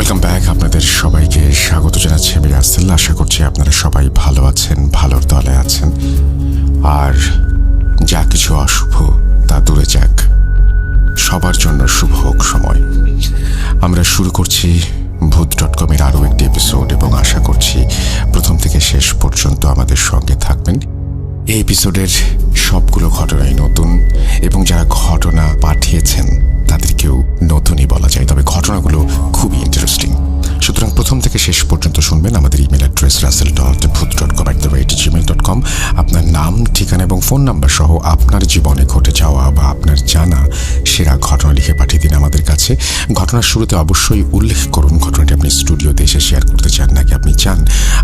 Welcome back. আপনাদের সবাইকে স্বাগত জানাচ্ছি আমি রাসেল। আশা করছি আপনারা সবাই ভালো আছেন, ভালোর দলে আছেন, আর যা কিছু অশুভ তা দূরে যাক, সবার জন্য শুভ হোক সময়। আমরা শুরু করছি ভূত.com-এর আরও একটি এপিসোড এবং আশা করছি প্রথম থেকে শেষ পর্যন্ত আমাদের সঙ্গে থাকবেন। এই এপিসোডের সবগুলো ঘটনাই নতুন এবং যারা ঘটনা পাঠিয়েছেন তাদেরকেও নতুনই বলা যায়, তবে ঘটনাগুলো খুবই ইন্টারেস্টিং। সুতরাং প্রথম থেকে শেষ পর্যন্ত শুনবেন। আমাদের ইমেল অ্যাড্রেস russell.bhoot.com@gmail.com। আপনার নাম, ঠিকানা এবং ফোন নাম্বার সহ আপনার জীবনে ঘটে যাওয়া বা আপনার জানা সেরা ঘটনা লিখে পাঠিয়ে দিন আমাদের কাছে। ঘটনার শুরুতে অবশ্যই উল্লেখ করুন ঘটনাটি আপনি স্টুডিওতে এসে শেয়ার করতে চান নাকি আপনি চান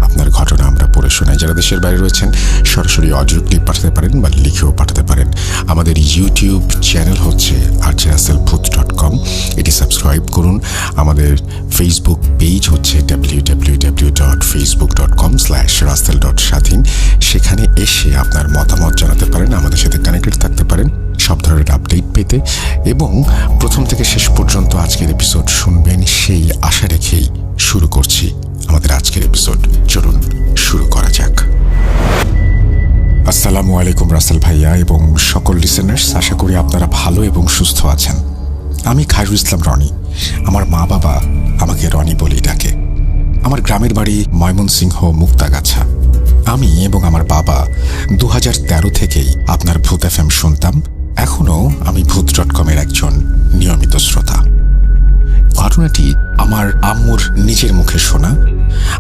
আপনার ঘটনা আমরা পড়ে শোনাই। যারা দেশের বাইরে রয়েছেন সরাসরি অডিও ক্লিপ পাঠাতে পারেন বা লিখেও পাঠাতে পারেন। আমাদের ইউটিউব চ্যানেল হচ্ছে russellbhoot.com, এটি সাবস্ক্রাইব করুন। আমাদের ফেসবুক পেজ হচ্ছে www.facebook.com/russell.স্বাধীন। সেখানে এসে আপনার মতামত জানাতে পারেন, আমাদের সাথে কানেক্টেড থাকতে পারেন সব ধরনের আপডেট পেতে, এবং প্রথম থেকে শেষ পর্যন্ত আজকের এপিসোড শুনবেন সেই আশা রেখেই শুরু করছি আমাদের আজকের এপিসোড। চলুন শুরু করা যাক। আসসালামু আলাইকুম রাসেল ভাইয়া এবং সকল লিসেনার্স, আশা করি আপনারা ভালো এবং সুস্থ আছেন। আমি খায়রুল ইসলাম রনি। আমার মা বাবা আমাকে রনি বলেই ডাকে। আমার গ্রামের বাড়ি ময়মনসিংহ মুক্তাগাছা। আমি এবং আমার বাবা 2013 থেকেই আপনার ভূত FM শুনতাম। এখনও আমি ভূত.com-এর একজন নিয়মিত শ্রোতা। ঘটনাটি আমার আম্মুর নিজের মুখে শোনা।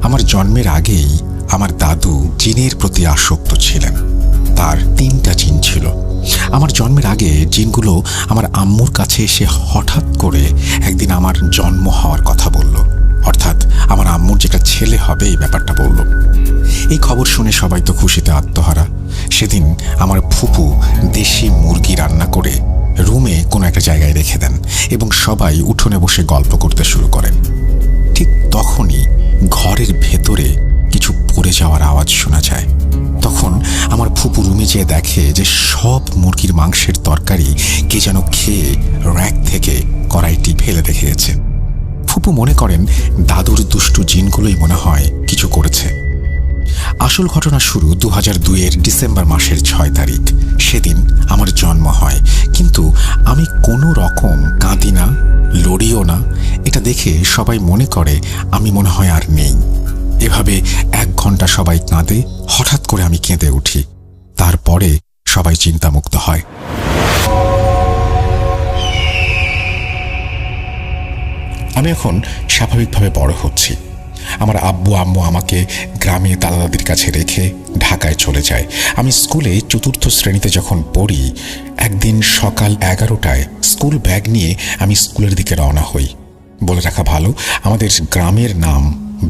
আমার জন্মের আগেই আমার দাদু জিনের প্রতি আসক্ত ছিলেন। তার 3টা জিন ছিল। আমার জন্মের আগে জিনগুলো আমার আম্মুর কাছে এসে হঠাৎ করে একদিন আমার জন্ম হওয়ার কথা বলল, অর্থাৎ আমার আম্মুর যেটা ছেলে হবে এই ব্যাপারটা বলল। এই খবর শুনে সবাই তো খুশিতে আত্মহারা। সেদিন আমার ফুপু দেশি মুরগি রান্না করে রুমে কোনো একটা জায়গায় রেখে দেন এবং সবাই উঠোনে বসে গল্প করতে শুরু করেন। ঠিক তখনই ঘরের ভেতরে কিছু পড়ে যাওয়ার আওয়াজ শোনা যায়। তখন আমার ফুপু রুমে যেয়ে দেখে যে সব মুরগির মাংসের তরকারি কে যেন খেয়ে র্যাক থেকে কড়াইটি ফেলে রেখে গেছে। ফুপু মনে করেন দাদুর দুষ্টু জিনগুলোই মনে হয় কিছু করেছে। আসল ঘটনা শুরু 2002-এর ডিসেম্বর মাসের 6 তারিখ। সেদিন আমার জন্ম হয়, কিন্তু আমি কোনো রকম কাঁদি না, লড়িও না। এটা দেখে সবাই মনে করে আমি মনে হয় আর নেই। এভাবে 1 ঘন্টা সবাই কাঁদে। হঠাৎ করে আমি কেঁদে উঠি। তারপরে সবাই চিন্তামুক্ত হয়। আমি এখন স্বাভাবিকভাবে বড় হচ্ছি। আমার আব্বু আম্মু আমাকে গ্রামে দাদা দাদির কাছে রেখে ঢাকায় চলে যায়। আমি স্কুলে 4র্থ শ্রেণীতে যখন পড়ি, একদিন সকাল 11টায় স্কুল ব্যাগ নিয়ে আমি স্কুলের দিকে রওনা হই। বলে রাখা ভালো, আমাদের গ্রামের নাম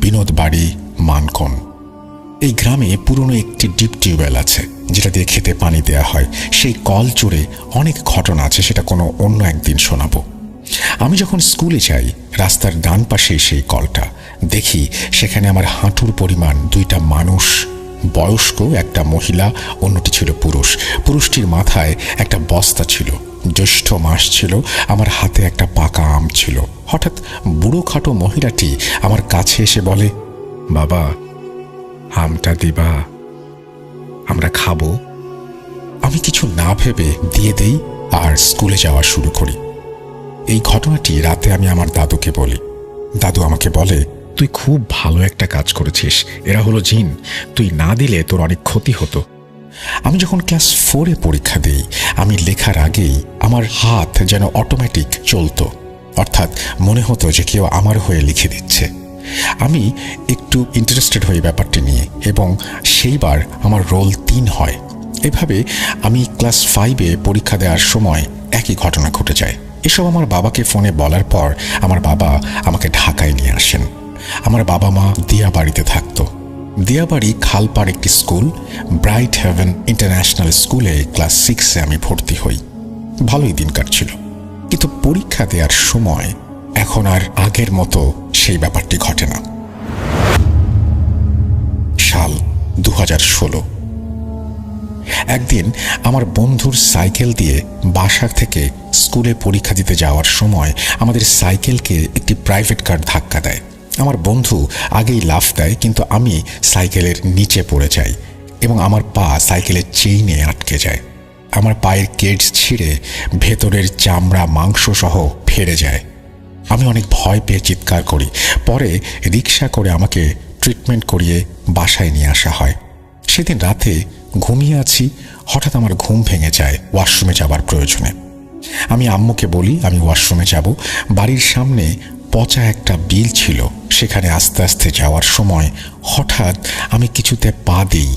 বিনোদবাড়ি মানকন। এই গ্রামে পুরনো একটি ডিপ টিউবওয়েল আছে যেটা দিয়ে খেতে পানি দেয়া হয়। সেই কল জুড়ে অনেক ঘটনা আছে, সেটা কোনো অন্য একদিন শোনাবো। আমি যখন স্কুলে যাই, রাস্তার ডান পাশেই সেই কলটা। দেখি সেখানে আমার হাঁটুর পরিমাণ 2টা মানুষ, বয়স্ক, একটা মহিলা, অন্যটি ছিল পুরুষ। পুরুষটির মাথায় একটা বস্তা ছিল। জ্যৈষ্ঠ মাস ছিল। আমার হাতে একটা পাকা আম ছিল। হঠাৎ বুড়ো খাটো মহিলাটি আমার কাছে এসে বলে, বাবা আমটা দিবা, আমরা খাবো। আমি কিছু না ভেবে দিয়ে দেই আর স্কুলে যাওয়া শুরু করি। এই ঘটনাটি রাতে আমি আমার দাদুকে বলি। দাদু আমাকে বলে, তুই খুব ভালো একটা কাজ করেছিস, এরা হলো জিন, তুই না দিলে তোর অনেক ক্ষতি হতো। আমি যখন ক্লাস 4-এ পরীক্ষা দিই, আমি লেখার আগেই আমার হাত যেন অটোমেটিক চলতো, অর্থাৎ মনে হতো যে কেউ আমার হয়ে লিখে দিচ্ছে। আমি একটু ইন্টারেস্টেড হই ব্যাপারটি নিয়ে এবং সেইবার আমার রোল 3 হয়। এভাবে আমি ক্লাস 5-এ পরীক্ষা দেওয়ার সময় একই ঘটনা ঘটে যায়। এসব আমার বাবাকে ফোনে বলার পর আমার বাবা আমাকে ঢাকায় নিয়ে আসেন। আমার বাবা মা দিয়াবাড়িতে থাকতো। দিয়াবাড়ি খালপাড় একটি স্কুল, ব্রাইট হেভেন ইন্টারন্যাশনাল স্কুলে ক্লাস 6-এ আমি ভর্তি হই। ভালোই দিন কাটছিল, কিন্তু পরীক্ষা দেওয়ার সময় এখন আর আগের মতো সেই ব্যাপারটি ঘটে না। সাল 2016। একদিন আমার বন্ধুর সাইকেল দিয়ে বাসা থেকে স্কুলে পরীক্ষা দিতে যাওয়ার সময় আমাদের সাইকেলকে একটি প্রাইভেট কার ধাক্কা দেয়। আমার বন্ধু আগেই লাফ দেয়, কিন্তু আমি সাইকেলের নিচে পড়ে যাই এবং আমার পা সাইকেলের চেইনে আটকে যায়। আমার পায়ের কেডস ছিঁড়ে ভেতরের চামড়া মাংস সহ ফেরে যায়। আমি অনেক ভয় পেয়ে চিৎকার করি। পরে রিক্সা করে আমাকে ট্রিটমেন্ট করিয়ে বাসায় নিয়ে আসা হয়। সেদিন রাতে ঘুমিয়ে আছি, হঠাৎ আমার ঘুম ভেঙে যায় ওয়াশরুমে যাবার প্রয়োজনে। আমি আম্মুকে বলি আমি ওয়াশরুমে যাব। বাড়ির সামনে পচা একটা বিল ছিল, সেখানে আস্তে আস্তে যাওয়ার সময় হঠাৎ আমি কিছুতে পা দিই।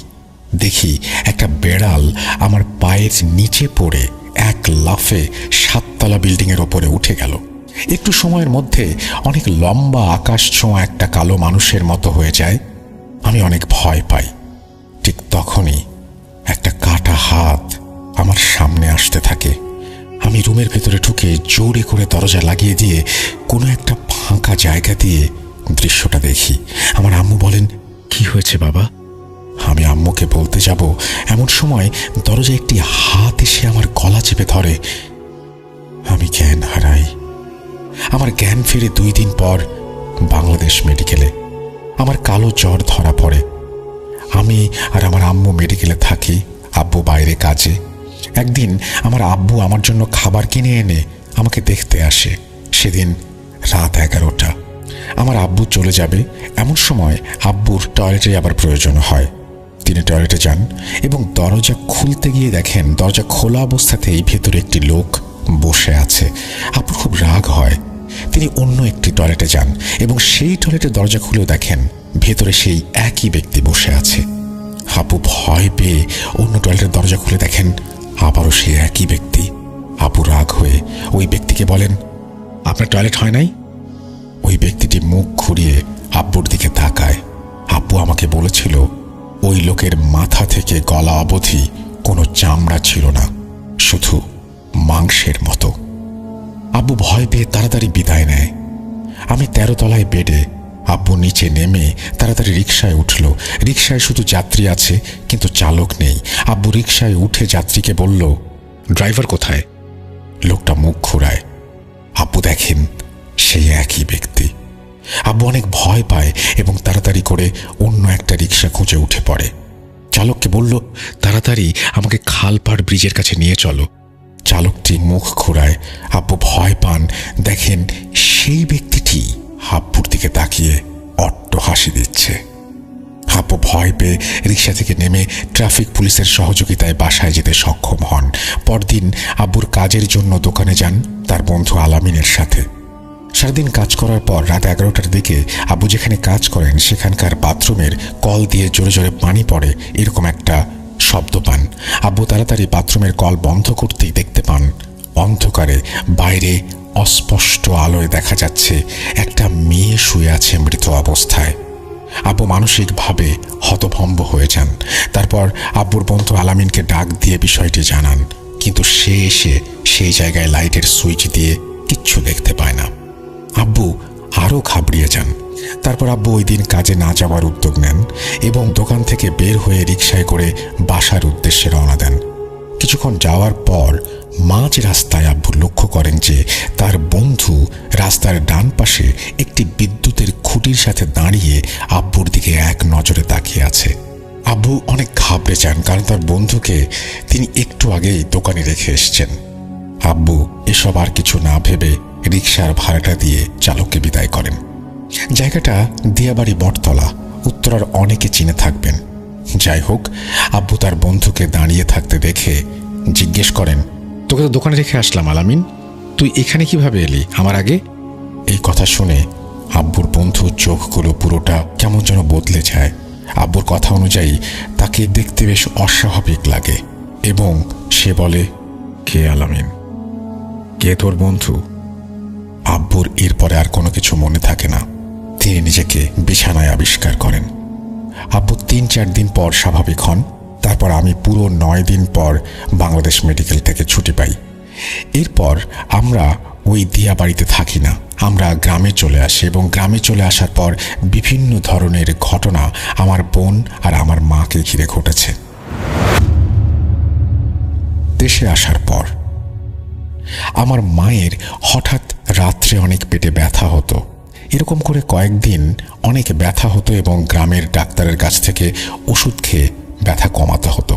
দেখি একটা বেড়াল আমার পায়ের নিচে পড়ে এক লাফে 7 তলা বিল্ডিংয়ের ওপরে উঠে গেল। একটু সময়ের মধ্যে অনেক লম্বা আকাশ ছোঁয়া একটা কালো মানুষের মতো হয়ে যায়। আমি অনেক ভয় পাই। ঠিক তখনই একটা কাটা হাত আমার সামনে আসতে থাকে। আমি রুমের ভেতরে ঢুকে জোরে করে দরজা লাগিয়ে দিয়ে কোনো একটা ফাঁকা জায়গা দিয়ে দৃশ্যটা দেখি। আমার আম্মু বলেন, কি হয়েছে বাবা? আমি আম্মুকে বলতে যাব, এমন সময় দরজায় একটি হাত এসে আমার গলা চেপে ধরে। আমি জ্ঞান হারাই। আমার জ্ঞান ফিরে 2 দিন পর বাংলাদেশ মেডিকেলে। আমার কালো জ্বর ধরা পড়ে। আমি আর আমার আম্মু মেডিকেলে থাকি, আব্বু বাইরে কাজে। একদিন আমার আব্বু আমার জন্য খাবার কিনে এনে আমাকে দেখতে আসে। সেদিন রাত 11টা। আমার আব্বু চলে যাবে, এমন সময় আব্বুর টয়লেটে যাবার প্রয়োজন হয়। তিনি টয়লেটে যান এবং দরজা খুলতে গিয়ে দেখেন দরজা খোলা অবস্থাতেই ভেতরে একটি লোক বসে আছে। আব্বুর খুব রাগ হয়। তিনি অন্য একটি টয়লেটে যান এবং সেই টয়লেটের দরজা খুলেও দেখেন ভেতরে সেই একই ব্যক্তি বসে আছে। আব্বু ভয় পেয়ে অন্য টয়লেটের দরজা খুলে দেখেন আবারও সেই একই ব্যক্তি। আব্বু রাগ হয়ে ওই ব্যক্তিকে বলেন, আপনার টয়লেট হয় নাই? ওই ব্যক্তিটি মুখ ঘুরিয়ে আব্বুর দিকে তাকায়। আব্বু আমাকে বলেছিল ওই লোকের মাথা থেকে গলা অবধি কোনো চামড়া ছিল না, শুধু মাংসের মতো। আব্বু ভয় পেয়ে তাড়াতাড়ি বিদায় নেয়। আমি 13 তলায় বেডে। আব্বু নিচে নেমে তাড়াতাড়ি রিকশায় উঠল। রিকশায় শুধু যাত্রী আছে, কিন্তু চালক নেই। আব্বু রিকশায় উঠে যাত্রীকে বলল, ড্রাইভার কোথায়? লোকটা মুখ ঘুরায়। আব্বু দেখেন সেই একই ব্যক্তি। আব্বু অনেক ভয় পায় এবং তাড়াতাড়ি করে অন্য একটা রিকশা খুঁজে উঠে পড়ে। চালককে বলল, তাড়াতাড়ি আমাকে খালপাড় ব্রিজের কাছে নিয়ে চলো। চালকটি মুখ ঘুরায়। আব্বু ভয় পান। দেখেন সেই ব্যক্তিটি আব্বুর দিকে তাকিয়ে অট্ট হাসি দিচ্ছে। আব্বু ভয় পেয়ে রিকশা থেকে নেমে ট্রাফিক পুলিশের সহযোগিতায় বাসায় যেতে সক্ষম হন। পরদিন আব্বুর কাজের জন্য দোকানে যান তার বন্ধু আলামিনের সাথে। সারাদিন কাজ করার পর রাত 11টার দিকে আব্বু যেখানে কাজ করেন সেখানকার বাথরুমের কল দিয়ে জোরে জোরে পানি পড়ে, এরকম একটা শব্দ পান। আব্বু তাড়াতাড়ি বাথরুমের কল বন্ধ করতেই দেখতে পান অন্ধকারে বাইরে অস্পষ্ট আলোয় দেখা যাচ্ছে একটা মেয়ে শুয়ে আছে মৃত অবস্থায়। আব্বু মানসিকভাবে হতভম্ব হয়ে যান। তারপর আব্বুর বন্ধু আলামিনকে ডাক দিয়ে বিষয়টি জানান, কিন্তু সে এসে সেই জায়গায় লাইটের সুইচ দিয়ে কিচ্ছু দেখতে পায় না। আব্বু আরও ঘাবড়িয়ে যান। তারপর আব্বু ওই দিন কাজে না যাওয়ার উদ্যোগ নেন এবং দোকান থেকে বের হয়ে রিকশায় করে বাসার উদ্দেশ্যে রওনা দেন। কিছুক্ষণ যাওয়ার পর মাঝ রাস্তায় আব্বু লক্ষ্য করেন যে তার বন্ধু রাস্তার ডান পাশে একটি বিদ্যুতের খুঁটির সাথে দাঁড়িয়ে আব্বুর দিকে এক নজরে তাকিয়ে আছে। আব্বু অনেক ঘাবড়ে যান, কারণ তার বন্ধুকে তিনি একটু আগেই দোকানে রেখে এসছেন। আব্বু এসব আর কিছু না ভেবে রিকশার ভাড়াটা দিয়ে চালককে বিদায় করেন। জায়গাটা দিয়াবাড়ি বটতলা, উত্তরার অনেকে চিনে থাকবেন। যাই হোক, আব্বু তার বন্ধুকে দাঁড়িয়ে থাকতে দেখে জিজ্ঞেস করেন, তোকে তো দোকানে রেখে আসলাম আলামিন, তুই এখানে কিভাবে এলি আমার আগে? এই কথা শুনে আব্বুর বন্ধুর চোখগুলো পুরোটা কেমন যেন বদলে যায়। আব্বুর কথা অনুযায়ী তাকে দেখতে বেশ অস্বাভাবিক লাগে এবং সে বলে, কে আলামিন? কে তোর বন্ধু? আব্বুর এরপরে আর কোনো কিছু মনে থাকে না। তিনি নিজেকে বিছানায় আবিষ্কার করেন। আব্বু 3-4 দিন পর স্বাভাবিক হন। তারপর আমি পুরো 9 দিন পর বাংলাদেশ মেডিকেল থেকে ছুটি পাই। এরপর আমরা ওই দিয়া বাড়িতে থাকি না, আমরা গ্রামে চলে আসি এবং গ্রামে চলে আসার পর বিভিন্ন ধরনের ঘটনা আমার বোন আর আমার মাকে ঘিরে ঘটেছে। দেশে আসার পর। আমার মায়ের হঠাৎ রাত্রে অনেক পেটে ব্যথা হতো। এরকম করে কয়েকদিন অনেক ব্যথা হতো এবং গ্রামের ডাক্তারের কাছ থেকে ওষুধ খেয়ে ব্যথা কমাতে হতো।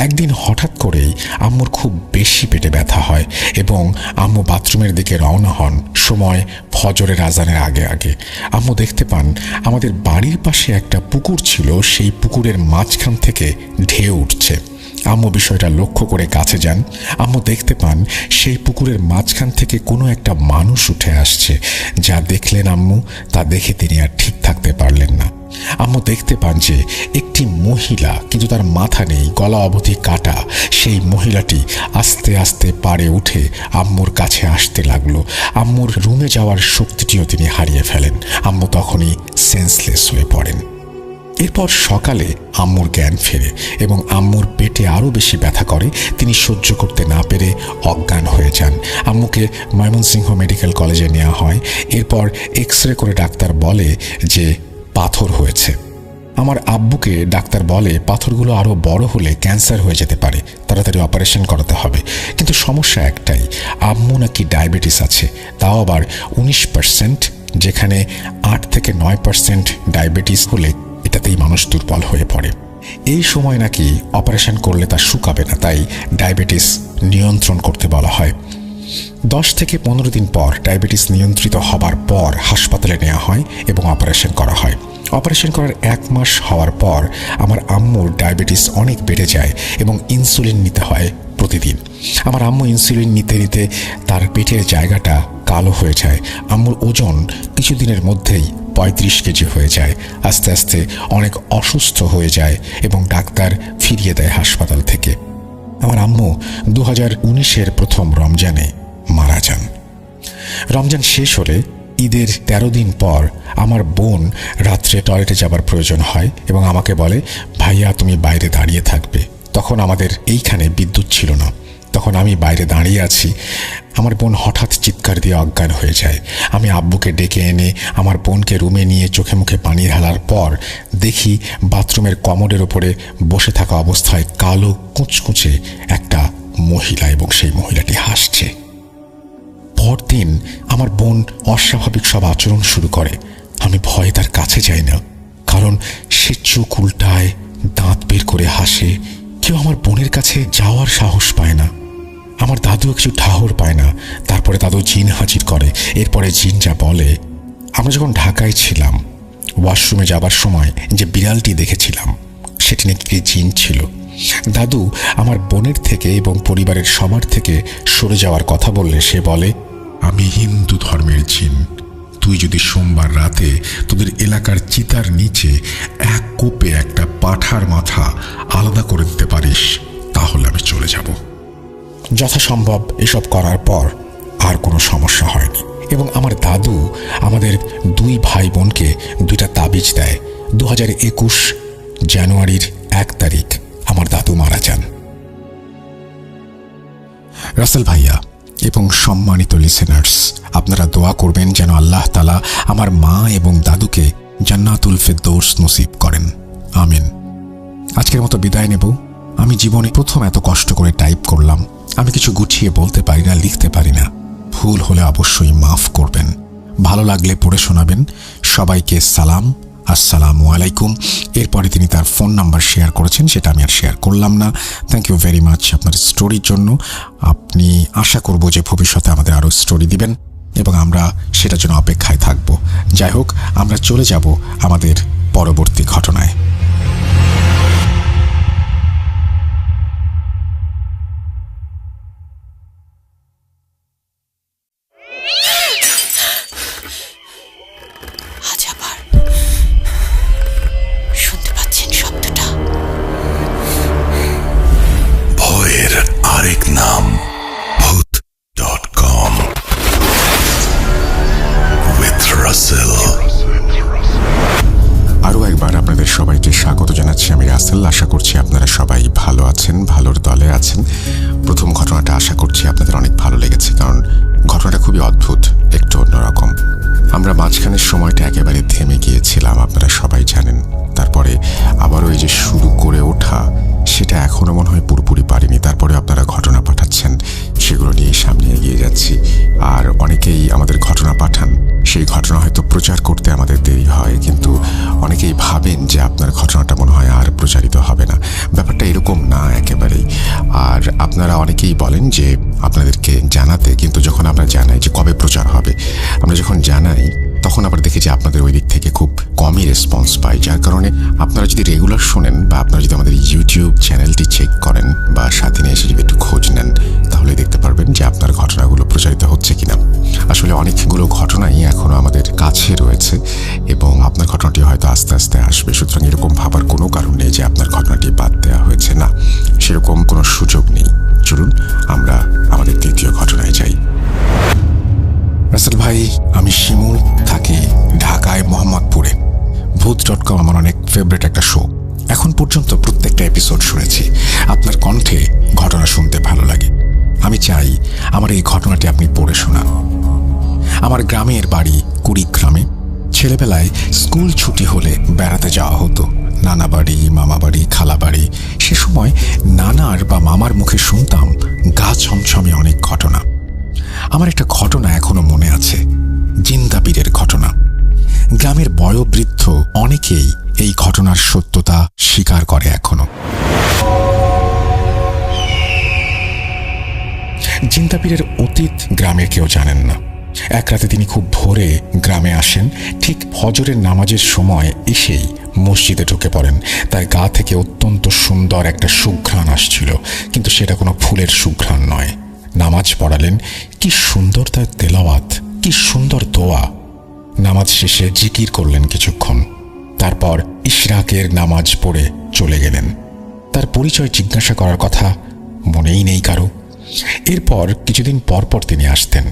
একদিন হঠাৎ করেই আম্মুর খুব বেশি পেটে ব্যথা হয় এবং আম্মু বাথরুমের দিকে রওনা হন সময় ফজরের আজানের আগে আগে। আম্মু দেখতে পান আমাদের বাড়ির পাশে একটা পুকুর ছিল, সেই পুকুরের মাঝখান থেকে ঢেউ উঠছে। আম্মু বিষয়টা লক্ষ্য করে কাছে যান। আম্মু দেখতে পান সেই পুকুরের মাঝখান থেকে কোনো একটা মানুষ উঠে আসছে। যা দেখলেন আম্মু, তা দেখে তিনি আর ঠিক থাকতে পারলেন না। আম্মু দেখতে পান যে একটি মহিলা, কিন্তু তার মাথা নেই, গলা অবধি কাটা, সেই মহিলাটি আস্তে আস্তে পাড়ে উঠে আম্মুর কাছে আসতে লাগলো। আম্মুর রুমে যাওয়ার শক্তিটিও তিনি হারিয়ে ফেলেন। আম্মু তখনই সেন্সলেস হয়ে পড়েন। এরপর সকালে আম্মুর জ্ঞান ফেরে এবং আম্মুর পেটে আরও বেশি ব্যথা করে। তিনি সহ্য করতে না পেরে অজ্ঞান হয়ে যান। আম্মুকে ময়মনসিংহ মেডিকেল কলেজে নেওয়া হয়। এরপর এক্স-রে করে ডাক্তার বলে যে পাথর হয়েছে। আমার আব্বুকে ডাক্তার বলে পাথরগুলো আরও বড় হলে ক্যান্সার হয়ে যেতে পারে, তাড়াতাড়ি অপারেশন করাতে হবে। কিন্তু সমস্যা একটাই, আম্মু নাকি ডায়াবেটিস আছে, তাও আবার 19%, যেখানে 8 থেকে 9% ডায়াবেটিস হলে এটাতেই মানুষ দুর্বল হয়ে পড়ে। এই সময় নাকি অপারেশন করলে তা শুকাবে না, তাই ডায়াবেটিস নিয়ন্ত্রণ করতে বলা হয়। 10 থেকে 15 দিন পর ডায়াবেটিস নিয়ন্ত্রিত হবার পর হাসপাতালে নেওয়া হয় এবং অপারেশন করা হয়। অপারেশন করার 1 মাস হওয়ার পর আমার আম্মুর ডায়াবেটিস অনেক বেড়ে যায় এবং ইনসুলিন নিতে হয় প্রতিদিন। আমার আম্মু ইনসুলিন নিতে নিতে তার পেটের জায়গাটা কালো হয়ে যায়। আম্মুর ওজন কিছুদিনের মধ্যেই 35 কেজি হয়ে যায়। আস্তে আস্তে অনেক অসুস্থ হয়ে যায় এবং ডাক্তার ফিরিয়ে দেয় হাসপাতাল থেকে। আমার আম্মু 2019-এর প্রথম রমজানে মারা যান। রমজান শেষ হলে ঈদের 13 দিন পর আমার বোন রাত্রে টয়লেটে যাবার প্রয়োজন হয় এবং আমাকে বলে, ভাইয়া তুমি বাইরে দাঁড়িয়ে থাকবে। তখন আমাদের এইখানে বিদ্যুৎ ছিল না। তখন আমি বাইরে দাঁড়িয়ে আছি। আমার বোন হঠাৎ চিৎকার দিয়ে অজ্ঞান হয়ে যায়। আমি আব্বুকে ডেকে এনে আমার বোনকে রুমে নিয়ে চোখে মুখে পানি ঢালার পর দেখি বাথরুমের কমোডের ওপরে বসে থাকা অবস্থায় কালো কুচকুচে একটা মহিলা এবং সেই মহিলাটি হাসছে। পরদিন আমার বোন অস্বাভাবিক সব আচরণ শুরু করে। আমি ভয়ে তার কাছে যাই না, কারণ সে চোখ উল্টায়, দাঁত বের করে হাসে। কেউ আমার বোনের কাছে যাওয়ার সাহস পায় না। আমার দাদু কিছু ঠাহর পায় না। তারপরে দাদু জিন হাজির করে। এরপরে জিন যা বলে, আমরা যখন ঢাকায় ছিলাম ওয়াশরুমে যাবার সময় যে বিড়ালটি দেখেছিলাম সেটি নাকি জিন ছিল। দাদু আমার বোনের থেকে এবং পরিবারের সবার থেকে সরে যাওয়ার কথা বললে সে বলে, আমি হিন্দু ধর্মের জিন, তুই যদি সোমবার রাতে তোদের এলাকার চিতার নিচে এক কোপে একটা পাঁঠার মাথা আলাদা করে দিতে পারিস তাহলে আমি চলে যাব। যথাসম্ভব এসব করার পর আর কোনো সমস্যা হয়নি এবং আমার দাদু আমাদের 2 ভাই বোনকে 2টা তাবিজ দেয়। 2021 জানুয়ারির 1 তারিখ আমার দাদু মারা যান। রাসেল ভাইয়া এবং সম্মানিত লিসেনার্স, আপনারা দোয়া করবেন যেন আল্লাহ তাআলা আমার মা এবং দাদুকে জান্নাতুল ফেরদৌস নসিব করেন, আমিন। আজকের মতো বিদায় নেব। আমি জীবনে প্রথম এত কষ্ট করে টাইপ করলাম। আমি কিছু গুছিয়ে বলতে পারি না, লিখতে পারি না। ভুল হলে অবশ্যই মাফ করবেন। ভালো লাগলে পড়ে শোনাবেন। সবাইকে সালাম, আসসালামু আলাইকুম। এরপরে তিনি তার ফোন নাম্বার শেয়ার করেছেন, সেটা আমি আর শেয়ার করলাম না। থ্যাংক ইউ ভেরি মাচ আপনার স্টোরির জন্য। আপনি আশা করব যে ভবিষ্যতে আমাদের আরও স্টোরি দিবেন এবং আমরা সেটার জন্য অপেক্ষায় থাকব। যাই হোক, আমরা চলে যাব আমাদের পরবর্তী ঘটনায়। আরেক নাম ভূত.com with রাসেল। আরও একবার আপনাদের সবাইকে স্বাগত জানাচ্ছি। আমি রাসেল। আশা করছি আপনারা সবাই ভালো আছেন, ভালোর দলে আছেন। প্রথম ঘটনাটা আশা করছি আপনাদের অনেক ভালো লেগেছে, কারণ ঘটনাটা খুবই অদ্ভুত, একটু অন্যরকম। আমরা মাঝখানের সময়টা একেবারে থেমে গিয়েছিলাম, আপনারা সবাই জানেন। তারপরে আবারও এই যে শুরু করে ওঠা, সে সেটা এখনও মনে হয় পুরোপুরি পারিনি, তারপরে আপনারা ঘটনা পাঠাচ্ছেন, সেগুলো নিয়ে সামনে এগিয়ে যাচ্ছি। আর অনেকেই আমাদের ঘটনা পাঠান, সেই ঘটনা হয়তো প্রচার করতে আমাদের দেরি হয়, কিন্তু অনেকেই ভাবেন যে আপনার ঘটনাটা মনে হয় আর প্রচারিত হবে না। ব্যাপারটা এরকম না একেবারেই। আর আপনারা অনেকেই বলেন যে আপনাদেরকে জানাতে, কিন্তু যখন আমরা জানাই যে কবে প্রচার হবে, আমরা যখন জানাই তখন আবার দেখি যে আপনাদের ওই দিক থেকে খুব কমই রেসপন্স পাই। যার কারণে আপনারা যদি রেগুলার শোনেন বা আপনারা যদি আমাদের ইউটিউব চ্যানেলটি চেক করেন বা সাথে নিয়ে এসে যদি একটু খোঁজ নেন, তাহলে দেখতে পারবেন যে আপনার ঘটনাগুলো প্রচারিত হচ্ছে কিনা। আসলে অনেকগুলো ঘটনাই এখনো আমাদের কাছে রয়েছে এবং আপনার ঘটনাটি হয়তো আস্তে আস্তে আসবে। সুতরাং এরকম ভাবার কোনো কারণ নেই যে আপনার ঘটনাটি বাদ দেওয়া হয়েছে, না, সেরকম কোনো সুযোগ নেই। চলুন আমরা আমাদের দ্বিতীয় ঘটনায় যাই। রাসেল ভাই, আমি শিমুল, থাকি ঢাকায় মোহাম্মদপুরে। ভূত.com আমার অনেক ফেভারিট একটা শো। এখন পর্যন্ত প্রত্যেকটা এপিসোড শুনেছি। আপনার কণ্ঠে ঘটনা শুনতে ভালো লাগে। আমি চাই আমার এই ঘটনাটি আপনি পড়ে শোনান। আমার গ্রামের বাড়ি কুড়িগ্রামে। ছেলেবেলায় স্কুল ছুটি হলে বেড়াতে যাওয়া হতো, নানা বাড়ি, মামা বাড়ি, খালা বাড়ি। সে সময় নানার বা মামার মুখে শুনতাম গা ছমছমে অনেক ঘটনা। আমার একটা ঘটনা এখনো মনে আছে, জিন্দা পীরের ঘটনা। গ্রামের বয়োবৃদ্ধ অনেকেই এই ঘটনার সত্যতা স্বীকার করে এখনো। জিন্দা পীরের অতীত গ্রামের কেউ জানেন না। এক রাতে তিনি খুব ভোরে গ্রামে আসেন। ঠিক ফজরের নামাজের সময় এসেই মসজিদে ঢুকে পড়েন। তার গা থেকে অত্যন্ত সুন্দর একটা সুঘ্রাণ আসছিল, কিন্তু সেটা কোনো ফুলের সুঘ্রাণ নয়। নামাজ পড়ালেন, কি সুন্দর তার তেলাওয়াত, কি সুন্দর দোয়া। নামাজ শেষে জিকির করলেন কিছুক্ষণ, তারপর ইশরাকের নামাজ পড়ে চলে গেলেন। তার পরিচয় জিজ্ঞাসা করার কথা মনেই নেই কারো। এরপর কিছুদিন পর পর তিনি আসতেন,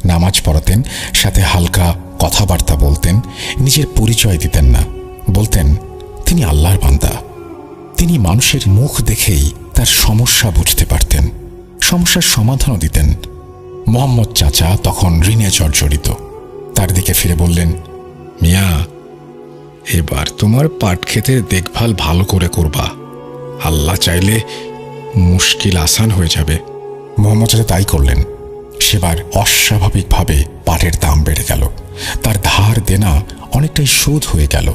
নামাজ পড়াতেন, সাথে হালকা কথাবার্তা বলতেন। নিজের পরিচয় দিতেন না, বলতেন তিনি আল্লাহর বান্দা। তিনি মানুষের মুখ দেখেই তার সমস্যা বুঝতে পারতেন, সমস্যার সমাধানও দিতেন। মোহাম্মদ চাচা তখন ঋণে জর্জরিত। তার দিকে ফিরে বললেন, মিয়া, এবার তোমার পাট ক্ষেতের দেখভাল ভালো করে করবা, আল্লাহ চাইলে মুশকিল আসান হয়ে যাবে। মোহাম্মদ চাচা তাই করলেন। সেবার অস্বাভাবিকভাবে পাটের দাম বেড়ে গেল। তার ধার দেনা অনেকটাই শোধ হয়ে গেল।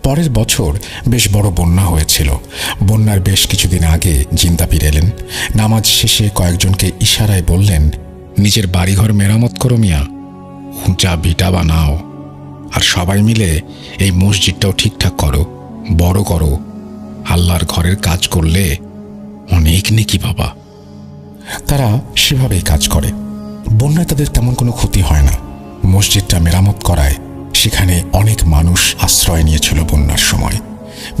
পরের বছর বেশ বড় বন্যা হয়েছিল। বন্যার বেশ কিছুদিন আগে জিন্দা পীর এলেন। নামাজ শেষে কয়েকজনকে ইশারায় বললেন, নিজের বাড়িঘর মেরামত করো মিয়া, উঁচা ভিটা বানাও, আর সবাই মিলে এই মসজিদটাও ঠিকঠাক করো, বড় করো। আল্লাহর ঘরের কাজ করলে অনেক নেকি বাবা। তারা সেভাবেই কাজ করে। বন্যায় তাদের তেমন কোনো ক্ষতি হয় না। মসজিদটা মেরামত করায় সেখানে অনেক মানুষ আশ্রয় নিয়েছিল বন্যার সময়।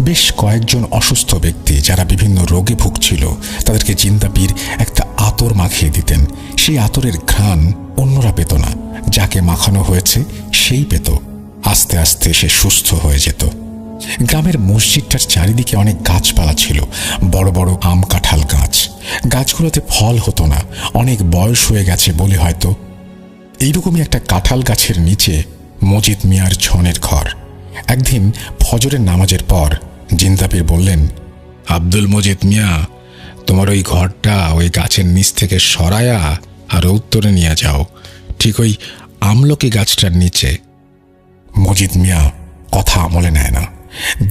বেশ কয়েকজন অসুস্থ ব্যক্তি যারা বিভিন্ন রোগে ভুগছিল, তাদেরকে জিন্দা পীর একটা আতর মাখিয়ে দিতেন। সেই আতরের ঘ্রাণ অন্যরা পেত না, যাকে মাখানো হয়েছে সেই পেত। আস্তে আস্তে সে সুস্থ হয়ে যেত। গ্রামের মসজিদটার চারিদিকে অনেক গাছপালা ছিল, বড় বড় আম কাঁঠাল গাছ। গাছগুলোতে ফল হতো না, অনেক বয়স হয়ে গেছে বলে হয়তো। এইরকমই একটা কাঁঠাল গাছের নিচে মজিদ মিয়ার ছনের ঘর। একদিন ফজরের নামাজের পর জিন্দা পীর বললেন, আব্দুল মজিদ মিয়া, তোমার ওই ঘরটা ওই গাছের নিচ থেকে সরায়া আর উত্তরে নিয়ে যাও, ঠিক ওই আমলকি গাছটার নিচে। মজিদ মিয়া কথা আমলে নেয় না।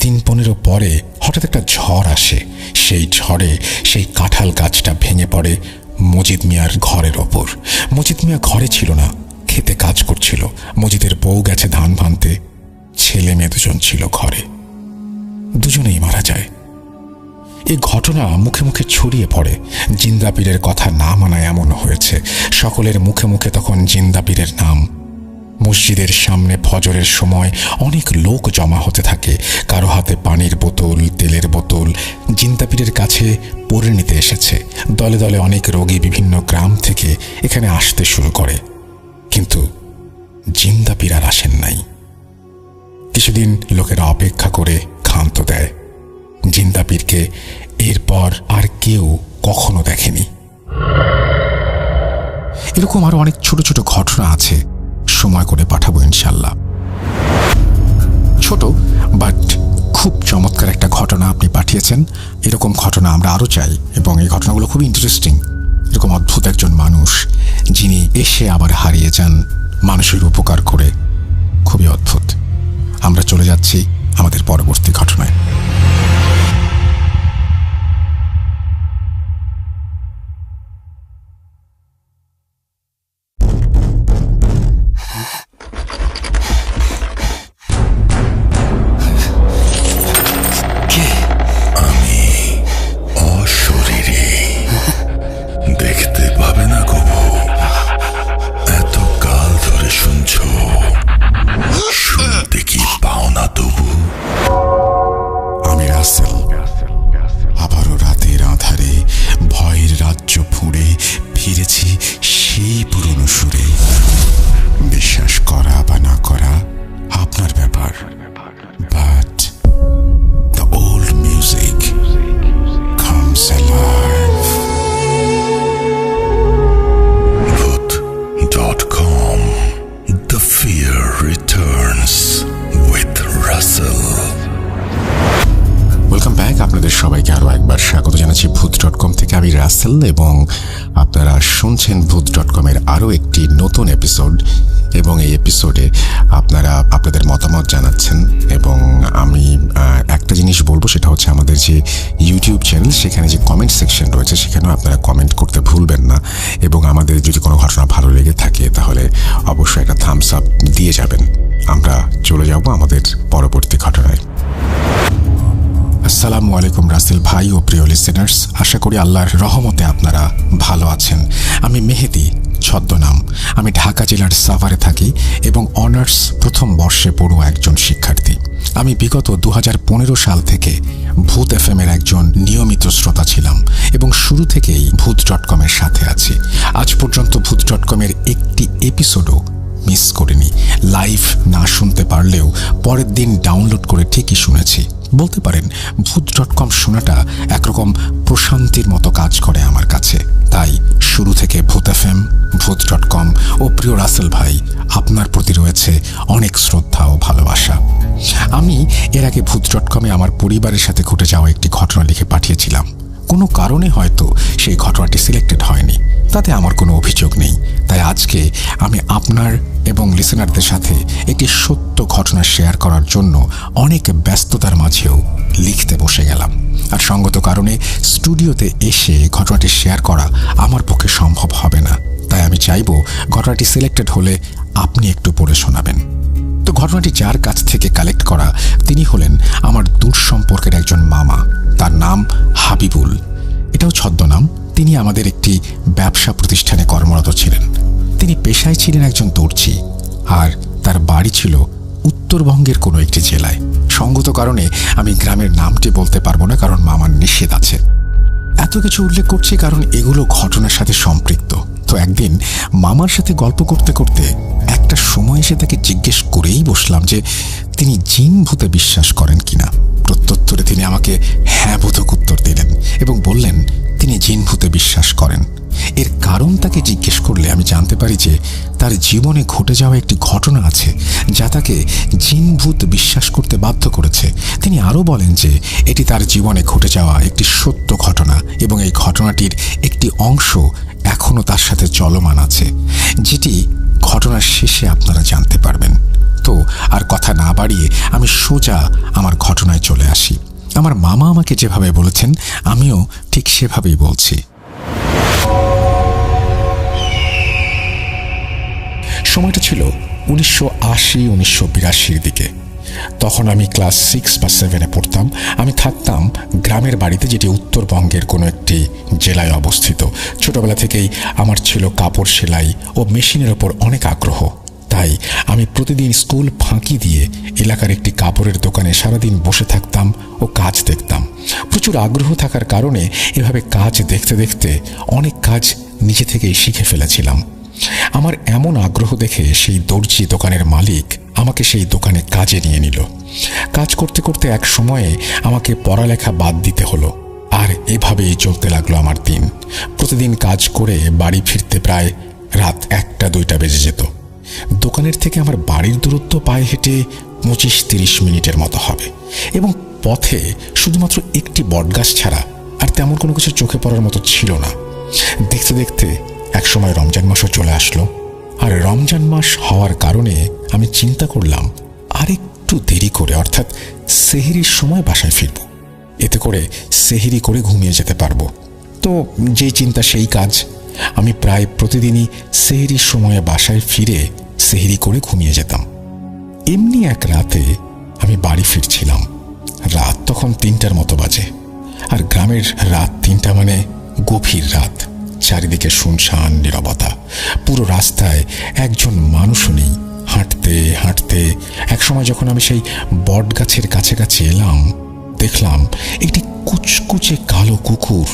দিন 15 পরে হঠাৎ একটা ঝড় আসে। সেই ঝড়ে সেই কাঁঠাল গাছটা ভেঙে পড়ে মজিদ মিয়ার ঘরের ওপর। মজিদ মিয়া ঘরে ছিল না, খেতে কাজ করছিল। মজিদের বউ গেছে ধান ভানতে। ছেলে মেয়ে দুজন ছিল ঘরে, দুজনেই মারা যায়। এই ঘটনা মুখে মুখে ছড়িয়ে পড়ে। জিন্দা পীরের কথা না মানায় এমন হয়েছে। সকলের মুখে মুখে তখন জিন্দা পীরের নাম। মসজিদের সামনে ফজরের সময় অনেক লোক জমা হতে থাকে। কারো হাতে পানির বোতল, তেলের বোতল জিন্দা পীরের কাছে পড়ে নিতে এসেছে। দলে দলে অনেক রোগী বিভিন্ন গ্রাম থেকে এখানে আসতে শুরু করে, কিন্তু জিন্দা পীর আর আসেন নাই। কিছুদিন লোকেরা অপেক্ষা করে ক্ষান্ত দেয়। জিন্দা পীরকে এরপর আর কেউ কখনো দেখেনি। এরকম আরো অনেক ছোট ছোট ঘটনা আছে, সময় করে পাঠাবো ইনশাল্লাহ। ছোট বাট খুব খুব চমৎকার একটা ঘটনা আপনি পাঠিয়েছেন। এরকম ঘটনা আমরা আরও চাই, এবং এই ঘটনাগুলো খুবই ইন্টারেস্টিং। এরকম অদ্ভুত একজন মানুষ যিনি এসে আবার হারিয়ে যান মানুষের উপকার করে, খুবই অদ্ভুত। আমরা চলে যাচ্ছি আমাদের পরবর্তী ঘটনায়। অশরীরী দেখতে পাবে না কবু, এত কাল ধরে শুনছো, শুনতে কি পাও না তবু? আমি রাসেল, আবারও রাতের আঁধারে ভয়ের রাজ্য ফুঁড়ে ফিরেছি সেই পুরনো সুরে। বিশ্বাস করা বা না করা আপনার ব্যাপার, but the old music comes alive. Bhoot.com, The Fear Returns with Russell. Welcome back. আপনাদের সবাইকে আরও একবার স্বাগত জানাচ্ছি ভূত.com থেকে। আমি রাসেল, এবং আপনারা শুনছেন ভূত.com-এর আরও একটি নতুন এপিসোড। এবং এই এপিসোডে আপনারা আপনাদের মতামত জানাচ্ছেন, এবং আমি একটা জিনিস বলবো, সেটা হচ্ছে আমাদের যে ইউটিউব চ্যানেল, সেখানে যে কমেন্ট সেকশন রয়েছে সেখানেও আপনারা কমেন্ট করতে ভুলবেন না। এবং আমাদের যদি কোনো ঘটনা ভালো লেগে থাকে তাহলে অবশ্যই একটা থামস আপ দিয়ে যাবেন। আমরা চলে যাব আমাদের পরবর্তী ঘটনায়। আসসালামু আলাইকুম রাসেল ভাই ও প্রিয় লিসেনার্স, আশা করি আল্লাহর রহমতে আপনারা ভালো আছেন। আমি মেহেদি, ছদ্মনাম। আমি ঢাকা জেলার সাভারে থাকি এবং অনার্স প্রথম বর্ষে পড়ুয়া একজন শিক্ষার্থী। আমি বিগত 2015 সাল থেকে ভূত FM-এর একজন নিয়মিত শ্রোতা ছিলাম এবং শুরু থেকেই ভূত.com-এর সাথে আছি। আজ পর্যন্ত ভূত.com-এর একটি এপিসোডও মিস করিনি। লাইভ না শুনতে পারলেও পরের দিন ডাউনলোড করে ঠিকই শুনেছি। বলতে পারেন ভূত.com শোনাটা একরকম প্রশান্তির মতো কাজ করে আমার কাছে। তাই শুরু থেকে ভূত FM, ভূত.com ও প্রিয় রাসেল ভাই, আপনার প্রতি রয়েছে অনেক শ্রদ্ধা ও ভালোবাসা। আমি এর আগে ভূত.com-এ আমার পরিবারের সাথে ঘটে যাওয়া একটি ঘটনা লিখে পাঠিয়েছিলাম। কোনো কারণে হয়তো সেই ঘটনাটি সিলেক্টেড হয়নি, তাতে আমার কোনো অভিযোগ নেই। তাই আজকে আমি আপনার এবং লিসেনারদের সাথে একটি সত্য ঘটনা শেয়ার করার জন্য অনেক ব্যস্ততার মাঝেও লিখতে বসে গেলাম। আর সঙ্গত কারণে স্টুডিওতে এসে ঘটনাটি শেয়ার করা আমার পক্ষে সম্ভব হবে না। তাই আমি চাইব ঘটনাটি সিলেক্টেড হলে আপনি একটু পড়ে শোনাবেন। তো ঘটনাটি যার কাছ থেকে কালেক্ট করা তিনি হলেন আমার দূর সম্পর্কের একজন মামা। তার নাম হাবিবুল, এটাও ছদ্মনাম। তিনি আমাদের একটি ব্যবসা প্রতিষ্ঠানে কর্মরত ছিলেন। তিনি পেশায় ছিলেন একজন দর্জি, আর তার বাড়ি ছিল উত্তরবঙ্গের কোনো একটি জেলায়। সঙ্গত কারণে আমি গ্রামের নামটি বলতে পারবো না, কারণ মামার নিষেধ আছে। এত কিছু উল্লেখ করছি কারণ এগুলো ঘটনার সাথে সম্পৃক্ত। তো একদিন মামার সাথে গল্প করতে করতে একটা সময় এসে তাকে জিজ্ঞেস করেই বসলাম যে তিনি জিন ভূতে বিশ্বাস করেন কিনা। প্রত্যুত্তরে তিনি আমাকে হ্যাঁ বোধক উত্তর দিলেন এবং বললেন তিনি জিন ভূতে বিশ্বাস করেন। এর কারণ তাকে জিজ্ঞেস করলে আমি জানতে পারি যে তার জীবনে ঘটে যাওয়া একটি ঘটনা আছে যা তাকে জিন ভূত বিশ্বাস করতে বাধ্য করেছে। তিনি আরও বলেন যে এটি তার জীবনে ঘটে যাওয়া একটি সত্য ঘটনা এবং এই ঘটনাটির একটি অংশ এখনও তার সাথে চলমান আছে, যেটি ঘটনার শেষে আপনারা জানতে পারবেন। তো আর কথা না বাড়িয়ে আমি সোজা আমার ঘটনায় চলে আসি। আমার মামা আমাকে যেভাবে বলেছেন আমিও ঠিক সেভাবেই বলছি। সময়টা ছিল 1980-1982 দিকে। তখন আমি ক্লাস 6 বা 7-এ পড়তাম। আমি থাকতাম গ্রামের বাড়িতে, যেটি উত্তরবঙ্গের কোনো একটি জেলায় অবস্থিত। ছোটবেলা থেকেই আমার ছিল কাপড় সেলাই ও মেশিনের ওপর অনেক আগ্রহ। তাই আমি প্রতিদিন স্কুল ফাঁকি দিয়ে এলাকার একটি কাপড়ের দোকানে সারাদিন বসে থাকতাম ও কাজ দেখতাম। প্রচুর আগ্রহ থাকার কারণে এভাবে কাজ দেখতে দেখতে অনেক কাজ নিজে থেকেই শিখে ফেলেছিলাম। আমার এমন আগ্রহ দেখে সেই দর্জি দোকানের মালিক আমাকে সেই দোকানে কাজে নিয়ে নিল। কাজ করতে করতে এক সময়ে আমাকে পড়ালেখা বাদ দিতে হলো, আর এভাবেই চলতে লাগলো আমার দিন। প্রতিদিন কাজ করে বাড়ি ফিরতে প্রায় রাত 1টা-2টা বেজে যেত। দোকানের থেকে আমার বাড়ির দূরত্ব পায়ে হেঁটে 25-30 মিনিটের মতো হবে, এবং পথে শুধুমাত্র একটি বটগাছ ছাড়া আর তেমন কোনো কিছু চোখে পড়ার মতো ছিল না। দেখতে দেখতে একসময় রমজান মাসও চলে আসলো, আর রমজান মাস হওয়ার কারণে আমি চিন্তা করলাম আরেকটু দেরি করে, অর্থাৎ সেহরির সময় বাসায় ফিরব। এতে করে সেহরি করে ঘুমিয়ে যেতে পারবো। তো যেই চিন্তা সেই কাজ। আমি প্রায় প্রতিদিনই সেহরির সময়ে বাসায় ফিরে সেহরি করে ঘুমিয়ে যেতাম। এমনি এক রাতে আমি বাড়ি ফিরছিলাম। রাত তখন 3টার মতো বাজে, আর গ্রামের রাত 3টা মানে গভীর রাত। চারিদিকে শুনশান নীরবতা, পুরো রাস্তায় একজন মানুষও নেই। হাঁটতে হাঁটতে একসময় যখন আমি সেই বট গাছের কাছাকাছি এলাম, দেখলাম একটি কুচকুচে কালো কুকুর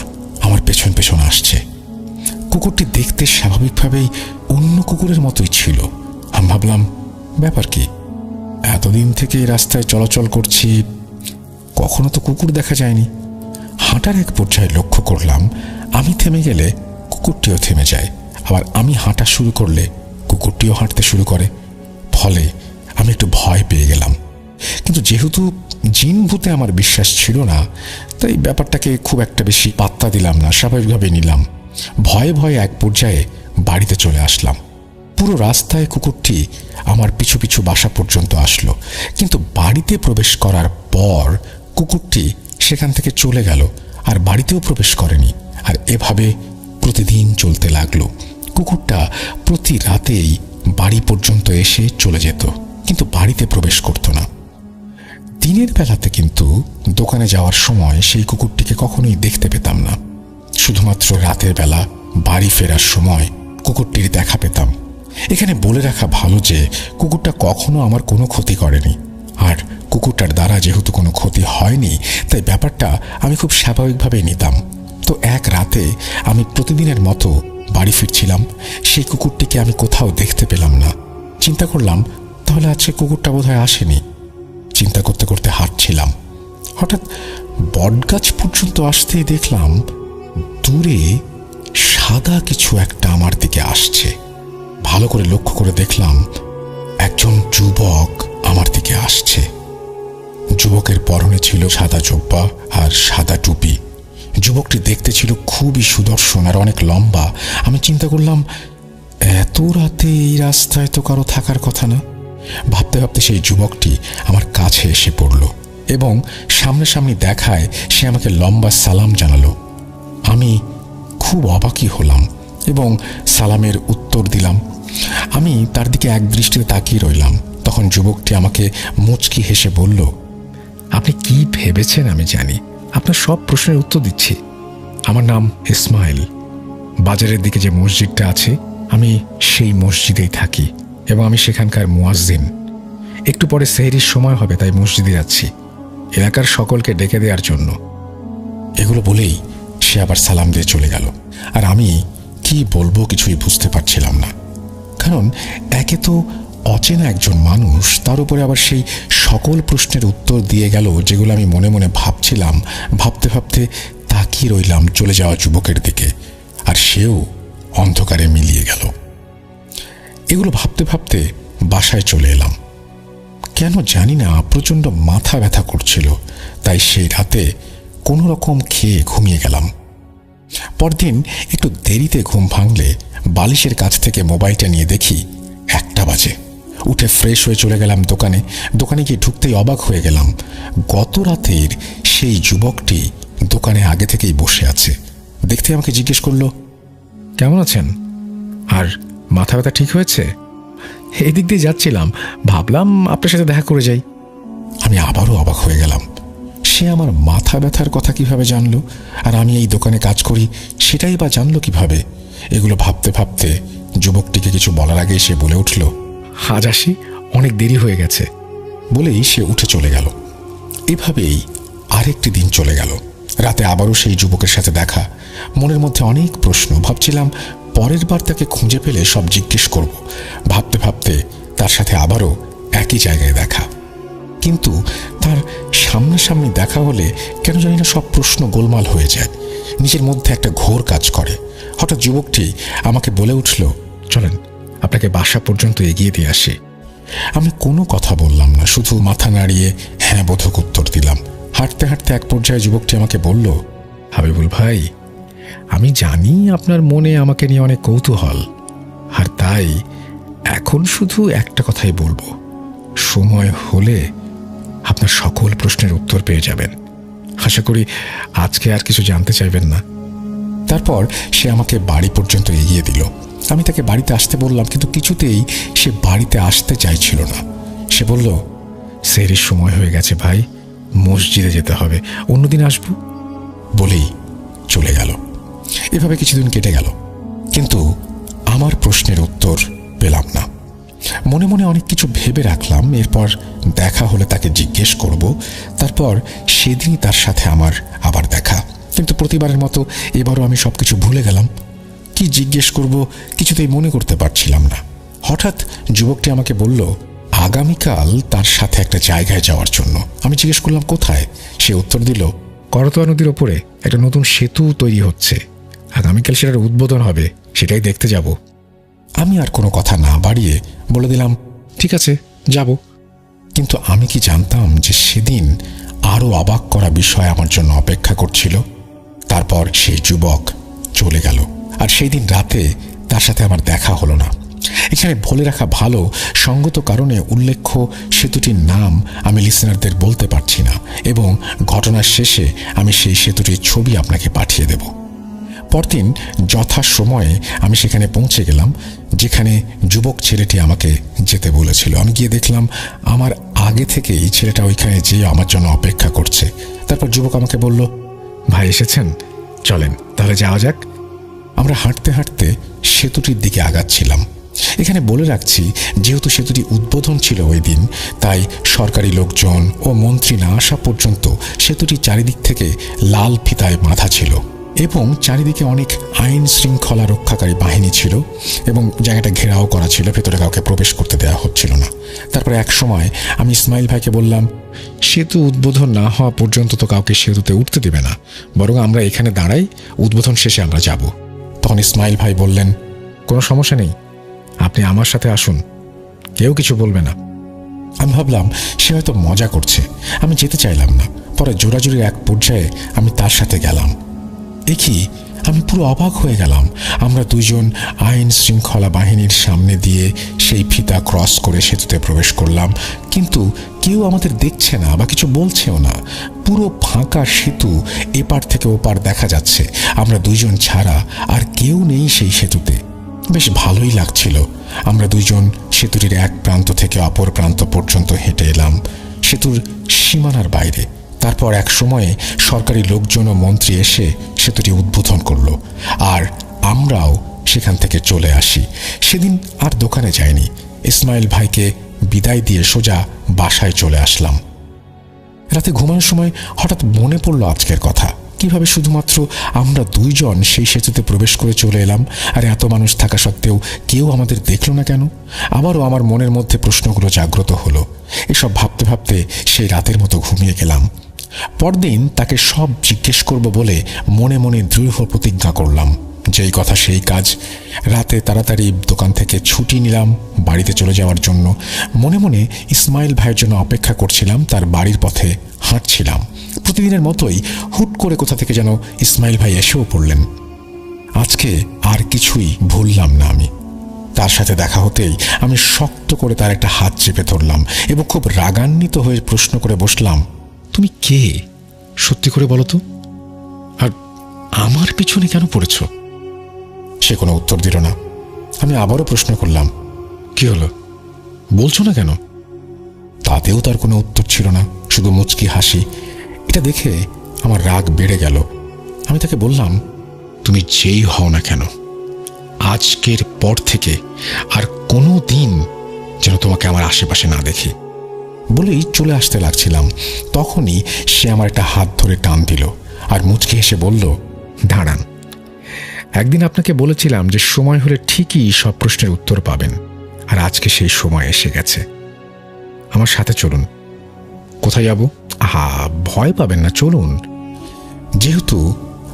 আমার পেছন পেছন আসছে। কুকুরটি দেখতে স্বাভাবিকভাবেই অন্য কুকুরের মতোই ছিল। আমি ভাবলাম, ব্যাপার কি, এতদিন থেকে এই রাস্তায় চলাচল করছি, কখনো তো কুকুর দেখা যায়নি। হাঁটার এক পর্যায়ে লক্ষ্য করলাম আমি থেমে গেলে কুকুরটিও থেমে যায়, আবার আমি হাঁটা শুরু করলে কুকুরটিও হাঁটতে শুরু করে। ফলে আমি একটু ভয় পেয়ে গেলাম, কিন্তু যেহেতু জিন ভূতে আমার বিশ্বাস ছিল না, তাই ব্যাপারটাকে খুব একটা বেশি পাত্তা দিলাম না, স্বাভাবিকভাবে নিলাম। ভয়ে ভয়ে এক পর্যায়ে বাড়িতে চলে আসলাম। পুরো রাস্তায় কুকুরটি আমার পিছু পিছু বাসা পর্যন্ত আসলো, কিন্তু বাড়িতে প্রবেশ করার পর কুকুরটি সেখান থেকে চলে গেল, আর বাড়িতেও প্রবেশ করেনি। আর এভাবে প্রতিদিন চলতে লাগলো। কুকুরটা প্রতি রাতেই বাড়ি পর্যন্ত এসে চলে যেত, কিন্তু বাড়িতে প্রবেশ করত না। দিনের বেলাতে কিন্তু দোকানে যাওয়ার সময় সেই কুকুরটিকে কখনোই দেখতে পেতাম না। শুধুমাত্র রাতের বেলা বাড়ি ফেরার সময় কুকুরটির দেখা পেতাম। এখানে বলে রাখা ভালো যে কুকুরটা কখনো আমার কোনো ক্ষতি করেনি, আর কুকুরটার দ্বারা যেহেতু কোনো ক্ষতি হয়নি, তাই ব্যাপারটা আমি খুব স্বাভাবিকভাবেই নিতাম। তো এক রাতে আমি প্রতিদিনের মতো বাড়ি ফিরছিলাম, সেই কুকুরটিকে আমি কোথাও দেখতে পেলাম না। চিন্তা করলাম, তাহলে আজকে কুকুরটা বোধহয় আসেনি। চিন্তা করতে করতে হাঁটছিলাম, হঠাৎ বটগাছ পর্যন্ত আসতেই দেখলাম দূরে সাদা কিছু একটা আমার দিকে আসছে। ভালো করে লক্ষ্য করে দেখলাম একজন যুবক আমার দিকে আসছে। যুবকের পরনে ছিল সাদা জোব্বা আর সাদা টুপি। যুবকটি দেখতে ছিল খুবই সুদর্শন আর অনেক লম্বা। আমি চিন্তা করলাম, এত রাতে এই রাস্তায় তো কারো থাকার কথা না। ভাবতে ভাবতে সেই যুবকটি আমার কাছে এসে পড়ল এবং সামনাসামনি দেখায় সে আমাকে লম্বা সালাম জানালো। আমি খুব অবাকই হলাম এবং সালামের উত্তর দিলাম। আমি তার দিকে এক দৃষ্টিতে তাকিয়ে রইলাম। তখন যুবকটি আমাকে মুচকি হেসে বলল, আপনি কি ভেবেছেন আমি জানি, আপনার সব প্রশ্নের উত্তর দিচ্ছি। আমার নাম ইসমাইল। বাজারের দিকে যে মসজিদটা আছে, আমি সেই মসজিদেই থাকি এবং আমি সেখানকার মুয়াজ্জিন। একটু পরে সেহরির সময় হবে, তাই মসজিদে যাচ্ছি এলাকার সকলকে ডেকে দেওয়ার জন্য। এগুলো বলেই সে আবার সালাম দিয়ে চলে গেল। আর আমি কি বলবো কিছুই বুঝতে পারছিলাম না, কারণ একে তো অচেনা একজন মানুষ, তার উপরে আবার সেই সকল প্রশ্নের উত্তর দিয়ে গেল যেগুলো আমি মনে মনে ভাবছিলাম। ভাবতে ভাবতে তাকিয়ে রইলাম চলে যাওয়া যুবকের দিকে, আর সেও অন্ধকারে মিলিয়ে গেল। এগুলো ভাবতে ভাবতে বাসায় চলে এলাম। কেন জানি না প্রচণ্ড মাথা ব্যথা করছিল, তাই সেই রাতে কোনো রকম খেয়ে ঘুমিয়ে গেলাম। পরদিন একটু দেরিতে ঘুম ভাঙলে বালিশের কাছ থেকে মোবাইলটা নিয়ে দেখি 1টা বাজে। উঠে ফ্রেশ হয়ে চলে গেলাম দোকানে। দোকানে গিয়ে ঢুকতেই অবাক হয়ে গেলাম, গত রাতের সেই যুবকটি দোকানে আগে থেকেই বসে আছে। দেখতে আমাকে জিজ্ঞেস করলো, কেমন আছেন, আর মাথা ব্যথা ঠিক হয়েছে? এই দিক দিয়ে যাচ্ছিলাম, ভাবলাম আপনার সাথে দেখা করে যাই। আমি আবারও অবাক হয়ে গেলাম, সে আমার মাথা ব্যথার কথা কিভাবে জানলো, আর আমি এই দোকানে কাজ করি সেটাই বা জানলো কিভাবে? এগুলো ভাবতে ভাবতে যুবকটিকে কিছু বলার আগে সে বলে উঠল, আজ আসি, অনেক দেরি হয়ে গেছে, বলেই সে উঠে চলে গেল। এভাবেই আরেকটি দিন চলে গেল। রাতে আবারও সেই যুবকের সাথে দেখা। মনের মধ্যে অনেক প্রশ্ন। ভাবছিলাম পরের বার তাকে খুঁজে পেলে সব জিজ্ঞেস করব। ভাবতে ভাবতে তার সাথে আবারও একই জায়গায় দেখা, কিন্তু তার সামনাসামনি দেখা হলে কেন জানি না সব প্রশ্ন গোলমাল হয়ে যায়। নিজের মধ্যে একটা ঘোর কাজ করে। হঠাৎ যুবকটি আমাকে বলে উঠল, চলেন আপনাকে বাসা পর্যন্ত এগিয়ে দিয়ে আসি। আমি কোনো কথা বললাম না, শুধু মাথা নাড়িয়ে হ্যাঁ বোধক উত্তর দিলাম। হাঁটতে হাঁটতে এক পর্যায়ে যুবকটি আমাকে বলল, হাবিবুল ভাই, আমি জানি আপনার মনে আমাকে নিয়ে অনেক কৌতূহল, আর তাই এখন শুধু একটা কথাই বলবো, সময় হলে আপনার সকল প্রশ্নের উত্তর পেয়ে যাবেন। আশা করি আজকে আর কিছু জানতে চাইবেন না। তারপর সে আমাকে বাড়ি পর্যন্ত এগিয়ে দিল। আমি তাকে বাড়িতে আসতে বললাম, কিন্তু কিছুতেই সে বাড়িতে আসতে চাইছিল না। সে বলল, সেহরির সময় হয়ে গেছে ভাই, মসজিদে যেতে হবে, অন্যদিন আসব বলেই চলে গেল। এভাবে কিছুদিন কেটে গেল, কিন্তু আমার প্রশ্নের উত্তর পেলাম না। মনে মনে অনেক কিছু ভেবে রাখলাম, এরপর দেখা হলে তাকে জিজ্ঞেস করব। তারপর সেদিনই তার সাথে আমার আবার দেখা, কিন্তু প্রতিবারের মতো এবারও আমি সবকিছু ভুলে গেলাম। কি জিজ্ঞেস করব কিছুতেই মনে করতে পারছিলাম না। হঠাৎ যুবকটি আমাকে বলল, আগামীকাল তার সাথে একটা জায়গায় যাওয়ার জন্য। আমি জিজ্ঞেস করলাম কোথায়। সে উত্তর দিল, করতোয়া নদীর ওপরে একটা নতুন সেতু তৈরি হচ্ছে, আগামীকাল সেটার উদ্বোধন হবে, সেটাই দেখতে যাব। আমি আর কোনো কথা না বাড়িয়ে বলে দিলাম, ঠিক আছে, যাব। কিন্তু আমি কি জানতাম যে সেদিন আরও অবাক করা বিষয় আমার জন্য অপেক্ষা করছিল। তারপর সেই যুবক চলে গেল, আর সেই দিন রাতে তার সাথে আমার দেখা হলো না। এখানে বলে রাখা ভালো, সঙ্গত কারণে উল্লেখ্য সেতুটির নাম আমি লিসেনারদের বলতে পারছি না, এবং ঘটনার শেষে আমি সেই সেতুটির ছবি আপনাকে পাঠিয়ে দেব। পরদিন যথাসময়ে আমি সেখানে পৌঁছে গেলাম, যেখানে যুবক ছেলেটি আমাকে যেতে বলেছিল। আমি গিয়ে দেখলাম আমার আগে থেকেই ছেলেটা ওইখানে যেয়ে আমার জন্য অপেক্ষা করছে। তারপর যুবক আমাকে বলল, ভাই এসেছেন, চলেন তাহলে যাওয়া যাক। আমরা হাঁটতে হাঁটতে সেতুটির দিকে আগাচ্ছিলাম। এখানে বলে রাখছি, যেহেতু সেতুটি উদ্বোধন ছিল ওই দিন, তাই সরকারি লোকজন ও মন্ত্রী না আসা পর্যন্ত সেতুটি চারিদিক থেকে লাল ফিতায় বাঁধা ছিল, এবং চারিদিকে অনেক আইন শৃঙ্খলা রক্ষাকারী বাহিনী ছিল, এবং জায়গাটা ঘেরাও করা ছিল, ভেতরে কাউকে প্রবেশ করতে দেওয়া হচ্ছিল না। তারপরে এক সময় আমি ইসমাইল ভাইকে বললাম, সেতু উদ্বোধন না হওয়া পর্যন্ত তো কাউকে সেতুতে উঠতে দেবে না, বরং আমরা এখানে দাঁড়াই, উদ্বোধন শেষে আমরা যাব। তখন ইসমাইল ভাই বললেন, কোনো সমস্যা নেই, আপনি আমার সাথে আসুন, কেউ কিছু বলবে না। আমি ভাবলাম সে হয়তো মজা করছে, আমি যেতে চাইলাম না। পরে জোরাজুরির এক পর্যায়ে আমি তার সাথে গেলাম। দেখি আমি পুরো অবাক হয়ে গেলাম। আমরা দুইজন আইন শৃঙ্খলা বাহিনীর সামনে দিয়ে সেই ফিতা ক্রস করে সেতুতে প্রবেশ করলাম, কিন্তু কেউ আমাদের দেখছে না বা কিছু বলছেও না। পুরো ফাঁকা সেতু, এপার থেকে ওপার দেখা যাচ্ছে, আমরা দুইজন ছাড়া আর কেউ নেই সেই সেতুতে। বেশ ভালোই লাগছিল। আমরা দুইজন সেতুটির এক প্রান্ত থেকে অপর প্রান্ত পর্যন্ত হেঁটে এলাম, সেতুর সীমানার বাইরে। তারপর এক সময়ে সরকারি লোকজন ও মন্ত্রী এসে সেতুটি উদ্বোধন করলো, আর আমরাও সেখান থেকে চলে আসি। সেদিন আর দোকানে যাইনি, ইসমাইল ভাইকে বিদায় দিয়ে সোজা বাসায় চলে আসলাম। রাতে ঘুমানোর সময় হঠাৎ মনে পড়ল আজকের কথা, কিভাবে শুধুমাত্র আমরা দুইজন সেই সেতুতে প্রবেশ করে চলে এলাম, আর এত মানুষ থাকা সত্ত্বেও কেউ আমাদের দেখল না কেন? আবারও আমার মনের মধ্যে প্রশ্নগুলো জাগ্রত হলো। এসব ভাবতে ভাবতে সেই রাতের মতো ঘুমিয়ে গেলাম। পরদিন তাকে সব জিজ্ঞেস করব বলে মনে মনে দৃঢ় প্রতিজ্ঞা করলাম, যেই কথা সেই কাজ। রাতে তাড়াতাড়ি দোকান থেকে ছুটি নিলাম বাড়িতে চলে যাওয়ার জন্য। মনে মনে ইসমাইল ভাইয়ের জন্য অপেক্ষা করছিলাম, তার বাড়ির পথে হাঁটছিলাম। প্রতিদিনের মতোই হুট করে কোথা থেকে যেন ইসমাইল ভাই এসেও পড়লেন। আজকে আর কিছুই ভুললাম না আমি। তার সাথে দেখা হতেই আমি শক্ত করে তার একটা হাত চেপে ধরলাম এবং খুব রাগান্বিত হয়ে প্রশ্ন করে বসলাম, তুমি কে? সত্যি করে বলো তো, আর আমার পিছনে কেন পড়েছ? সে কোনো উত্তর দিল না। আমি আবারও প্রশ্ন করলাম, কি হলো, বলছো না কেন? তাতেও তার কোনো উত্তর ছিল না, শুধু মুচকি হাসি। এটা দেখে আমার রাগ বেড়ে গেল। আমি তাকে বললাম, তুমি যেই হও না কেন, আজকের পর থেকে আর কোনো দিন যেন তোমাকে আমার আশেপাশে না দেখি। বলেই চলে আসতে লাগছিলাম, তখনই সে আমার একটা হাত ধরে টান দিল আর মুচকি হেসে বলল, দাঁড়ান, একদিন আপনাকে বলেছিলাম যে সময় হলে ঠিকই সব প্রশ্নের উত্তর পাবেন, আর আজকে সেই সময় এসে গেছে। আমার সাথে চলুন। কোথায় যাব? আহা, ভয় পাবেন না, চলুন। যেহেতু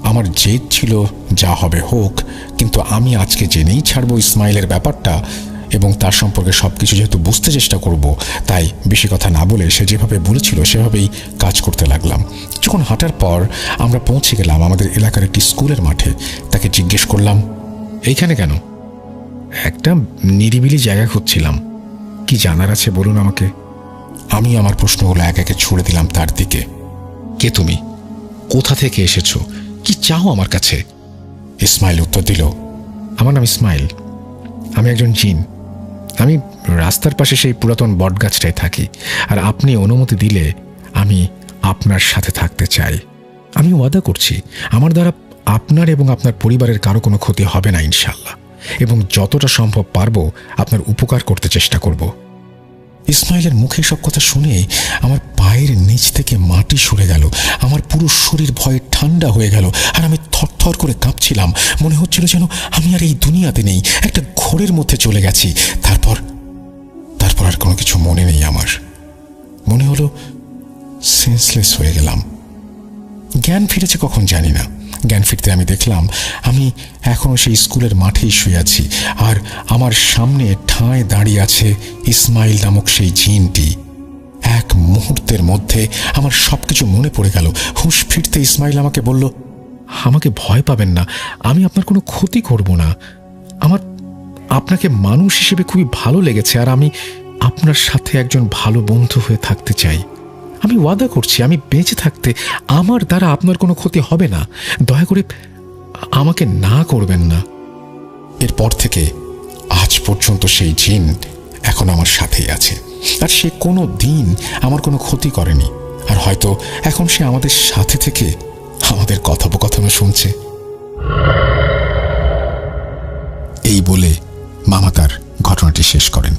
আমার জেদ ছিল যা হবে হোক, কিন্তু আমি আজকে জেনেই ছাড়বো ইসমাইলের ব্যাপারটা, এবং তার সম্পর্কে সবকিছু যেহেতু বুঝতে চেষ্টা করব, তাই বেশি কথা না বলে সে যেভাবে বলেছিল সেভাবেই কাজ করতে লাগলাম। যখন হাঁটার পর আমরা পৌঁছে গেলাম আমাদের এলাকার একটি স্কুলের মাঠে। তাকে জিজ্ঞেস করলাম, এইখানে কেন? একটা নিরিবিলি জায়গা খুঁজছিলাম। কি জানার আছে বলুন আমাকে। আমি আমার প্রশ্নগুলো এক একে ছুড়ে দিলাম তার দিকে। কে তুমি? কোথা থেকে এসেছো? কি চাও আমার কাছে? ইসমাইল উত্তর দিল, আমার নাম ইসমাইল, আমি একজন জিন। আমি রাস্তার পাশে সেই পুরাতন বটগাছটায় থাকি, আর আপনি অনুমতি দিলে আমি আপনার সাথে থাকতে চাই। আমি ওয়াদা করছি আমার দ্বারা আপনার এবং আপনার পরিবারের কারো কোনো ক্ষতি হবে না ইনশাল্লাহ, এবং যতটা সম্ভব পারবো আপনার উপকার করতে চেষ্টা করব। ইসমাইলের মুখে সব কথা শুনে আমার পায়ের নিচ থেকে মাটি সরে গেল। আমার পুরো শরীর ভয়ে ঠান্ডা হয়ে গেল, আর আমি থরথর করে কাঁপছিলাম। মনে হচ্ছিল যেন আমি আর এই দুনিয়াতে নেই, একটা ঘোরের মধ্যে চলে গেছি। তারপর আর কোনো কিছু মনে নেই আমার। মনে হলো সেন্সলেস হয়ে গেলাম। জ্ঞান ফিরেছে কখন জানি না। জ্ঞান ফিরতে আমি দেখলাম আমি এখনো সেই স্কুলের মাঠেই শুয়ে আছি, আর আমার সামনে ঠায় দাঁড়িয়ে আছে ইসমাইল নামক সেই জিনটি। এক মুহূর্তের মধ্যে আমার সবকিছু মনে পড়ে গেল। হুঁশ ফিরতে ইসমাইল আমাকে বলল, আমাকে ভয় পাবেন না, আমি আপনার কোনো ক্ষতি করব না। আমার আপনাকে মানুষ হিসেবে খুবই ভালো লেগেছে, আর আমি আপনার সাথে একজন ভালো বন্ধু হয়ে থাকতে চাই। আমি ওয়াদা করছি আমি বেঁচে থাকতে আমার দ্বারা আপনার কোনো ক্ষতি হবে না। দয়া করে আমাকে না করবেন না। এরপর থেকে আজ পর্যন্ত সেই জিন এখন আমার সাথেই আছে, আর সে কোনো দিন আমার কোনো ক্ষতি করেনি। আর হয়তো এখন সে আমাদের সাথে থেকে আমাদের কথোপকথনও শুনছে। এই বলে মামা তার ঘটনাটি শেষ করেন।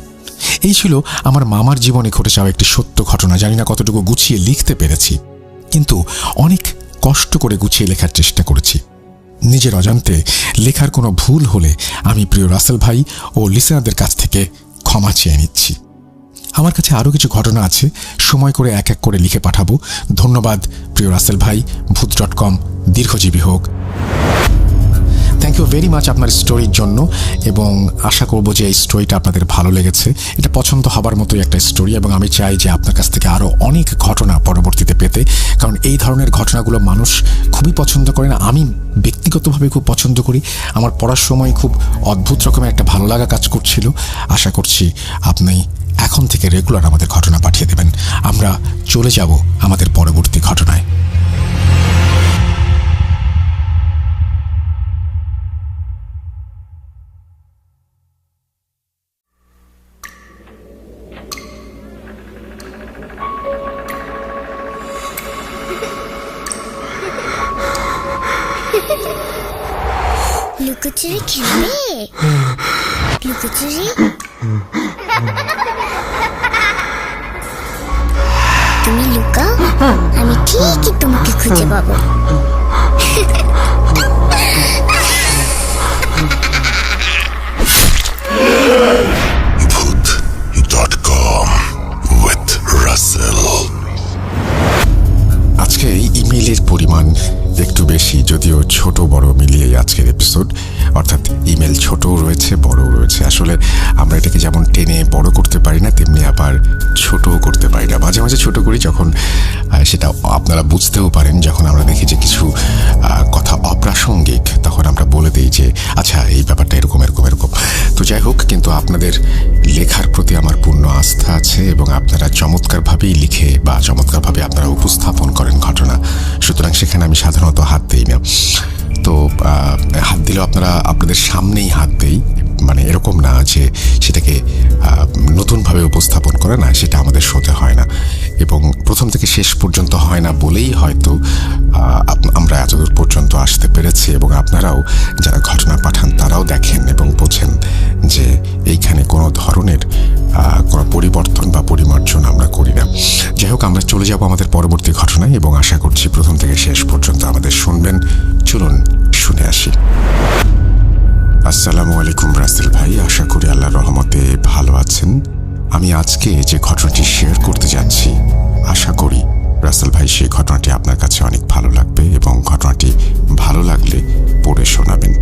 এই ছিল আমার মামার জীবনে ঘটে যাওয়া একটি সত্য ঘটনা। জানি না কতটুকু গুছিয়ে লিখতে পেরেছি, কিন্তু অনেক কষ্ট করে গুছিয়ে লেখার চেষ্টা করেছি। নিজের অজান্তে লেখার কোনো ভুল হলে আমি প্রিয় রাসেল ভাই ও লিসেনারদের কাছ থেকে ক্ষমা চেয়ে নিচ্ছি। আমার কাছে আরও কিছু ঘটনা আছে, সময় করে এক এক করে লিখে পাঠাবো। ধন্যবাদ প্রিয় রাসেল ভাই। ভূত.com দীর্ঘজীবী হোক। থ্যাংক ইউ ভেরি মাচ আপনার স্টোরির জন্য, এবং আশা করব যে এই স্টোরিটা আপনাদের ভালো লেগেছে। এটা পছন্দ হবার মতোই একটা স্টোরি, এবং আমি চাই যে আপনার কাছ থেকে আরও অনেক ঘটনা পরবর্তীতে পেতে, কারণ এই ধরনের ঘটনাগুলো মানুষ খুবই পছন্দ করেন। আমি ব্যক্তিগতভাবে খুব পছন্দ করি। আমার পড়ার সময় খুব অদ্ভুত রকমের একটা ভালো লাগা কাজ করছিল। আশা করছি আপনি এখন থেকে রেগুলার আমাদের ঘটনা পাঠিয়ে দেবেন। আমরা চলে যাব আমাদের পরবর্তী ঘটনায়। লুকোচুরি খেলবে? লুকোচুরি তুমি লুকাও, আমি ঠিকই তোমাকে খুঁজে পাবো। Voot.com with Russell. আজকে এই ইমেইলের পরিমাণ একটু বেশি, যদিও ছোট বড় মিলিয়ে আজকের এপিসোড, অর্থাৎ ইমেল ছোটও রয়েছে বড়ও রয়েছে। আসলে আমরা এটাকে যেমন টেনে বড় করতে পারি না, তেমনি আবার ছোটও করতে পারি না। মাঝে মাঝে ছোট করি যখন সেটা আপনারা বুঝতেও পারেন। যখন আমরা দেখি যে কিছু কথা অপ্রাসঙ্গিক, তখন আমরা বলে দিই যে আচ্ছা এই ব্যাপারটা এরকম এরকম এরকম। তো যাই হোক, কিন্তু আপনাদের লেখার প্রতি আমার পূর্ণ আস্থা আছে, এবং আপনারা চমৎকারভাবেই লিখে বা চমৎকারভাবে আপনারা উপস্থাপন করেন ঘটনা। সুতরাং সেখানে আমি সাধারণত হাত দিই না। তো হাত দিলেও আপনাদের সামনেই হাত দেই, মানে এরকম না যে সেটাকে নতুনভাবে উপস্থাপন করে না, সেটা আমাদের শোতে হয় না, এবং প্রথম থেকে শেষ পর্যন্ত হয় না বলেই হয়তো আমরা এতদূর পর্যন্ত আসতে পেরেছি। এবং আপনারাও যারা ঘটনা পাঠান তারাও দেখেন এবং বোঝেন যে এইখানে কোনো ধরনের কোনো পরিবর্তন বা পরিমার্জন আমরা করি না। যাই হোক, আমরা চলে যাব আমাদের পরবর্তী ঘটনায়, এবং আশা করছি প্রথম থেকে শেষ পর্যন্ত আমাদের শুনবেন। চলুন শুনে আসি। আসসালামু আলাইকুম রাসেল ভাই, আশা করি আল্লাহর রহমতে ভালো আছেন। আমি আজকে যে ঘটনাটি শেয়ার করতে যাচ্ছি, আশা করি রাসেল ভাই সেই ঘটনাটি আপনার কাছে অনেক ভালো লাগবে, এবং ঘটনাটি ভালো লাগলে পড়ে শোনাবেন।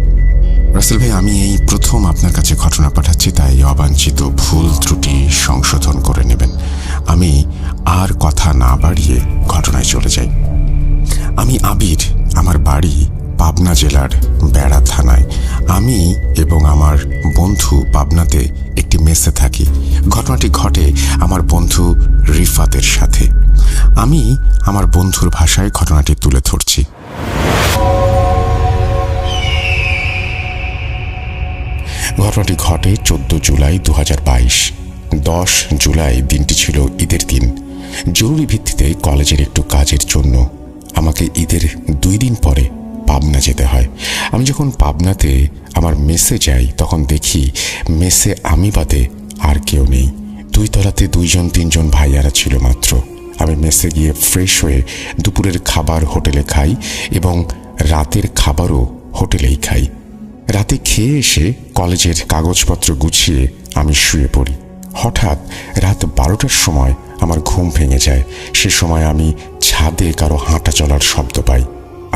রাসেল ভাই, আমি এই প্রথম আপনার কাছে ঘটনা পাঠাচ্ছি, তাই অবাঞ্ছিত ভুল ত্রুটি সংশোধন করে নেবেন। আমি আর কথা না বাড়িয়ে ঘটনায় চলে যাই। আমি আবির, আমার বাড়ি পাবনা জেলার বেড়া থানায়। আমি এবং আমার বন্ধু পাবনাতে একটি মেসে থাকি। ঘটনাটি ঘটে আমার বন্ধু রিফাতের সাথে। আমি আমার বন্ধুর ভাষায় ঘটনাটি তুলে ধরছি। ঘটনাটি ঘটে 14 জুলাই 2022। 10 জুলাই দিনটি ছিল ঈদের দিন। জরুরি ভিত্তিতে কলেজের একটু কাজের জন্য আমাকে ঈদের 2 দিন পরে পাবনা যেতে হয়। আমি যখন পাবনাতে আমার মেসে যাই তখন দেখি মেসে আমি বাদে আর কেউ নেই। 2 তলাতে 2-3জন ভাইয়ারা ছিল মাত্র। আমি মেসে গিয়ে ফ্রেশ হয়ে দুপুরের খাবার হোটেলে খাই এবং রাতের খাবারও হোটেলেই খাই। রাতে খেয়ে এসে কলেজের কাগজপত্র গুছিয়ে আমি শুয়ে পড়ি। হঠাৎ রাত 12টার সময় আমার ঘুম ভেঙে যায়। সে সময় আমি ছাদে কারো হাঁটা চলার শব্দ পাই।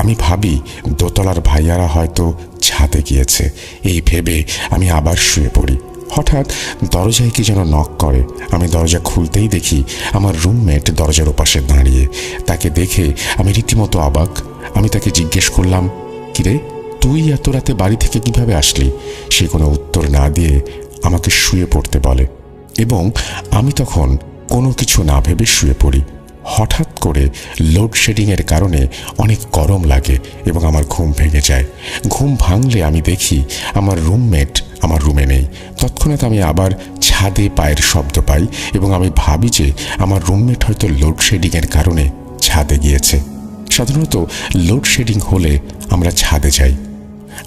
আমি ভাবি দোতলার ভাইয়ারা হয়তো ছাদে গিয়েছে। এই ভেবে আমি আবার শুয়ে পড়ি। হঠাৎ দরজায় কি যেন নক করে। আমি দরজা খুলতেই দেখি আমার রুমমেট দরজার ওপাশে দাঁড়িয়ে। তাকে দেখে আমি রীতিমতো অবাক। আমি তাকে জিজ্ঞেস করলাম, কিরে, তুই এত রাতে বাড়ি থেকে কিভাবে আসলি? সে কোনো উত্তর না দিয়ে আমাকে শুয়ে পড়তে বলে এবং আমি তখন কোনো কিছু না ভেবে শুয়ে পড়ি। হঠাৎ করে লোডশেডিংয়ের কারণে অনেক গরম লাগে এবং আমার ঘুম ভেঙে যায়। ঘুম ভাঙলে আমি দেখি আমার রুমমেট আমার রুমে নেই। তৎক্ষণাৎ আমি আবার ছাদে পায়ের শব্দ পাই এবং আমি ভাবি যে আমার রুমমেট হয়তো লোডশেডিংয়ের কারণে ছাদে গিয়েছে। সাধারণত লোডশেডিং হলে আমরা ছাদে যাই।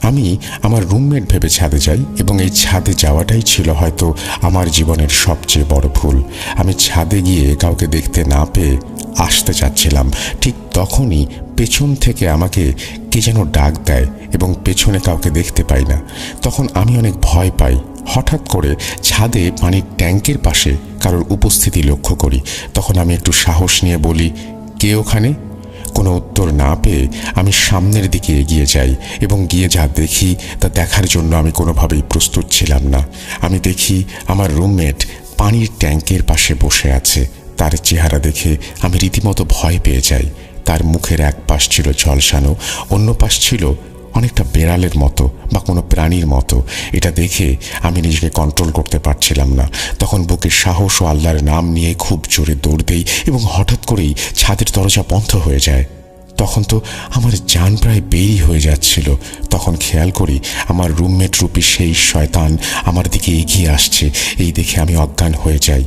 আমি আমার রুমমেট ভেবে ছাদে যাই এবং এই ছাদে যাওয়াটাই ছিল হয়তো আমার জীবনের সবচেয়ে বড় ভুল। আমি ছাদে গিয়ে কাউকে দেখতে না পেয়ে আসতে চাচ্ছিলাম। ঠিক তখনই পেছন থেকে আমাকে কে যেন ডাক দেয় এবং পেছনে কাউকে দেখতে পাই না। তখন আমি অনেক ভয় পাই। হঠাৎ করে ছাদে পানির ট্যাঙ্কের পাশে কারোর উপস্থিতি লক্ষ্য করি। তখন আমি একটু সাহস নিয়ে বলি, কে ওখানে? কোনো উত্তর না পেয়ে আমি সামনের দিকে এগিয়ে যাই এবং গিয়ে যা দেখি তা দেখার জন্য আমি কোনোভাবেই প্রস্তুত ছিলাম না। আমি দেখি আমার রুমমেট পানির ট্যাঙ্কের পাশে বসে আছে। তার চেহারা দেখে আমি রীতিমতো ভয় পেয়ে যাই। তার মুখের এক পাশ ছিল ঝলসানো, অন্য পাশ ছিল অনেকটা বেড়ালের মতো বা কোনো প্রাণীর মতো। এটা দেখে আমি নিজেকে কন্ট্রোল করতে পারছিলাম না। তখন বুকে সাহস ও আল্লাহর নাম নিয়ে খুব জোরে দৌড় দেই এবং হঠাৎ করেই ছাদের দরজা বন্ধ হয়ে যায়। তখন তো আমার জান প্রায় বেরই হয়ে যাচ্ছিল। তখন খেয়াল করি আমার রুমমেট রূপী সেই শয়তান আমার দিকে এগিয়ে আসছে। এই দেখে আমি অজ্ঞান হয়ে যাই।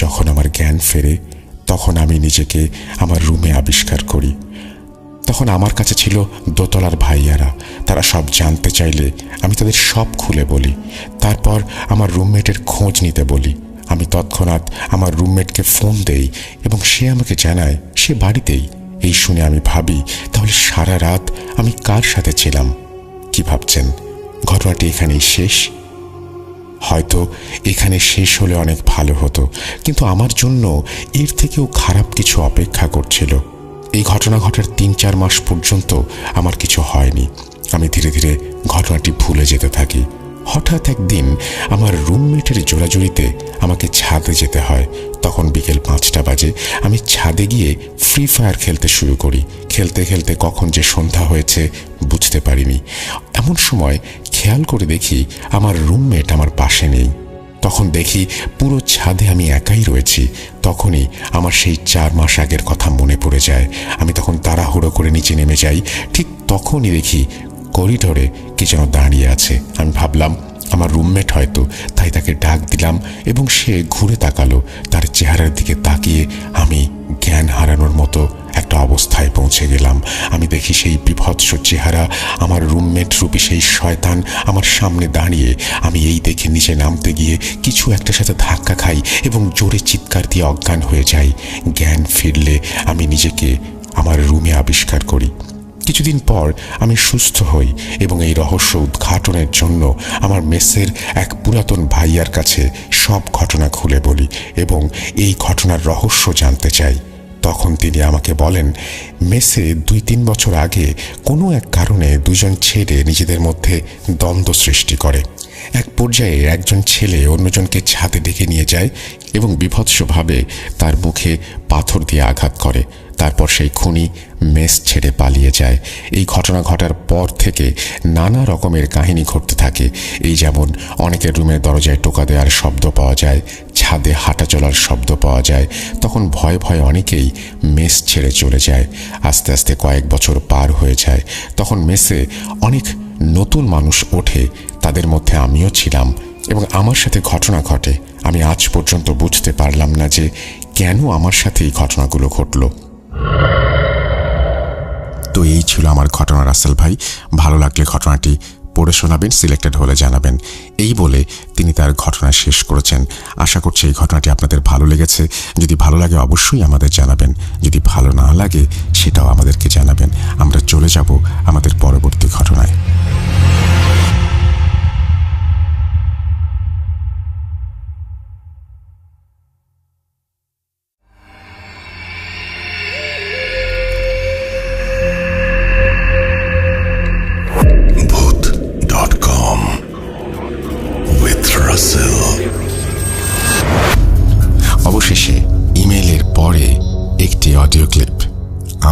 যখন আমার জ্ঞান ফেরে তখন আমি নিজেকে আমার রুমে আবিষ্কার করি। তখন আমার কাছে ছিল দোতলার ভাইয়ারা। তারা সব জানতে চাইলে আমি তাদের সব খুলে বলি। তারপর আমার রুমমেটের খোঁজ নিতে বলি। আমি তৎক্ষণাৎ আমার রুমমেটকে ফোন দেই এবং সে আমাকে জানায় সে বাড়িতেই। এই শুনে আমি ভাবি, তাহলে সারা রাত আমি কার সাথে ছিলাম? কি ভাবছেন, ঘটনাটি এখানেই শেষ? হয়তো এখানে শেষ হলে অনেক ভালো হতো, কিন্তু আমার জন্য এর থেকেও খারাপ কিছু অপেক্ষা করছিল। এই ঘটনা ঘটার 3-4 মাস পর্যন্ত আমার কিছু হয়নি। আমি ধীরে ধীরে ঘটনাটি ভুলে যেতে থাকি। হঠাৎ একদিন আমার রুমমেটের জোরাজুরিতে আমাকে ছাদে যেতে হয়। তখন বিকেল 5টা বাজে। আমি ছাদে গিয়ে ফ্রি ফায়ার খেলতে শুরু করি। খেলতে খেলতে কখন যে সন্ধ্যা হয়েছে বুঝতে পারিনি। এমন সময় খেয়াল করে দেখি আমার রুমমেট আমার পাশে নেই। তখন দেখি পুরো ছাদে আমি একাই রয়েছি। তখনই আমার সেই 4 মাস আগের কথা মনে পড়ে যায়। আমি তখন তাড়াহুড়ো করে নিচে নেমে যাই। ঠিক তখনই দেখি করিডোরে কে যেন দাঁড়িয়ে আছে। আমি ভাবলাম আমার রুমমেট হয়তো, তাই তাকে ডাক দিলাম এবং সে ঘুরে তাকালো। তার চেহারার দিকে তাকিয়ে আমি জ্ঞান হারানোর মতো একটা অবস্থায় পৌঁছে গেলাম। আমি দেখি সেই বিভৎস চেহারা, আমার রুমমেট রূপী সেই শয়তান আমার সামনে দাঁড়িয়ে। আমি এই দেখে নিচে নামতে গিয়ে কিছু একটার সাথে ধাক্কা খাই এবং জোরে চিৎকার দিয়ে অজ্ঞান হয়ে যাই। জ্ঞান ফিরলে আমি নিজেকে আমার রুমে আবিষ্কার করি। কিছুদিন পর আমি সুস্থ হই এবং এই রহস্য উদ্ঘাটনের জন্য আমার মেসের এক পুরাতন ভাইয়ার কাছে সব ঘটনা খুলে বলি এবং এই ঘটনার রহস্য জানতে চাই। তখন তিনি আমাকে বলেন, মেসে 2-3 বছর আগে কোনো এক কারণে দুজন ছেলে নিজেদের মধ্যে দ্বন্দ্ব সৃষ্টি করে। এক পর্যায়ে একজন ছেলে অন্যজনকে ছাদে ডেকে নিয়ে যায় এবং বিভৎসভাবে তার মুখে পাথর দিয়ে আঘাত করে। তারপর সেই খুনি মেস ছেড়ে পালিয়ে যায়। এই ঘটনা ঘটার পর থেকে নানা রকমের কাহিনী ঘটতে থাকে। এই যেমন অনেকের রুমের দরজায় টোকা দেওয়ার শব্দ পাওয়া যায়, ছাদে হাঁটা চলার শব্দ পাওয়া যায়। তখন ভয়ে ভয়ে অনেকেই মেস ছেড়ে চলে যায়। আস্তে আস্তে কয়েক বছর পার হয়ে যায়। তখন মেসে অনেক নতুন মানুষ ওঠে, তাদের মধ্যে আমিও ছিলাম এবং আমার সাথে ঘটনা ঘটে। আমি আজ পর্যন্ত বুঝতে পারলাম না যে কেন আমার সাথে এই ঘটনাগুলো ঘটল। তো এই ছিল আমার ঘটনা রাসেল ভাই। ভালো লাগলে ঘটনাটি পড়ে শোনাবেন, সিলেক্টেড হলে জানাবেন। এই বলে তিনি তার ঘটনা শেষ করেছেন। আশা করছি এই ঘটনাটি আপনাদের ভালো লেগেছে। যদি ভালো লাগে অবশ্যই আমাদের জানাবেন, যদি ভালো না লাগে সেটাও আমাদেরকে জানাবেন। আমরা চলে যাব আমাদের পরবর্তী ঘটনায়। Bhoot.com with Russell. অবশেষে ইমেইলের পরে একটি অডিও ক্লিপ।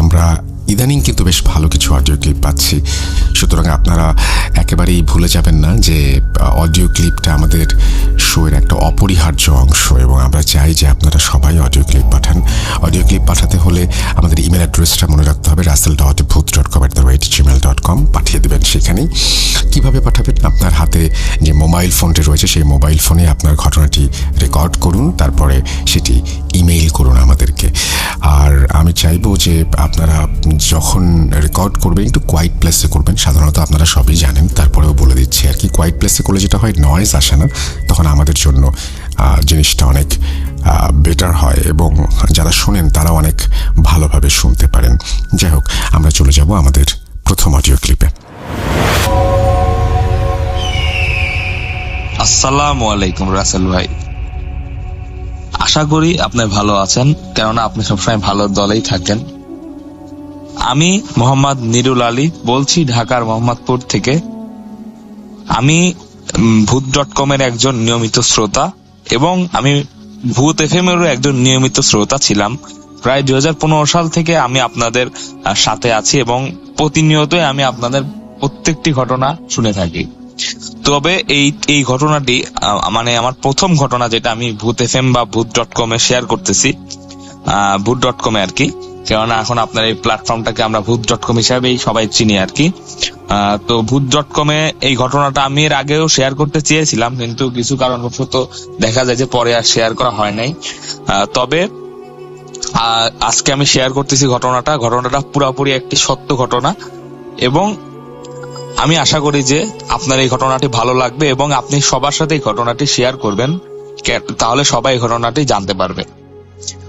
আমরা ইদানিং কিন্তু বেশ ভালো কিছু অডিও ক্লিপ পাচ্ছি, সুতরাং আপনারা একেবারেই ভুলে যাবেন না যে অডিও ক্লিপটা আমাদের শোয়ের একটা অপরিহার্য অংশ এবং আমরা চাই যে আপনারা সবাই অডিও ক্লিপ পাঠান। অডিও ক্লিপ পাঠাতে হলে আমাদের ইমেল অ্যাড্রেসটা মনে রাখতে হবে, russell.bhoot.com@gmail.com। পাঠিয়ে দেবেন সেখানেই। কিভাবে পাঠাবেন? আপনার হাতে যে মোবাইল ফোনটি রয়েছে সেই মোবাইল ফোনে আপনার ঘটনাটি রেকর্ড করুন, তারপরে সেটি ইমেইল করুন আমাদেরকে। আর আমি চাইবো যে আপনারা যখন রেকর্ড করবেন একটু কোয়াইট প্লেসে করবেন। সাধারণত আপনারা সবই জানেন, তারপরেও বলে দিচ্ছি আর কি। কোয়াইট প্লেসে করলে যেটা হয়, নয়েজ আসে না, তখন আমাদের জন্য জিনিসটা অনেক বেটার হয় এবং যারা শোনেন তারাও অনেক ভালোভাবে শুনতে পারেন। যাই হোক, আমরা চলে যাব আমাদের প্রথম অডিও ক্লিপে। আসসালামু আলাইকুম রাসেল ভাই, আশা করি আপনি ভালো আছেন, কেননা আপনি সবসময় ভালো দলেই থাকেন। আমি মোহাম্মদ নিরুল আলী বলছি, ঢাকার মোহাম্মদপুর থেকে। আমি ভূত.com এর একজন নিয়মিত শ্রোতা এবং আমি ভূত FM এরও একজন নিয়মিত শ্রোতা ছিলাম। প্রায় 2015 সাল থেকে আমি আপনাদের সাথে আছি এবং প্রতিনিয়তই আমি আপনাদের প্রত্যেকটি ঘটনা শুনে থাকি। তবে এই ঘটনাটি মানে আমার প্রথম ঘটনা, যেটা আমি ভূত FM বা ভূত.com এ শেয়ার করতেছি, ভূত.com এ আর কি, কেননা এখন আপনার এই প্ল্যাটফর্মটাকে আমরা ভূত.com হিসাবেই সবাই চিনি আর কি। তো ভূত.com এ এই ঘটনাটা আমি এর আগেও শেয়ার করতে চেয়েছিলাম, কিন্তু কিছু কারণবশত দেখা যায় যে পরে আর শেয়ার করা হয় নাই। তবে আজকে আমি শেয়ার করতেছি ঘটনাটা পুরোপুরি একটি সত্য ঘটনা এবং আমি আশা করি যে আপনার এই ঘটনাটি ভালো লাগবে এবং আপনি সবার সাথে এই ঘটনাটি শেয়ার করবেন, তাহলে সবাই এই ঘটনাটি জানতে পারবে।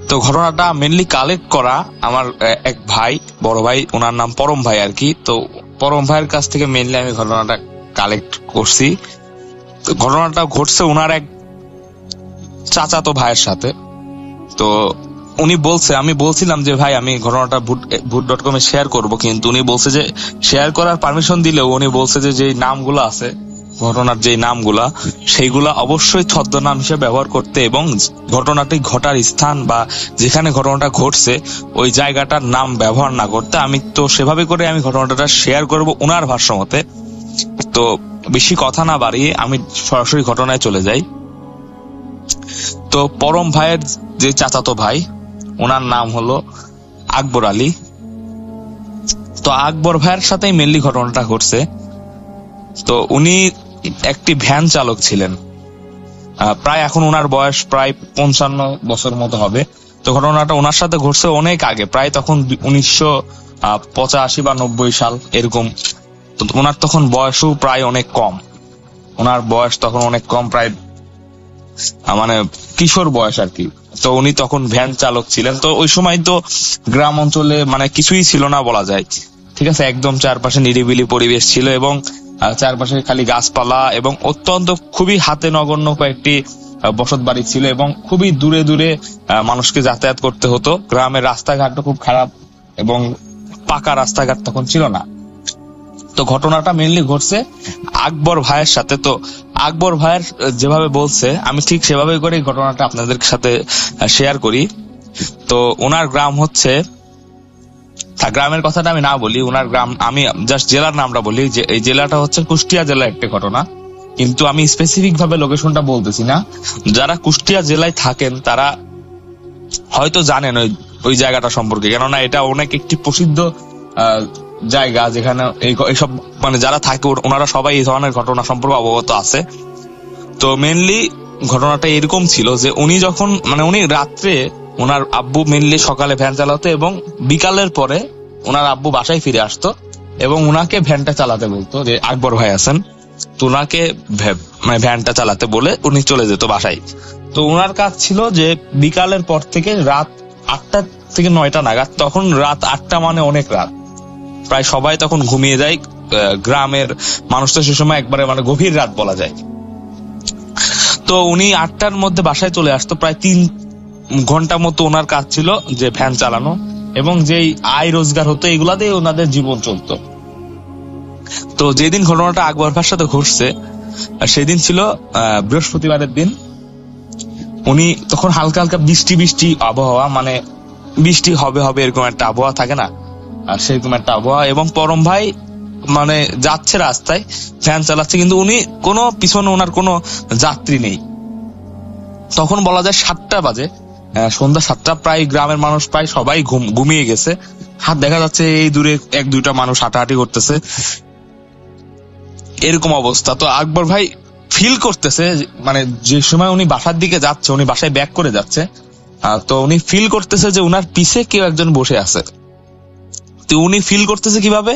তো ঘটনাটা মেনলি কালেক্ট করা আমার এক ভাই, বড় ভাই, ওনার নাম পরম ভাই আর কি। তো পরম ভাইয়ের কাছ থেকে মেনলি আমি ঘটনাটা কালেক্ট করছি। তো ঘটনাটা ঘটছে ওনার এক চাচাতো ভাইয়ের সাথে। তো উনি বলছে, আমি বলছিলাম যে ভাই আমি ঘটনাটা ভূত.com এ শেয়ার করব, কিন্তু উনি বলছে যে শেয়ার করার পারমিশন দিলেও উনি বলছে যে নামগুলো আছে ঘটনার, যে নামগুলা সেইগুলা অবশ্যই ছদ্মনাম হিসেবে ব্যবহার করতে এবং ঘটনাটি ঘটার স্থান বা যেখানে ঘটনাটা ঘটছে ওই জায়গাটার নাম ব্যবহার না করতে। আমি তো সেভাবে করে আমি ঘটনাটা শেয়ার করব ওনার ভাষ্য মতে। তো বেশি কথা না বাড়িয়ে আমি সরাসরি ঘটনায় চলে যাই। তো পরম ভাইয়ের যে চাচাতো ভাই, ওনার নাম হলো আকবর আলী। তো আকবর ভাইয়ের সাথেই মেনলি ঘটনাটা ঘটছে। তো উনি একটি ভ্যান চালক ছিলেন। প্রায় এখন ওনার বয়স প্রায় 55 বছর মতো হবে। তো ঘটনাটা ওনার সাথে ঘটছে অনেক আগে, প্রায় তখন 1985 বা 90 সাল এরকম। তো ওনার তখন বয়সও প্রায় অনেক কম, ওনার বয়স তখন অনেক কম, প্রায় মানে কিশোর বয়স আর কি। তো উনি তখন ভ্যান চালক ছিলেন। তো ওই সময় তো গ্রাম অঞ্চলে মানে কিছুই ছিল না বলা যায়, ঠিক আছে, একদম চারপাশে নিরিবিলি পরিবেশ ছিল এবং চারপাশে খালি গাছপালা এবং অত্যন্ত খুবই হাতে নগণ্য কয়েকটি বসত বাড়ি ছিল এবং খুবই দূরে দূরে মানুষকে যাতায়াত করতে হতো। গ্রামের রাস্তাঘাটও খুব খারাপ এবং পাকা রাস্তাঘাট তখন ছিল না। তো ঘটনাটা মেইনলি ঘটছে আকবর ভাইয়ের সাথে। তো আকবর ভাইয়ের যেভাবে বলছে আমি ঠিক সেভাবে করে ঘটনাটা আপনাদের সাথে শেয়ার করি। তো ওনার গ্রাম হচ্ছে, গ্রামের কথাটা আমি না বলি, ওনার গ্রাম আমি জাস্ট জেলার নামটা বলি, যে এই জেলাটা হচ্ছে কুষ্টিয়া জেলার একটা ঘটনা, কিন্তু আমি স্পেসিফিক ভাবে লোকেশনটা বলতেছি না। যারা কুষ্টিয়া জেলায় থাকেন তারা হয়তো জানেন ওই জায়গাটা সম্পর্কে, কেননা এটা অনেক একটি প্রসিদ্ধ জায়গা যেখানে এইসব মানে যারা থাকে ওনারা সবাই এই ধরনের ঘটনা সম্পর্কে অবগত আছে। তো মেনলি ঘটনাটা এরকম ছিল যে উনি যখন মানে উনি রাত্রে ওনার আব্বু মেনলি সকালে ভ্যান চালাতো এবং বিকালের পরে ওনার আব্বু বাসায় ফিরে আসতো এবং উনাকে ভ্যানটা চালাতে বলতো, যে আকবর ভাই আছেন তো উনাকে মানে ভ্যানটা চালাতে বলে উনি চলে যেত বাসায়। তো ওনার কাজ ছিল যে বিকালের পর থেকে রাত 8টা থেকে 9টা নাগাদ, তখন রাত 8টা মানে অনেক রাত, প্রায় সবাই তখন ঘুমিয়ে যায়, গ্রামের মানুষ তো সে সময় একবারে মানে গভীর রাত বলা যায়। তো উনি 8টার মধ্যে বাসায় চলে আসতো, প্রায় 3 ঘন্টা মতো ওনার কাজ ছিল যে ভ্যান চালানো এবং যেই আয় রোজগার হতো এগুলাতেই ওনাদের জীবন চলতো। তো যেদিন ঘটনাটা আকবর ভাইয়ের সাথে ঘটছে সেদিন ছিল বৃহস্পতিবারের দিন। উনি তখন হালকা হালকা বৃষ্টি বৃষ্টি আবহাওয়া, মানে বৃষ্টি হবে হবে এরকম একটা আবহাওয়া থাকে না, সেরকম একটা আবহাওয়া, এবং পরম ভাই মানে যাচ্ছে রাস্তায় ভ্যান চালাচ্ছে, কিন্তু উনি কোনো পিছনে ওনার কোনো যাত্রী নেই। তখন বলা যায় 7টা বাজে, সন্ধ্যা 7টা, প্রায় গ্রামের মানুষ প্রায় সবাই ঘুমিয়ে গেছে। হাত দেখা যাচ্ছে এই দূরে 1-2টা মানুষ হাঁটাহাঁটি করতেছে, এরকম অবস্থা। তো আকবর ভাই ফিল করতেছে মানে যে সময় উনি বাসার দিকে যাচ্ছে, উনি বাসায় ব্যাক করে যাচ্ছে, তো উনি ফিল করতেছে যে উনার পিছে কেউ একজন বসে আছে। তো উনি ফিল করতেছে কিভাবে,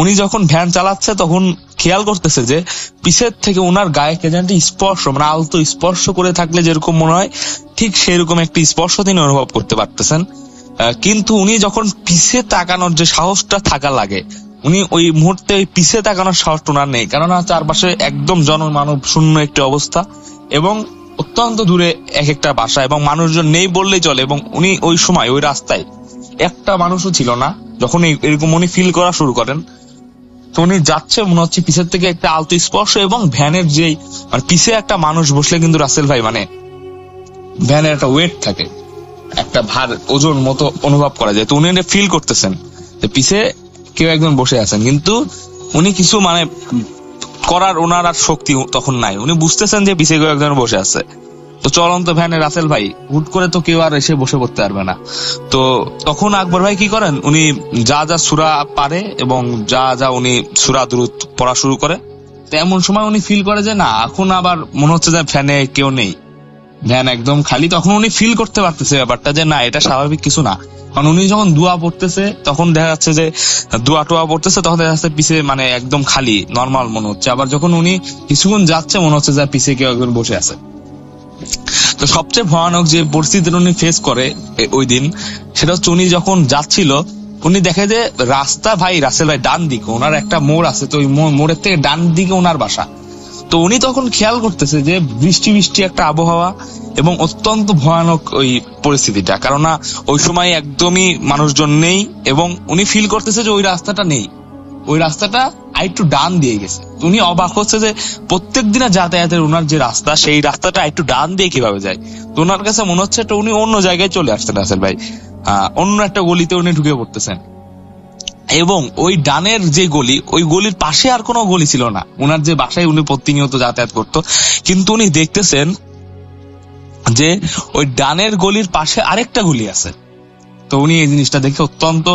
উনি যখন ভ্যান চালাচ্ছে তখন খেয়াল করতেছে যে পিছের থেকে উনার গায়ে কে যেন স্পর্শ, মানে আলতো স্পর্শ করে থাকলে যেরকম মনে হয় ঠিক সেরকম একটি স্পর্শ তিনি অনুভব করতে পারতেছেন। কিন্তু উনি যখন পিছে তাকানোর যে সাহসটা থাকা লাগে, উনি ওই মুহূর্তে ওই পিছে তাকানোর সাহসটা ওনার নেই, কেননা চারপাশে একদম জনমানব শূন্য একটি অবস্থা এবং অত্যন্ত দূরে এক একটা বাসা এবং মানুষজন নেই বললেই চলে। এবং উনি ওই সময় ওই রাস্তায় একটা মানুষও ছিল না। যখন এরকম উনি ফিল করা শুরু করেন, তো উনি যাচ্ছে মনে হচ্ছে পিছের থেকে একটা আলতো স্পর্শ, এবং ভ্যানের যেই মানে পিছে একটা মানুষ বসলে কিন্তু রাসেল ভাই মানে ভ্যানের একটা ওয়েট থাকে, একটা ভার ওজন মতো অনুভব করা যায়। তো উনি ফিল করতেছেন যে পিছে কেউ একজন বসে আছেন, কিন্তু উনি কিছু মানে করার ওনার আর শক্তি তখন নাই। উনি বুঝতেছেন যে পিছে কেউ একজন বসে আছে। তো চলন্ত ভ্যানে রাসেল ভাই হুট করে তো কেউ আর এসে বসে পড়তে পারবে না। তো তখন আকবর ভাই কি করেন, উনি যা যা সূরা পারে এবং যা যা উনি সূরা দুরূদ পড়া শুরু করে। তো এমন সময় উনি ফিল করে যে না, এখন আবার মনে হচ্ছে যে ফ্যানে কেউ নেই, ভ্যান একদম খালি। তখন উনি ফিল করতে পারতেছে ব্যাপারটা যে না, এটা স্বাভাবিক কিছু না। কারণ উনি যখন দোয়া পড়তেছে তখন দেখা যাচ্ছে যে দোয়া টোয়া পড়তেছে, তখন দেখা যাচ্ছে পিছে মানে একদম খালি নর্মাল মনে হচ্ছে। আবার যখন উনি কিছুক্ষণ যাচ্ছে মনে হচ্ছে যে পিছে কেউ একজন বসে আছে। তো সবচেয়ে ভয়ানক যে পরিস্থিতি উনি ফেস করে ওই দিন, সেটা হচ্ছে উনি যখন যাচ্ছিল উনি দেখে যে রাস্তা ভাই রাসেল ভাই ডান দিকে ওনার একটা মোড় আছে, তো ওই মোড়ের থেকে ডান দিকে ওনার বাসা। তো উনি তখন খেয়াল করতেছে যে বৃষ্টি বৃষ্টি একটা আবহাওয়া এবং অত্যন্ত ভয়ানক ওই পরিস্থিতিটা, কেননা ওই সময় একদমই মানুষজন নেই এবং উনি ফিল করতেছে যে ওই রাস্তাটা নেই, ওই রাস্তাটা আরেকটু ডান দিয়ে গেছে। উনি অবাক হচ্ছে যে প্রত্যেক দিনের যাতায়াতের ওনার যে রাস্তা, সেই রাস্তাটা একটু ডান দিয়ে কিভাবে যায়। তো ওনার কাছে মনে হচ্ছে তো উনি অন্য জায়গায় চলে আসছেন রাসেল ভাই, অন্য একটা গলিতে উনি ঢুকে পড়তেছেন। এবং ওই ডানের যে গলি, ওই গলির পাশে আর কোনো গলি ছিল না, ওনার যে বাসায় উনি প্রতিনিয়ত যাতায়াত করতো। কিন্তু উনি দেখতেছেন যে ওই ডানের গলির পাশে আরেকটা গলি আছে। তো উনি এই জিনিসটা দেখে অত্যন্ত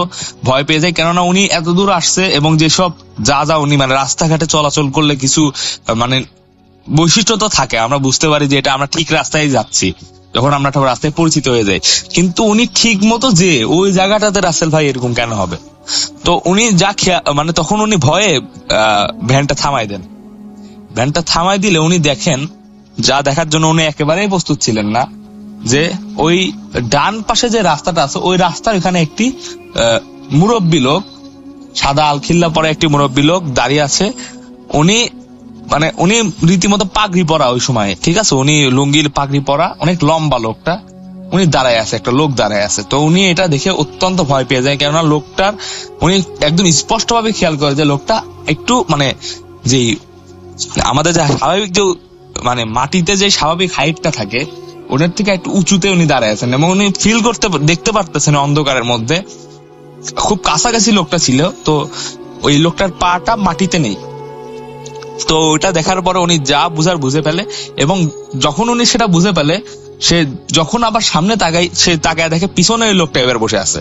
ভয় পেয়ে যায়, কেননা উনি এত দূর আসছে এবং যেসব যা যা উনি মানে রাস্তাঘাটে চলাচল করলে কিছু মানে বৈশিষ্ট্য তো থাকে, আমরা বুঝতে পারি যে এটা আমরা ঠিক রাস্তায় যাচ্ছি যখন আমরা রাস্তায় পরিচিত হয়ে যাই। কিন্তু উনি ঠিক মতো যে ওই জায়গাটাতে রাসেল ভাই এরকম কেন হবে। তো উনি যা মানে তখন উনি ভয়ে ভ্যানটা থামাই দেন। ভ্যানটা থামাই দিলে উনি দেখেন, যা দেখার জন্য উনি একেবারেই প্রস্তুত ছিলেন না, যে ওই ডান পাশে যে রাস্তাটা আছে ওই রাস্তার এখানে একটি মুরব্বী লোক, সাদা আলখিল্লা পরে একটি মুরব্বী লোক দাঁড়িয়ে আছে। উনি মানে উনি রীতিমতো পাগড়ি পরা ওই সময়, ঠিক আছে, উনি লুঙ্গির পাগড়ি পরা, অনেক লম্বা লোকটা, উনি দাঁড়ায় আছে, একটা লোক দাঁড়ায় আছে। তো উনি এটা দেখে অত্যন্ত ভয় পেয়ে যায়, কেননা লোকটার উনি একদম স্পষ্ট ভাবে খেয়াল করে যে লোকটা একটু মানে যে আমাদের যে স্বাভাবিক যে মানে মাটিতে যে স্বাভাবিক হাইটটা থাকে ওটার থেকে একটু উঁচুতে উনি দাঁড়ায় আছেন, এবং উনি ফিল করতে দেখতে পারতেছেন অন্ধকারের মধ্যে খুব কাছাকাছি লোকটা ছিল। তো ওই লোকটার পাটা মাটিতে নেই। তো ওটা দেখার পরে উনি যা বুঝার বুঝে ফেলে, এবং যখন উনি সেটা বুঝে ফেলে সে যখন আবার সামনে তাকায়, সে তাকায় দেখে পিছনে ওই লোকটা এবার বসে আছে।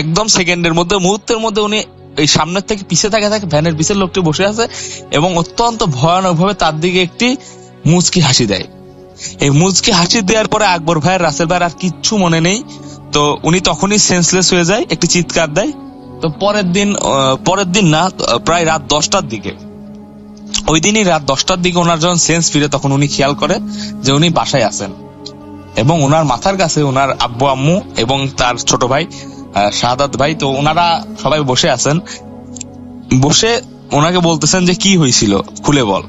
একদম সেকেন্ডের মধ্যে, মুহূর্তের মধ্যে উনি এই সামনের থেকে পিছে থাকে ভ্যানের পিছের লোকটি বসে আছে, এবং অত্যন্ত ভয়ানক ভাবে তার দিকে একটি মুচকি হাসি দেয়। এই মুচকি হাসি দেওয়ার পরে আকবর ভাইয়ের, রাসেল ভাইয়ের আর কিচ্ছু মনে নেই। তো উনি তখনই সেন্সলেস হয়ে যায়, একটি চিৎকার দেয়। তো পরের দিন না, প্রায় রাত 10টার দিকে, ওই দিনই রাত 10টার দিকে ওনার যখন সেন্স ফিরে, তখন উনি খেয়াল করে যে উনি বাসায় আছেন, এবং ওনার মাথার কাছে ওনার আব্বু আম্মু এবং তার ছোট ভাই শাহাদাত ভাই, তো ওনারা সবাই বসে আছেন। বসে ওনাকে বলতেছেন যে কি হয়েছিল খুলে বল।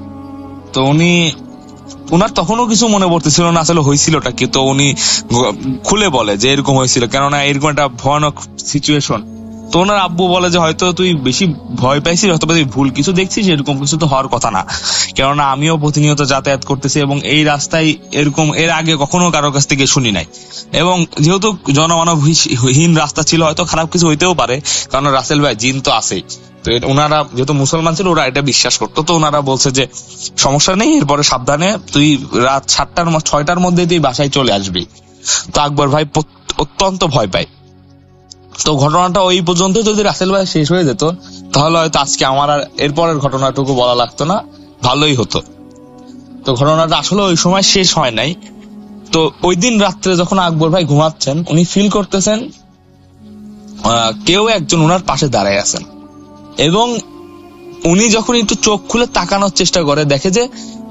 তো উনার তখনও কিছু মনে পড়তেছিল না আসলে হয়েছিলটা কি। তো উনি খুলে বলে যে এরকম হয়েছিল, কেননা এরকম একটা ভয়ানক সিচুয়েশন। তো ওনার আব্বু বলে যে হয়তো তুই বেশি ভয় পাইছিস, হয়তো তুই ভুল কিছু দেখছিস, এরকম কিছু তো হওয়ার কথা না, কেননা আমিও প্রতিনিয়ত যাতায়াত করতেছি এবং এই রাস্তায় এরকম এর আগে কখনো কারোর কাছ থেকে শুনি নাই। এবং যেহেতু জনমানবহীন রাস্তা ছিল, হয়তো খারাপ কিছু হইতেও পারে, কারণ রাসেল ভাই জিন তো আছেই। তো ওনারা যেহেতু মুসলমান ছিল, ওরা এটা বিশ্বাস করতো। তো ওনারা বলছে যে সমস্যা নেই, এরপরে সাবধানে তুই রাত 6টার মধ্যে তুই বাসায় চলে আসবি। তো আকবর ভাই অত্যন্ত ভয় পায়। তো ঘটনাটা ওই পর্যন্ত যদি রাসেল ভাই শেষ হয়ে যেত, তাহলে হয়তো আজকে আমার আর এরপরের ঘটনাটুকু বলা লাগতো না, ভালোই হতো। তো ঘটনাটা আসলে ওই সময় শেষ হয় নাই। তো ওই দিন রাত্রে যখন আকবর ভাই ঘুমাচ্ছেন, উনি ফিল করতেছেন কেউ একজন ওনার পাশে দাঁড়ায় আছেন, এবং উনি যখন একটু চোখ খুলে তাকানোর চেষ্টা করে, দেখে যে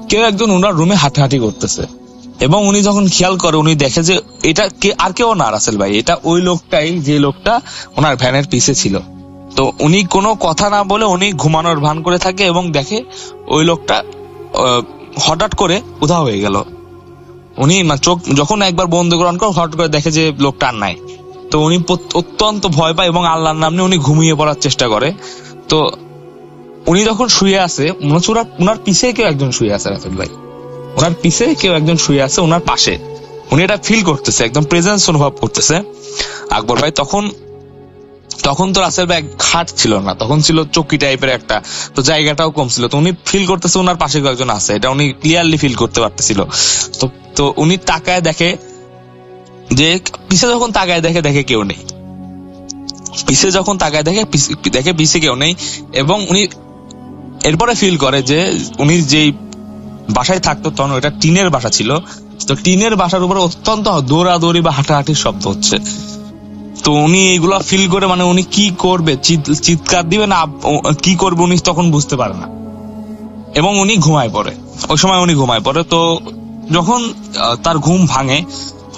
কেউ একজন ওনার রুমে হাঁটাহাঁটি করতেছে। এবং উনি যখন খেয়াল করে, উনি দেখে যে এটা আর কেউ না রাসেল ভাই, এটা ওই লোকটাই যে লোকটা ওনার ভ্যানের পিছে ছিল। তো উনি কোনো কথা না বলে উনি ঘুমানোর ভান করে থাকে, এবং দেখে ওই লোকটা হঠাৎ করে উধাও হয়ে গেল। উনি চোখ যখন একবার বন্ধ করান করে, হঠাৎ করে দেখে যে লোকটা আর নাই। তো উনি অত্যন্ত ভয় পায় এবং আল্লাহর নাম নিয়ে উনি ঘুমিয়ে পড়ার চেষ্টা করে। তো উনি যখন শুয়ে আছে, ওনার পিছে কেউ একজন শুয়ে আছে রাসেল ভাই, ওনার পিছে কেউ একজন শুয়ে আছে ওনার পাশে। উনি এটা ফিল করতেছে, একদম প্রেজেন্স অনুভব করতেছে আকবর ভাই। তখন তো রাসেল ভাই খাট ছিল না, তখন ছিল চৌকি টাইপের একটা, তো জায়গাটাও কম ছিল। তো উনি ফিল করতেছে ওনার পাশে কেউ একজন আছে, এটা উনি ক্লিয়ারলি ফিল করতে পারতেছিল। তো উনি তাকায় দেখে যে পিছে, যখন তাকায় দেখে কেউ নেই। পিছে যখন তাকায় দেখে পিছে কেউ নেই, এবং উনি এরপরে ফিল করে যে উনি যেই বাসায় থাকতো, তখন ওটা টিনের বাসা ছিল। তো টিনের বাসার উপরে অত্যন্ত দৌড়াদৌড়ি বা হাঁটাহাঁটির শব্দ হচ্ছে। তো উনি এইগুলা ফিল করে, মানে উনি কি করবে, চিৎকার দিবে না কি করবে, উনি তখন বুঝতে পারে না, এবং উনি ঘুমায় পড়ে। ওই সময় উনি ঘুমায় পড়ে। তো যখন তার ঘুম ভাঙে,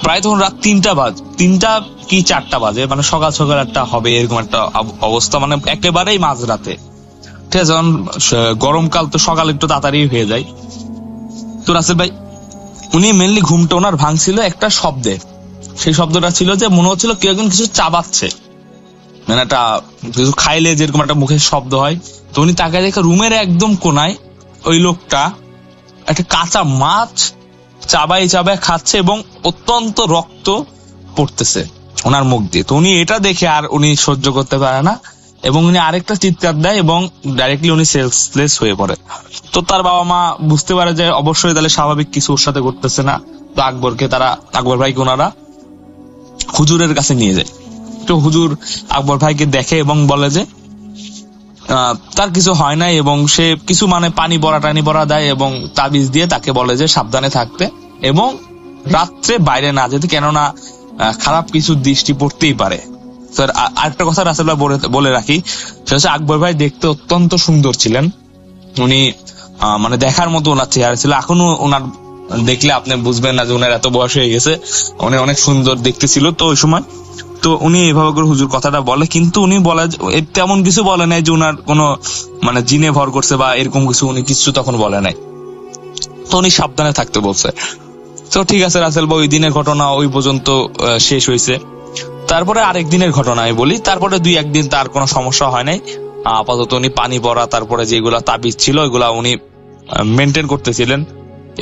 প্রায় তখন রাত 3টা কি 4টা বাজে, মানে সকাল একটা হবে এরকম একটা অবস্থা, মানে একেবারেই মাঝরাতে। ঠিক আছে, যখন গরমকাল, তো সকাল একটু তাড়াতাড়ি হয়ে যায়। তো রাসেল ভাই উনি মেনলি ঘুমটা ওনার ভাঙছিল একটা শব্দে। সেই শব্দটা ছিল যে মনে হচ্ছিল কেউ একজন কিছু চাবাচ্ছে, মানে একটা কিছু খাইলে যেরকম একটা মুখের শব্দ হয়। তো উনি তাকায় দেখে রুমের একদম কোনায় ওই লোকটা একটা কাঁচা মাছ চাবাই খাচ্ছে, এবং অত্যন্ত রক্ত পড়তেছে ওনার মুখ দিয়ে। তো উনি এটা দেখে আর উনি সহ্য করতে পারে না, এবং উনি আরেকটা চিৎকার দেয়, এবং ডাইরেক্টলি উনি সেন্সলেস হয়ে পড়ে। তো তার বাবা মা বুঝতে পারে যে অবশ্যই তাহলে স্বাভাবিক কিছু ওর সাথে করতেছে না। তো আকবর ভাইকে ওনারা হুজুরের কাছে নিয়ে যায়। তো হুজুর আকবর ভাইকে দেখে এবং বলে যে তার কিছু হয় নাই, এবং সে কিছু মানে টানি বড়া দেয়, এবং তাবিজ দিয়ে তাকে বলে যে সাবধানে থাকতে এবং রাত্রে বাইরে না যেতে, কেননা খারাপ কিছু দৃষ্টি পড়তেই পারে। আরেকটা কথা রাসেল ভাই বলে রাখি, সেটা হচ্ছে আকবর ভাই দেখতে অত্যন্ত সুন্দর ছিলেন। উনি মানে দেখার মতো ওনার চেহারা ছিল। এখনো ওনার দেখলে আপনি বুঝবেন না যে ওনার এত বয়স হয়ে গেছে, উনি অনেক সুন্দর দেখতে ছিল। তো ওই সময় তো উনি এভাবে করে হুজুর কথাটা বলে, কিন্তু উনি বলে তেমন কিছু বলে নাই যে উনার কোনো মানে জিনে ভর করছে বা এরকম কিছু, উনি কিছু তখন বলে নাই। তো উনি সাবধানে থাকতে বলছে। তো ঠিক আছে রাসেল ভাই, ওই দিনের ঘটনা ওই পর্যন্ত শেষ হয়েছে। তারপরে আরেক দিনের ঘটনা আমি বলি। তারপরে 2-1 দিন তার কোনো সমস্যা হয় নাই। আপাতত উনি পানি পড়া, তারপরে যেগুলা তাবিজ ছিল ওইগুলা উনি মেনটেন করতেছিলেন।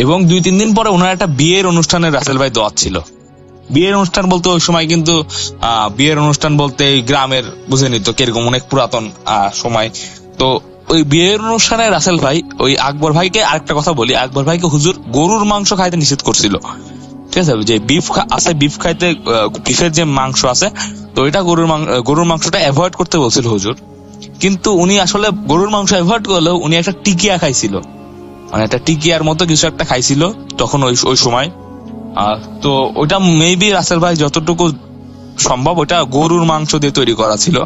এবং 2-3 দিন পরে ওনার একটা বিয়ের অনুষ্ঠানে রাসেল ভাই দাওয়াত ছিল। বিয়ের অনুষ্ঠান বলতে ওই সময় কিন্তু বিয়ের অনুষ্ঠান বলতে গ্রামের বুঝেনি তো কিরকম, অনেক পুরাতন সময়। তো ওই বিয়ের অনুষ্ঠানে রাসেল ভাই ওই আকবর ভাইকে, আরেকটা কথা বলি, আকবর ভাইকে হুজুর গরুর মাংস খাইতে নিষেধ করছিল। ঠিক আছে, যে বিফ আছে, বিফ খাইতে, বিফের যে মাংস আছে, তো এটা গরুর মাংসটা অ্যাভয়েড করতে বলছিল হুজুর। কিন্তু উনি আসলে গরুর মাংস অ্যাভয়েড করলেও উনি একটা টিকিয়া খাইছিল, মানে একটা টিকিয়ার মতো কিছু একটা খাইছিল তখন ওই সময়। তো ওইটা মেবি রাসেল ভাই যতটুকু সম্ভব ওইটা গরুর মাংস দিয়ে তৈরি করা ছিল।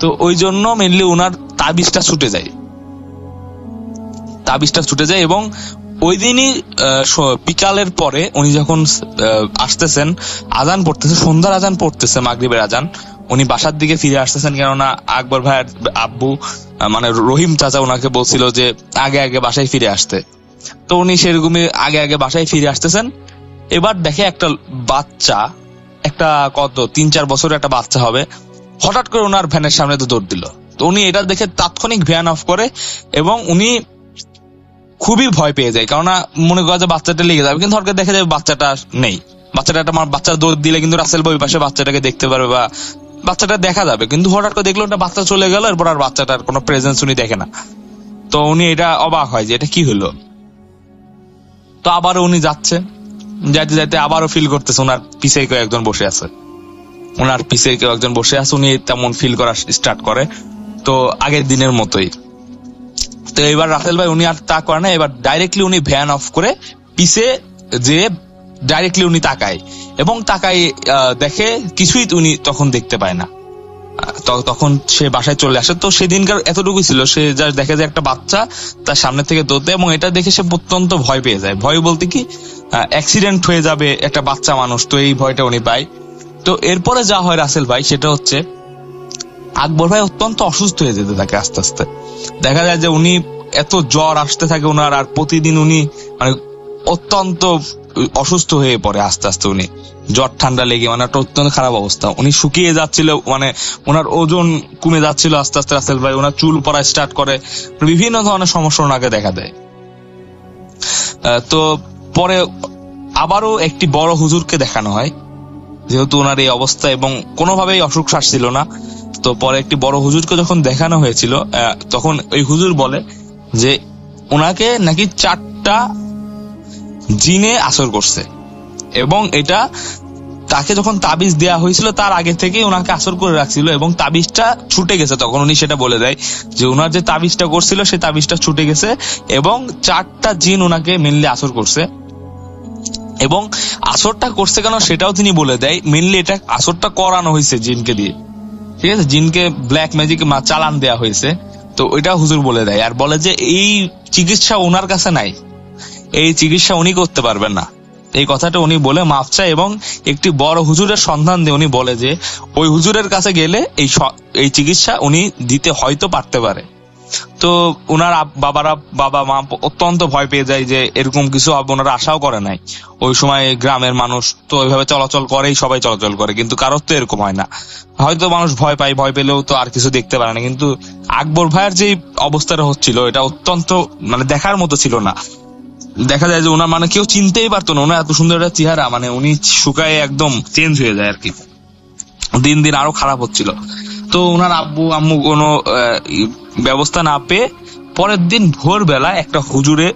তো ওই জন্য মেনলি ওনার তাবিজটা ছুটে যায়। এবং ওই দিনই বিকালের পরে উনি যখন আসতেছেন, আজান পড়তেছে, সন্ধ্যার আজান পড়তেছে, মাগরিবের আজান, উনি বাসার দিকে ফিরে আসতেছেন। কেননা আকবর ভাইয়ের আব্বু মানে রহিম চাচা ওনাকে বলছিল যে আগে আগে বাসায় ফিরে আসতে। তো উনি সেরকমই আগে আগে বাসায় ফিরে আসতেছেন। এবার দেখে একটা বাচ্চা, একটা কত 3-4 বছরের একটা বাচ্চা হবে, হঠাৎ করে ওনার ভ্যানের সামনে তো দৌড় দিল। তো উনি এটা দেখে তাৎক্ষণিক ভ্যান অফ করে এবং উনি খুবই ভয় পেয়ে যায়, কেননা মনে করে যে বাচ্চাটা লেগে যাবে, কিন্তু হঠাৎ দেখে যাবে বাচ্চাটা নেই। বাচ্চা দৌড় দিলে কিন্তু রাসেল ভাই পাশে বাচ্চাটাকে দেখতে পারবে বা বাচ্চাটা দেখা যাবে, কিন্তু হঠাৎ করে দেখলো একটা বাচ্চা চলে গেল, এরপর আর বাচ্চাটার কোনো প্রেজেন্স উনি দেখে না। তো উনি এটা অবাক হয় যে এটা কি হলো। তো আবারও উনি যাইতে যাইতে আবারও ফিল করতেছে ওনার পিছে কেউ একজন বসে আছে, উনি তেমন ফিল করা স্টার্ট করে। তো আগের দিনের মতোই। তো এবার রাসেল ভাই উনি আর তা করে না, এবার ডাইরেক্টলি উনি ভ্যান অফ করে পিছে যে ডাইরেক্টলি উনি তাকায়, এবং তাকায় দেখে কিছুই উনি তখন দেখতে পায় না। তখন সে বাসায় চলে আসে। তো সেদিনকার এতটুকু ছিল, সে যা দেখে যে একটা বাচ্চা তার সামনে থেকে দৌড়তে, এবং এটা দেখে সে অত্যন্ত ভয় পেয়ে যায়। ভয় বলতে কি, অ্যাক্সিডেন্ট হয়ে যাবে একটা বাচ্চা মানুষ, তো এই ভয়টা উনি পায়। তো এরপরে যা হয় রাসেল ভাই, সেটা হচ্ছে আকবর ভাই অত্যন্ত অসুস্থ হয়ে যেতে থাকে আস্তে আস্তে। দেখা যায় যে উনি এত জ্বর আসতে থাকে ওনার, আর প্রতিদিন উনি মানে অত্যন্ত অসুস্থ হয়ে পড়ে আস্তে আস্তে। উনি জ্বর ঠান্ডা লেগে মানে একটা অত্যন্ত খারাপ অবস্থা, উনি শুকিয়ে যাচ্ছিল, মানে ওনার ওজন কমে যাচ্ছিল আস্তে আস্তে। রাসেল ভাই ওনার চুল পড়া স্টার্ট করে, বিভিন্ন ধরনের সমস্যা ওনাকে দেখা দেয়। তো পরে আবারও একটি বড় হুজুরকে দেখানো হয়, যেহেতু ওনার এই অবস্থা এবং কোনোভাবেই অসুখ সারছিল না। তো পরে একটি বড় হুজুরকে যখন দেখানো হয়েছিল, তখন ওই হুজুর বলে যে ওনাকে নাকি 4টা জিনে আসর করছে, এবং এটা তাকে যখন তাবিজ দেয়া হয়েছিল তার আগে থেকে ওনাকে আসর করে রাখছিল, এবং তাবিজটা ছুটে গেছে। তখন উনি সেটা বলে দেয় যে ওনার যে তাবিজটা করছিল সেই তাবিজটা ছুটে গেছে, এবং 4টা জিন ওনাকে মেনলি আসর করছে। এবং আসরটা করছে কেন সেটাও তিনি বলে দেয়। মেনলি এটা আসরটা করানো হয়েছে জিনকে দিয়ে, ঠিক আছে, জিনকে ব্ল্যাক ম্যাজিক চালান দেয়া হয়েছে। তো ওইটা হুজুর বলে দেয়, আর বলে যে এই চিকিৎসা ওনার কাছে নাই, এই চিকিৎসা উনি করতে পারবেন না। এই কথাটা উনি বলে মাফ চায়, এবং একটি বড় হুজুরের সন্ধান দিয়ে উনি বলে যে ওই হুজুরের কাছে গেলে এই চিকিৎসা উনি দিতে হয়তো পারতে পারে। তো ওনার বাবা মা অত্যন্ত ভয় পেয়ে যায় যে এরকম কিছু হবে, ওনারা আশাও করে নাই। ওই সময় গ্রামের মানুষ তো ওইভাবে চলাচল করেই, সবাই চলাচল করে, কিন্তু কারোর তো এরকম হয় না। হয়তো মানুষ ভয় পায়, ভয় পেলেও তো আর কিছু দেখতে পারে না। কিন্তু আকবর ভাইয়ের যে অবস্থাটা হচ্ছিল এটা অত্যন্ত মানে দেখার মতো ছিল না। দেখা যায় যে ওনার মানে কেউ চিনতেই পারতো না, ওনার এত সুন্দর একটা চেহারা, মানে উনি শুকায় একদম চেঞ্জ হয়ে যায় আর কি, দিন দিন আরো খারাপ হচ্ছিল। তো ওনার আব্বু আম্মু কোনো ব্যবস্থা না পেয়ে পরের দিন ভোরবেলা একটা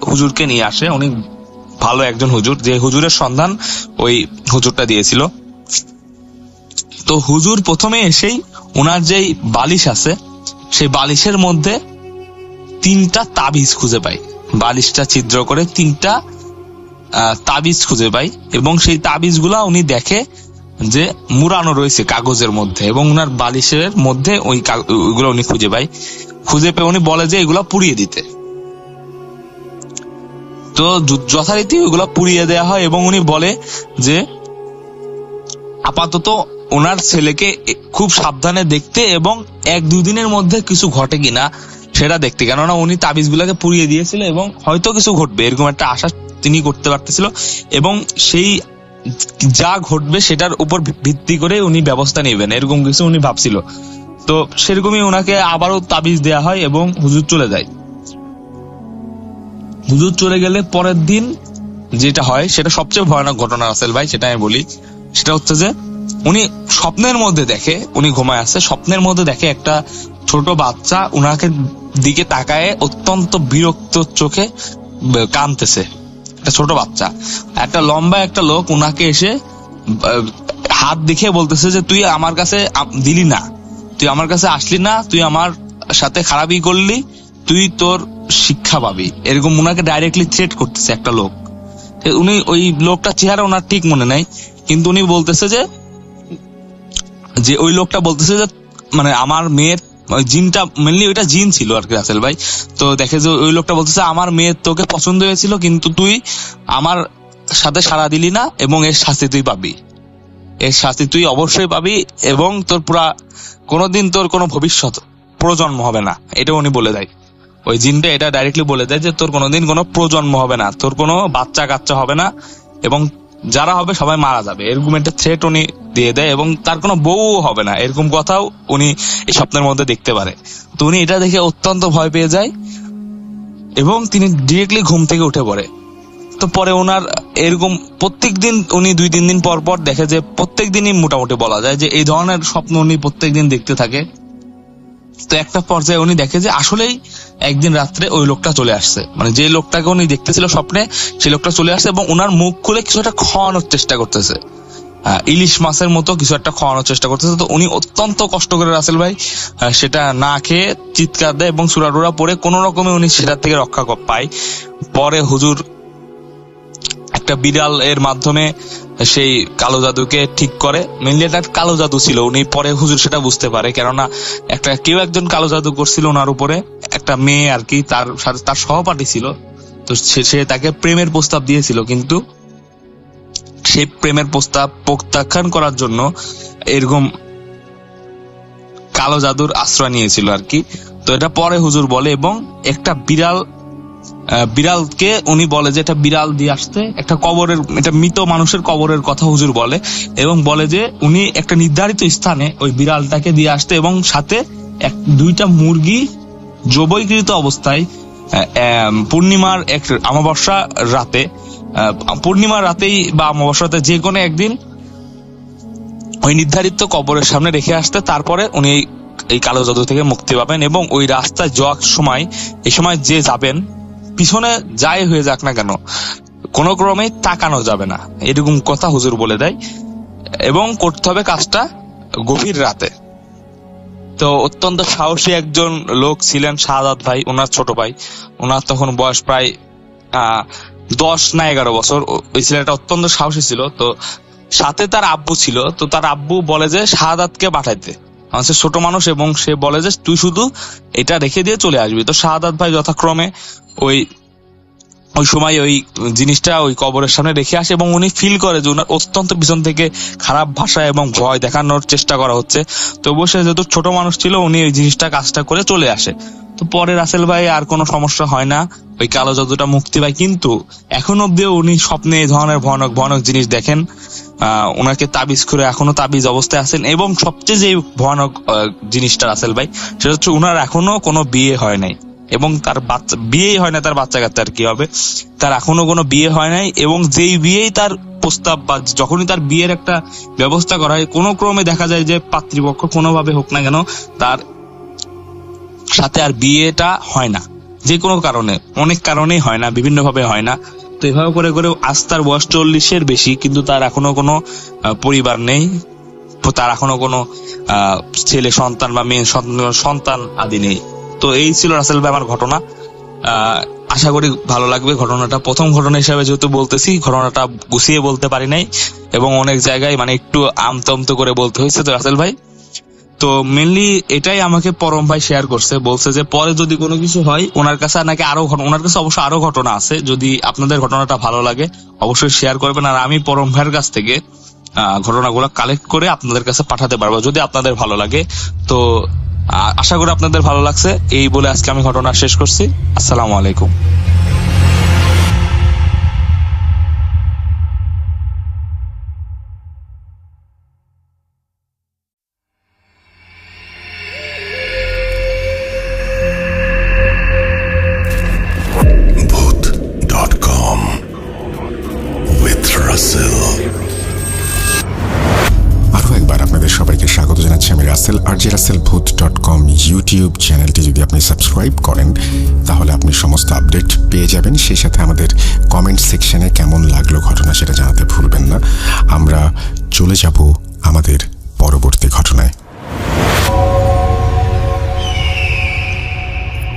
হুজুরকে নিয়ে আসে। উনি ভালো একজন হুজুর, যে হুজুরের সন্ধান ওই হুজুরটা দিয়েছিল। তো হুজুর প্রথমে এসেই ওনার যেই বালিশ আছে সেই বালিশের মধ্যে 3টা তাবিজ খুঁজে পায়, বালিশটা ছিদ্র করে 3টা তাবিজ খুঁজে পায়, এবং সেই তাবিজগুলা উনি দেখে যে মুড়ানো রয়েছে কাগজের মধ্যে, এবং উনার বালিশের মধ্যে ওইগুলো উনি খুঁজে পেয়ে উনি বলে যে এগুলা পুড়িয়ে দিতে। তো যথারীতি ওইগুলা পুড়িয়ে দেওয়া হয়, এবং উনি বলে যে আপাতত ওনার ছেলেকে খুব সাবধানে দেখতে এবং 1-2 দিনের মধ্যে কিছু ঘটে কিনা সেটা দেখতে, কেননা উনি তাবিজ গুলাকে পুড়িয়ে দিয়েছিল এবং হয়তো কিছু ঘটবে এরকম একটা আশা তিনি করতে পারতেছিল, এবং সেই যা ঘটবে সেটার উপর ভিত্তি করে উনি ব্যবস্থা নেবেন এরকম কিছু উনি ভাবছিল। তো সেরকমই ওনাকে আবারও তাবিজ দেয়া হয় এবং হুজুর চলে যায়। হুজুর চলে গেলে পরের দিন যেটা হয় সেটা সবচেয়ে ভয়ানক ঘটনা রাসেল ভাই, সেটা আমি বলি। সেটা হচ্ছে যে উনি স্বপ্নের মধ্যে দেখে, উনি ঘুমায় আছে, স্বপ্নের মধ্যে দেখে একটা ছোট বাচ্চা উনাকে দিকে তাকায় অত্যন্ত বিরক্ত চোখে কাঁদতেছে। একটা ছোট বাচ্চা, একটা লম্বা একটা লোক উনাকে এসে হাত দেখে বলতেছে যে তুই আমার কাছে দিলি না, তুই আমার কাছে আসলি না, তুই আমার সাথে খারাপই করলি, তুই তোর শিক্ষা পাবি, এরকম উনাকে ডাইরেক্টলি থ্রেট করতেছে একটা লোক। উনি ওই লোকটা চেহারা ওনার ঠিক মনে নাই, কিন্তু উনি বলতেছে যে ওই লোকটা বলতেছে যে মানে আমার মেয়ের জিনটা, মেনলি ওইটা জিন ছিল আর কি রাসেল ভাই। তো দেখে যে ওই লোকটা বলতেছে আমার মেয়ের তোকে পছন্দ হয়েছিল কিন্তু তুই আমার সাথে সাড়া দিলি না, এবং এর শাস্তি তুই পাবি, এর শাস্তি তুই অবশ্যই পাবি, এবং তোর পুরা কোনোদিন তোর কোনো ভবিষ্যৎ প্রজন্ম হবে না, এটা উনি বলে দেয়। ওই জিনটা এটা ডাইরেক্টলি বলে দেয় যে তোর কোনোদিন কোনো প্রজন্ম হবে না, তোর কোনো বাচ্চা কাচ্চা হবে না, এবং যারা হবে সবাই মারা যাবে, এরকম একটা থ্রেট উনি দিয়ে দেয়, এবং তার কোনো বউ হবে না, এরকম কথাও উনি এই স্বপ্নের মধ্যে দেখতে পারে। তো উনি এটা দেখে অত্যন্ত ভয় পেয়ে যায় এবং তিনি ডিরেক্টলি ঘুম থেকে উঠে পড়ে। তো পরে ওনার এরকম প্রত্যেক দিন উনি 2-3 দিন পর পর দেখে যে প্রত্যেক দিনই মোটামুটি বলা যায় যে এই ধরনের স্বপ্ন উনি প্রত্যেক দিন দেখতে থাকে। তো একটা পর্যায়ে উনি দেখে যে আসলেই একদিন রাত্রে ওই লোকটা চলে আসছে, মানে যে লোকটাকে উনি দেখতেছিল স্বপ্নে সেই লোকটা চলে আসছে এবং ওনার মুখ খুলে কিছু একটা খাওয়ানোর চেষ্টা করতেছে, ইলিশ মাছের মতো কিছু একটা খাওয়ানোর চেষ্টা করতেছে। তো উনি অত্যন্ত কষ্ট করে রাসেল ভাই সেটা না খেয়ে চিৎকার দেয় এবং সুরাটুরা পরে কোন রকমে উনি সেটার থেকে রক্ষা পায়। পরে হুজুর একটা বিড়াল এর মাধ্যমে সেই কালো জাদুকে ঠিক করে, মেনলি এটা কালো জাদু ছিল, উনি পরে হুজুর সেটা বুঝতে পারে, কেননা কেউ একজন কালো জাদু করছিল ওনার উপরে, একটা মেয়ে আর কি, তার সহপাঠী ছিল। তো সে তাকে প্রেমের প্রস্তাব দিয়েছিল, কিন্তু সেই প্রেমের প্রস্তাব প্রত্যাখ্যান করার জন্য এরকম কালো জাদুর আশ্রয় নিয়েছিল আর কি। তো এটা পরে হুজুর বলে, এবং একটা বিড়ালকে উনি বলে যে এটা বিড়াল দিয়ে আসতে, একটা কবরের, এটা মৃত মানুষের কবরের কথা হুজুর বলে, এবং বলে যে উনি একটা নির্ধারিত স্থানে ওই বিড়ালটাকে দিয়ে আসতে, এবং সাথে 2টা মুরগি জবৈকৃত অবস্থায় পূর্ণিমার অমাবস্যা রাতে, পূর্ণিমার রাতেই বা অমাবস্যাতে যে কোনো একদিন ওই নির্ধারিত কবরের সামনে রেখে আসতে, তারপরে উনি এই কালো জাদু থেকে মুক্তি পাবেন। এবং ওই রাস্তায় যাওয়ার সময়, এই সময় যে যাবেন, পিছনে যাই হয়ে যাক না কেন কোনো ক্রমে তাকানো যাবে না, এরকম কথা হুজুর বলে দেয়, এবং করতে হবে কাজটা গভীর রাতে। তো অত্যন্ত সাহসী একজন লোক ছিলেন শাহাদাত ভাই, ওনার ছোট ভাই, ওনার তখন বয়স প্রায় 10 না 11 বছর। ওই ছেলেটা অত্যন্ত সাহসী ছিল। তো সাথে তার আব্বু ছিল, তো তার আব্বু বলে যে শাহাদাতকে পাঠাইতে, সে ছোট মানুষ, এবং সে বলে যে তুই শুধু এটা রেখে দিয়ে চলে আসবি। তো শাহাদাত ভাই যথাক্রমে ওই সময় ওই জিনিসটা ওই কবরের সামনে রেখে আসে, এবং উনি ফিল করে যে ওনার অত্যন্ত পিছন থেকে খারাপ ভাষা এবং ভয় দেখানোর চেষ্টা করা হচ্ছে। তবুও সে যেহেতু ছোট মানুষ ছিল, উনি ওই জিনিসটা কাজটা করে চলে আসে। তো পরে রাসেল ভাই আর কোনো সমস্যা হয় না, ওই কালো জাদুটা মুক্তি পায়। কিন্তু এখন অব্দিও উনি স্বপ্নে এই ধরনের ভয়ানক ভয়ানক জিনিস দেখেন, ওনাকে তাবিজ করে এখনো তাবিজ অবস্থায় আছেন। এবং সবচেয়ে যে ভয়ানক জিনিসটা রাসেল ভাই, সেটা হচ্ছে ওনার এখনো কোনো বিয়ে হয় নাই, এবং তার বিয়েই হয় না, তার বাচ্চা কাচ্চা আর কি হবে, তার এখনো কোনো বিয়ে হয় নাই। এবং যেই বিয়েই তার প্রস্তাব বা যখনই তার বিয়ের একটা ব্যবস্থা করা হয়, কোনো ক্রমে দেখা যায় যে পাত্রীপক্ষ কোনোভাবে হোক না কেন তার সাথে আর বিয়েটা হয় না, যে কোনো কারণে, অনেক কারণেই হয় না, বিভিন্ন ভাবে হয় না। তো এভাবে করে করে আজ তার বয়স 40-এর বেশি, কিন্তু তার এখনো কোনো পরিবার নেই, তার এখনো কোনো ছেলে সন্তান বা মেয়ে সন্তান আদি নেই। তো এই ছিল রাসেল ভাই আমার ঘটনা। আশা করি ভালো লাগবে ঘটনাটা। প্রথম ঘটনা হিসাবে যেহেতু বলতেছি, ঘটনাটা গুছিয়ে বলতে পারি নাই, এবং অনেক জায়গায় মানে একটু আমতমতো করে বলতে হয়েছে। তো রাসেল ভাই, তো মেনলি এটাই আমাকে পরম ভাই শেয়ার করছে, বলছে যে পরে যদি কোনো কিছু হয় ওনার কাছে নাকি ওনার কাছে অবশ্য আরো ঘটনা আছে, যদি আপনাদের ঘটনাটা ভালো লাগে অবশ্যই শেয়ার করবেন। আর আমি পরম ভাইয়ের কাছ থেকে ঘটনাগুলো কালেক্ট করে আপনাদের কাছে পাঠাতে পারবো যদি আপনাদের ভালো লাগে। তো আশা করি আপনাদের ভালো লাগছে। এই বলে আজকে আমি ঘটনা শেষ করছি। আসসালামু আলাইকুম। Bhoot.com with Russell. আরও একবার আপনাদের সবাইকে স্বাগত জানাচ্ছি। আমি রাসেল, RJ-Russell-Bhoot.com ইউটিউব চ্যানেলটি যদি আপনি সাবস্ক্রাইব করেন তাহলে আপনি সমস্ত আপডেট পেয়ে যাবেন। সেই সাথে আমাদের কমেন্ট সেকশনে কেমন লাগলো ঘটনা সেটা জানাতে ভুলবেন না। আমরা চলে যাব আমাদের পরবর্তী ঘটনায়।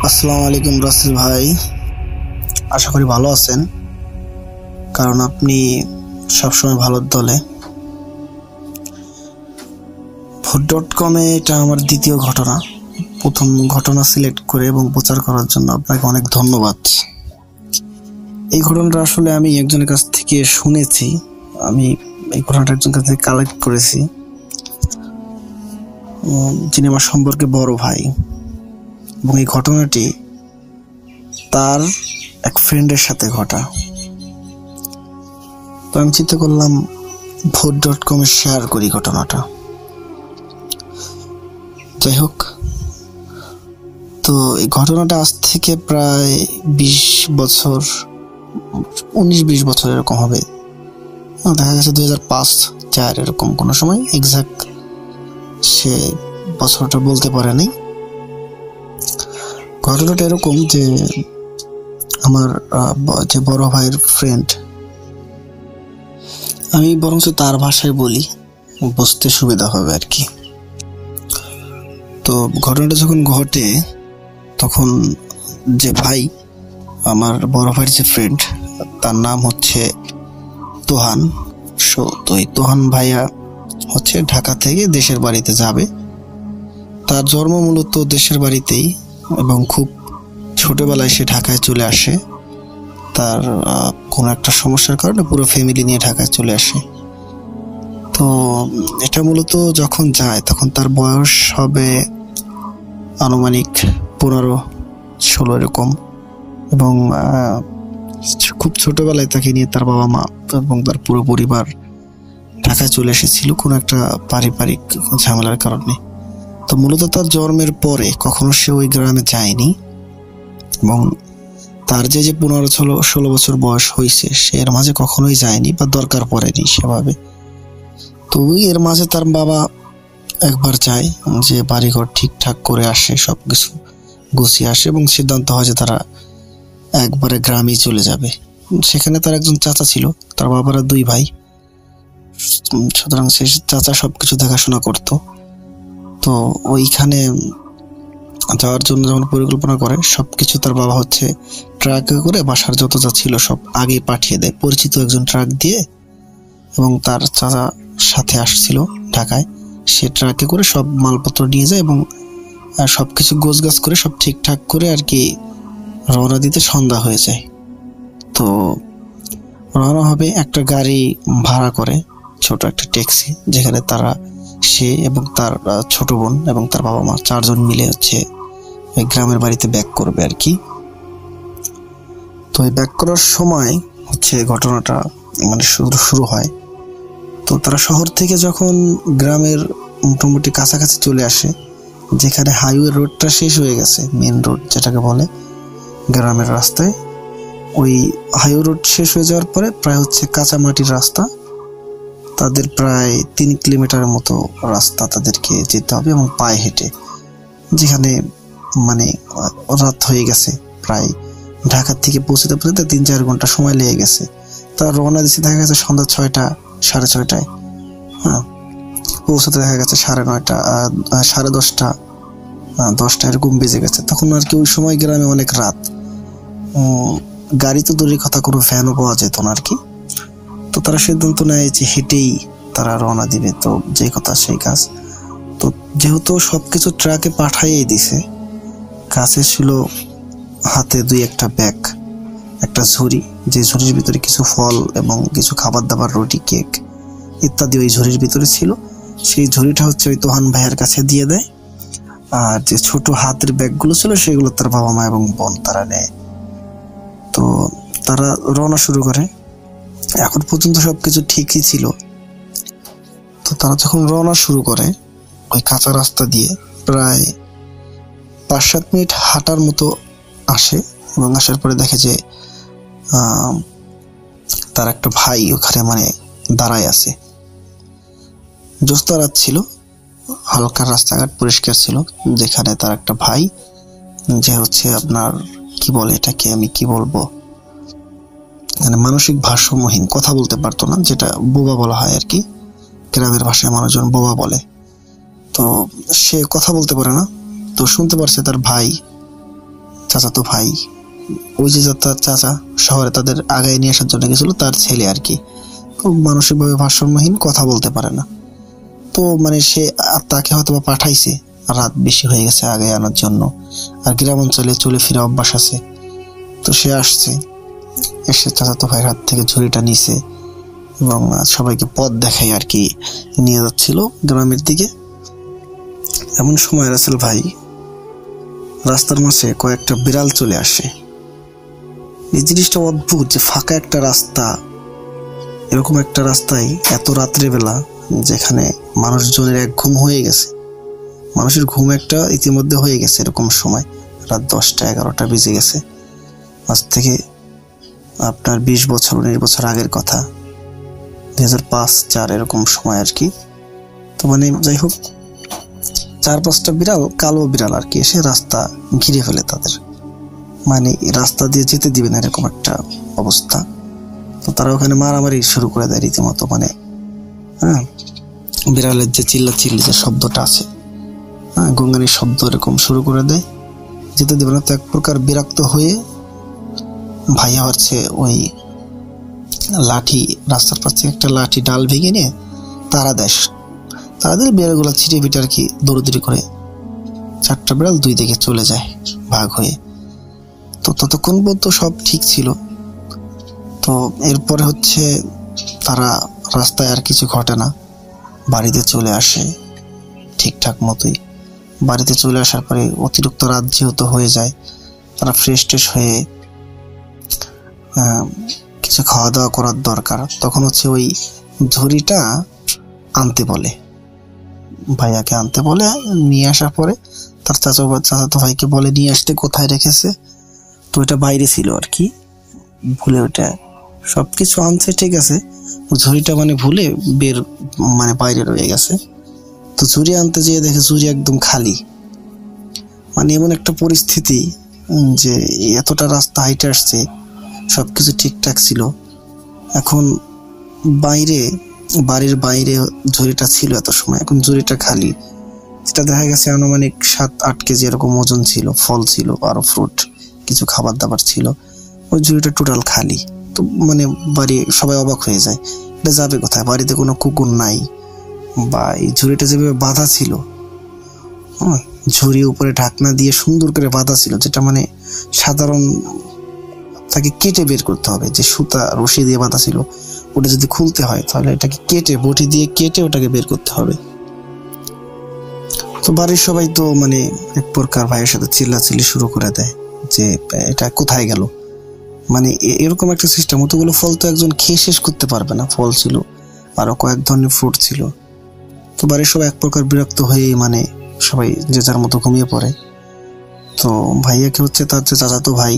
আসসালামু আলাইকুম রাসেল ভাই, আশা করি ভালো আছেন, কারণ আপনি সবসময় ভালোর দলে। Bhoot.com-এ এটা আমার দ্বিতীয় ঘটনা। প্রথম ঘটনা সিলেক্ট করে এবং প্রচার করার জন্য আপনাকে অনেক ধন্যবাদ। এই ঘটনাটা আসলে আমি একজনের কাছ থেকে শুনেছি, আমি এই ঘটনাটা একজনের কাছ থেকে কালেক্ট করেছি, যিনি আমার সম্পর্কে বড় ভাই, এবং এই ঘটনাটি তার এক ফ্রেন্ডের সাথে ঘটা। তো আমি চিন্তা করলাম Bhoot.com-এ শেয়ার করি ঘটনাটা। যাই হোক, তো এই ঘটনাটা আজ থেকে প্রায় 19-20 বছর এরকম হবে, দেখা গেছে 2005-4 এরকম কোনো সময়, এক্সাক্ট সে বছরটা বলতে পারে নাই। ঘটনাটা এরকম যে আমার যে বড় ভাইয়ের ফ্রেন্ড, আমি বরঞ্চ তার ভাষায় বলি, বুঝতে সুবিধা হবে আর কি। তো ঘটনাটা যখন ঘটে তখন যে ভাই, আমার বড় ভাইয়ের যে ফ্রেন্ড, তার নাম হচ্ছে তোহান। তো এই তোহান ভাইয়া হচ্ছে ঢাকা থেকে দেশের বাড়িতে যাবে। তার জন্ম মূলত দেশের বাড়িতেই, এবং খুব ছোটবেলায় সে ঢাকায় চলে আসে। তার কোনো একটা সমস্যার কারণে পুরো ফ্যামিলি নিয়ে ঢাকায় চলে আসে। তো এটা মূলত যখন যায় তখন তার বয়স হবে আনুমানিক 15-16 এরকম, এবং খুব ছোটবেলায় তাকে নিয়ে তার বাবা মা এবং তার পুরো পরিবার ঢাকায় চলে এসেছিল কোনো একটা পারিবারিক ঝামেলার কারণে। তো মূলত তার জন্মের পরে কখনো সে ওই গ্রামে যায়নি, এবং তার যে 15-16 বছর বয়স হয়েছে সে এর মাঝে কখনোই যায়নি বা দরকার পড়েনি সেভাবে। তো এর মাঝে তার বাবা একবার যায়, যে বাড়িঘর ঠিকঠাক করে আসে, সবকিছু গুছিয়ে আসে, এবং সিদ্ধান্ত হয় যে তারা একবারে গ্রামেই চলে যাবে। সেখানে তার একজন চাচা ছিল, তার বাবারা 2 ভাই, সুতরাং সে চাচা সবকিছু দেখাশোনা করত। তো ওইখানে যাওয়ার জন্য যখন পরিকল্পনা করে, সবকিছু তার বাবা হচ্ছে ট্রাকে করে বাসার যত যা ছিল সব আগে পাঠিয়ে দেয় পরিচিত একজন ট্রাক দিয়ে, এবং তার চাচা সাথে আসছিল ঢাকায়, সে ট্রাকে করে সব মালপত্র নিয়ে যায় এবং সবকিছু গোছগাছ করে সব ঠিকঠাক করে আর কি রওনা দিতে সন্ধ্যা হয়ে যায়। তো রওনা হবে, একটা গাড়ি ভাড়া করে, ছোট একটা ট্যাক্সি, যেখানে সে এবং তার ছোট বোন এবং তার বাবা মা 4 জন মিলে হচ্ছে গ্রামের বাড়িতে ব্যাক করবে আর কি। তো এই ব্যাক করার সময় হচ্ছে ঘটনাটা মানে শুরু হয়। তো তারা শহর থেকে যখন গ্রামের মোটামুটি কাছাকাছি চলে আসে, যেখানে হাইওয়ে রোডটা শেষ হয়ে গেছে, মেন রোড যেটাকে বলে গ্রামের রাস্তায়, ওই হাইওয়ে রোড শেষ হয়ে যাওয়ার পরে প্রায় হচ্ছে কাঁচা মাটির রাস্তা, তাদের প্রায় 3 কিলোমিটারের মতো রাস্তা তাদেরকে যেতে হবে, এবং পায়ে হেঁটে, যেখানে মানে রাত হয়ে গেছে, প্রায় ঢাকা থেকে পৌঁছতে 3-4 ঘন্টা সময় লেগে গেছে। তারা রওনা দিচ্ছে দেখা গেছে সন্ধ্যা 6টা 6:30, হ্যাঁ, পৌঁছতে দেখা গেছে 9:30, 10:30, 10টা এরকম বেজে গেছে। তখন আর কি ওই সময় গ্রামে অনেক রাত, গাড়ি তো দূরের কথা, কোনো ভ্যানও পাওয়া যেত না আর কি। তো তারা সিদ্ধান্ত নেয় যে হেঁটেই তারা রওনা দিবে। তো যে কথা সেই কাজ। তো যেহেতু সবকিছু ট্রাকে পাঠাইয়ে দিছে, কাছে ছিল হাতে 2-1টা ব্যাগ, একটা ঝুড়ি, যে ঝুড়ির ভিতরে কিছু ফল এবং কিছু খাবার দাবার, রুটি, কেক ইত্যাদি ওই ঝুড়ির ভিতরে ছিল। সেই ঝুড়িটা হচ্ছে ওই তোহান ভাইয়ের কাছে দিয়ে দেয়, আর যে ছোট হাতের ব্যাগগুলো ছিল সেগুলো তার বাবা মা এবং বোন তারা নেয়। তো তারা রওনা শুরু করে। এখন পর্যন্ত সবকিছু ঠিকই ছিল। তো তারা যখন রওনা শুরু করে ওই কাঁচা রাস্তা দিয়ে প্রায় 5-7 মিনিট হাঁটার মতো আসে, এবং আসার পরে দেখে যে তার একটা ভাই ওখানে মানে দাঁড়ায় আছে। জ্যোৎস্না রাত ছিল, হালকা রাস্তাঘাট পরিষ্কার ছিল, যেখানে তার একটা ভাই, যে হচ্ছে আপনার কি বলে এটাকে, আমি কি বলবো, মানে মানসিক ভারসাম্যহীন, কথা বলতে পারতো না, যেটা বোবা বলা হয় আর কি, গ্রামের ভাষায় মানুষজন বোবা বলে। তো সে কথা বলতে পারে না, তো শুনতে পারছে তার ভাই, চাচাতো ভাই, ওই যে তার চাচা শহরে তাদের আগায় নিয়ে আসার জন্য গেছিল, তার ছেলে আর কি, মানসিকভাবে ভারসাম্যহীন, কথা বলতে পারে না। তো মানে সে তাকে হয়তো বা পাঠাইছে, রাত বেশি হয়ে গেছে আগে আনার জন্য, আর গ্রাম অঞ্চলে চলে ফিরে অভ্যাস আছে। তো সে আসছে, এসে চাচাতো ভাইয়ের হাত থেকে ঝুড়িটা নিছে এবং সবাইকে পথ দেখাই আর কি নিয়ে যাচ্ছিল গ্রামের দিকে। এমন সময় রাসেল ভাই রাস্তার মাঝে কয়েকটা বিড়াল চলে আসে। এই জিনিসটা অদ্ভুত যে ফাঁকা একটা রাস্তা, এরকম একটা রাস্তায় এত রাত্রেবেলা, যেখানে মানুষজনের এক ঘুম হয়ে গেছে, মানুষের ঘুম একটা ইতিমধ্যে হয়ে গেছে, এরকম সময় রাত 10টা-11টা বেজে গেছে। আজ থেকে আপনার 20 বছর 19 বছর আগের কথা, 2005-4 এরকম সময় আর কি। তো মানে যাই হোক, 4-5টা বিড়াল, কালো বিড়াল আর কি, এসে রাস্তা ঘিরে ফেলে তাদের, মানে রাস্তা দিয়ে যেতে দিবে না এরকম একটা অবস্থা। তো তারা ওখানে মারামারি শুরু করে দেয় রীতিমতো, মানে হ্যাঁ, বিড়ালের যে চিল্লাচিল্লি যে শব্দটা আছে, হ্যাঁ, গঙ্গানির শব্দ এরকম শুরু করে দেয়, যেতে দেবে না। তো এক প্রকার বিরক্ত হয়ে ভাইয়া হচ্ছে ওই লাঠি, রাস্তার পাশে একটা লাঠি ডাল ভেঙে নিয়ে তারা দেয়, তারা দিলে বিড়ালগুলো ছিটে পিটে আর কি দৌড়দৌড়ি করে 4টা বিড়াল 2 দিকে চলে যায় ভাগ হয়ে। তো ততক্ষণ পর্যন্ত সব ঠিক ছিল। তো এরপরে হচ্ছে তারা রাস্তায় আর কিছু ঘটে না, বাড়িতে চলে আসে ঠিকঠাক মতোই। বাড়িতে চলে আসার পরে অতিরিক্ত রাত যেহেতু হয়ে যায়, তারা ফ্রেশ ট্রেশ হয়ে কিছু খাওয়া দাওয়া করার দরকার। তখন হচ্ছে ওই ঝুড়িটা আনতে বলে, ভাইয়াকে আনতে বলে। নিয়ে আসার পরে তার চাচাতো ভাইকে বলে নিয়ে আসতে, কোথায় রেখেছে। তো এটা বাইরে ছিল আর কি, ভুলে ওটা সবকিছু আনছে ঠিক আছে, ঝুড়িটা মানে ভুলে মানে বাইরে রয়ে গেছে। তো ঝুড়ি আনতে যেয়ে দেখে ঝুড়ি একদম খালি। মানে এমন একটা পরিস্থিতি যে এতটা রাস্তা হাইটে আসছে, সবকিছু ঠিকঠাক ছিল, এখন বাড়ির বাইরে ঝুড়িটা ছিল এত সময়, এখন ঝুড়িটা খালি। যেটা দেখা গেছে আনুমানিক 7-8 কেজি এরকম ওজন ছিল, ফল ছিল, আরো ফ্রুট, কিছু খাবার দাবার ছিল। ওই ঝুড়িটা টোটাল খালি। তো মানে বাড়ি সবাই অবাক হয়ে যায়, এটা যাবে কোথায়, বাড়িতে কোনো কুকুর নাই, বা এই ঝুড়িটা যেভাবে বাঁধা ছিল, ঝুড়ি উপরে ঢাকনা দিয়ে সুন্দর করে বাঁধা ছিল, যেটা মানে সাধারণ তাকে কেটে বের করতে হবে, যে সুতা রশি দিয়ে বাঁধা ছিল ওটা যদি খুলতে হয় তাহলে এটাকে কেটে, বটি দিয়ে কেটে ওটাকে বের করতে হবে। তো বাড়ির সবাই তো মানে এক প্রকার ভাইয়ের সাথে চিল্লাচিল্লি শুরু করে দেয় যে এটা কোথায় গেল। মানে এরকম একটা সিস্টেম, অতগুলো ফল তো একজন খেয়ে শেষ করতে পারবে না, ফল ছিল, আরো কয়েক ধরনের ফ্রুট ছিল। তো বাড়ির সবাই এক প্রকার বিরক্ত হয়ে মানে সবাই যে যার মতো ঘুমিয়ে পড়ে। তো ভাইয়াকে হচ্ছে তার যে চাচাতো ভাই,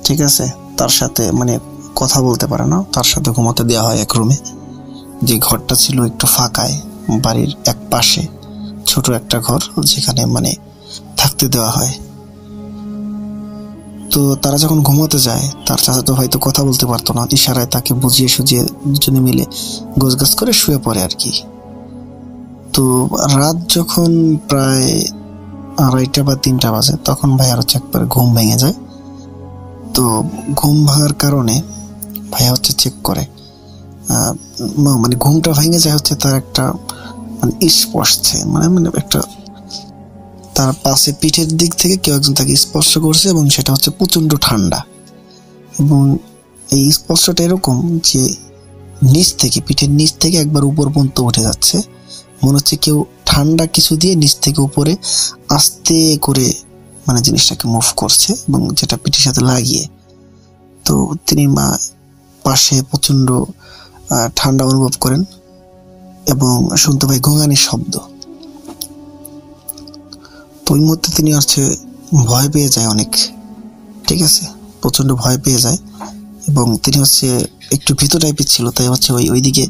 ঠিক আছে, তার সাথে মানে কথা বলতে পারে না, তার সাথে ঘুমাতে দেওয়া হয় এক রুমে। যে ঘরটা ছিল একটু ফাঁকায়, বাড়ির এক পাশে ছোট একটা ঘর, যেখানে মানে থাকতে দেওয়া হয়। তো তারা যখন ঘুমোতে যায়, তার চাচাতো ভাই তো কথা বলতে পারতো না, ইশারায় তাকে বুঝিয়ে সুঝিয়ে দুজনে মিলে গোছগাছ করে শুয়ে পড়ে আর কি। তো রাত যখন প্রায় 2:30 বা 3টা বাজে, তখন ভাই আর হচ্ছে একবার ঘুম ভেঙে যায়। তো ঘুম ভাঙার কারণে ভাইয়া হচ্ছে চেক করে, মানে ঘুমটা ভেঙে যায় হচ্ছে তার একটা মানে স্পর্শে, মানে একটা তার পাশে পিঠের দিক থেকে কেউ একজন তাকে স্পর্শ করছে, এবং সেটা হচ্ছে প্রচন্ড ঠান্ডা। এবং এই স্পর্শটা এরকম যে নিচ থেকে, পিঠের নিচ থেকে একবার উপর পর্যন্ত উঠে যাচ্ছে। মনে হচ্ছে কেউ ঠান্ডা কিছু দিয়ে নিচ থেকে উপরে আস্তে করে মানে জিনিসটাকে মুভ করছে, এবং যেটা পিঠের সাথে লাগিয়ে। তো তিনি পাশে প্রচন্ড ঠান্ডা অনুভব করেন এবং শুনতে পাই গোঙানির শব্দ। তো ওই মুহূর্তে তিনি হচ্ছে ভয় পেয়ে যায় অনেক, ঠিক আছে, প্রচন্ড ভয় পেয়ে যায়, এবং তিনি হচ্ছে একটু ভীত টাইপের ছিল, তাই হচ্ছে ওইদিকে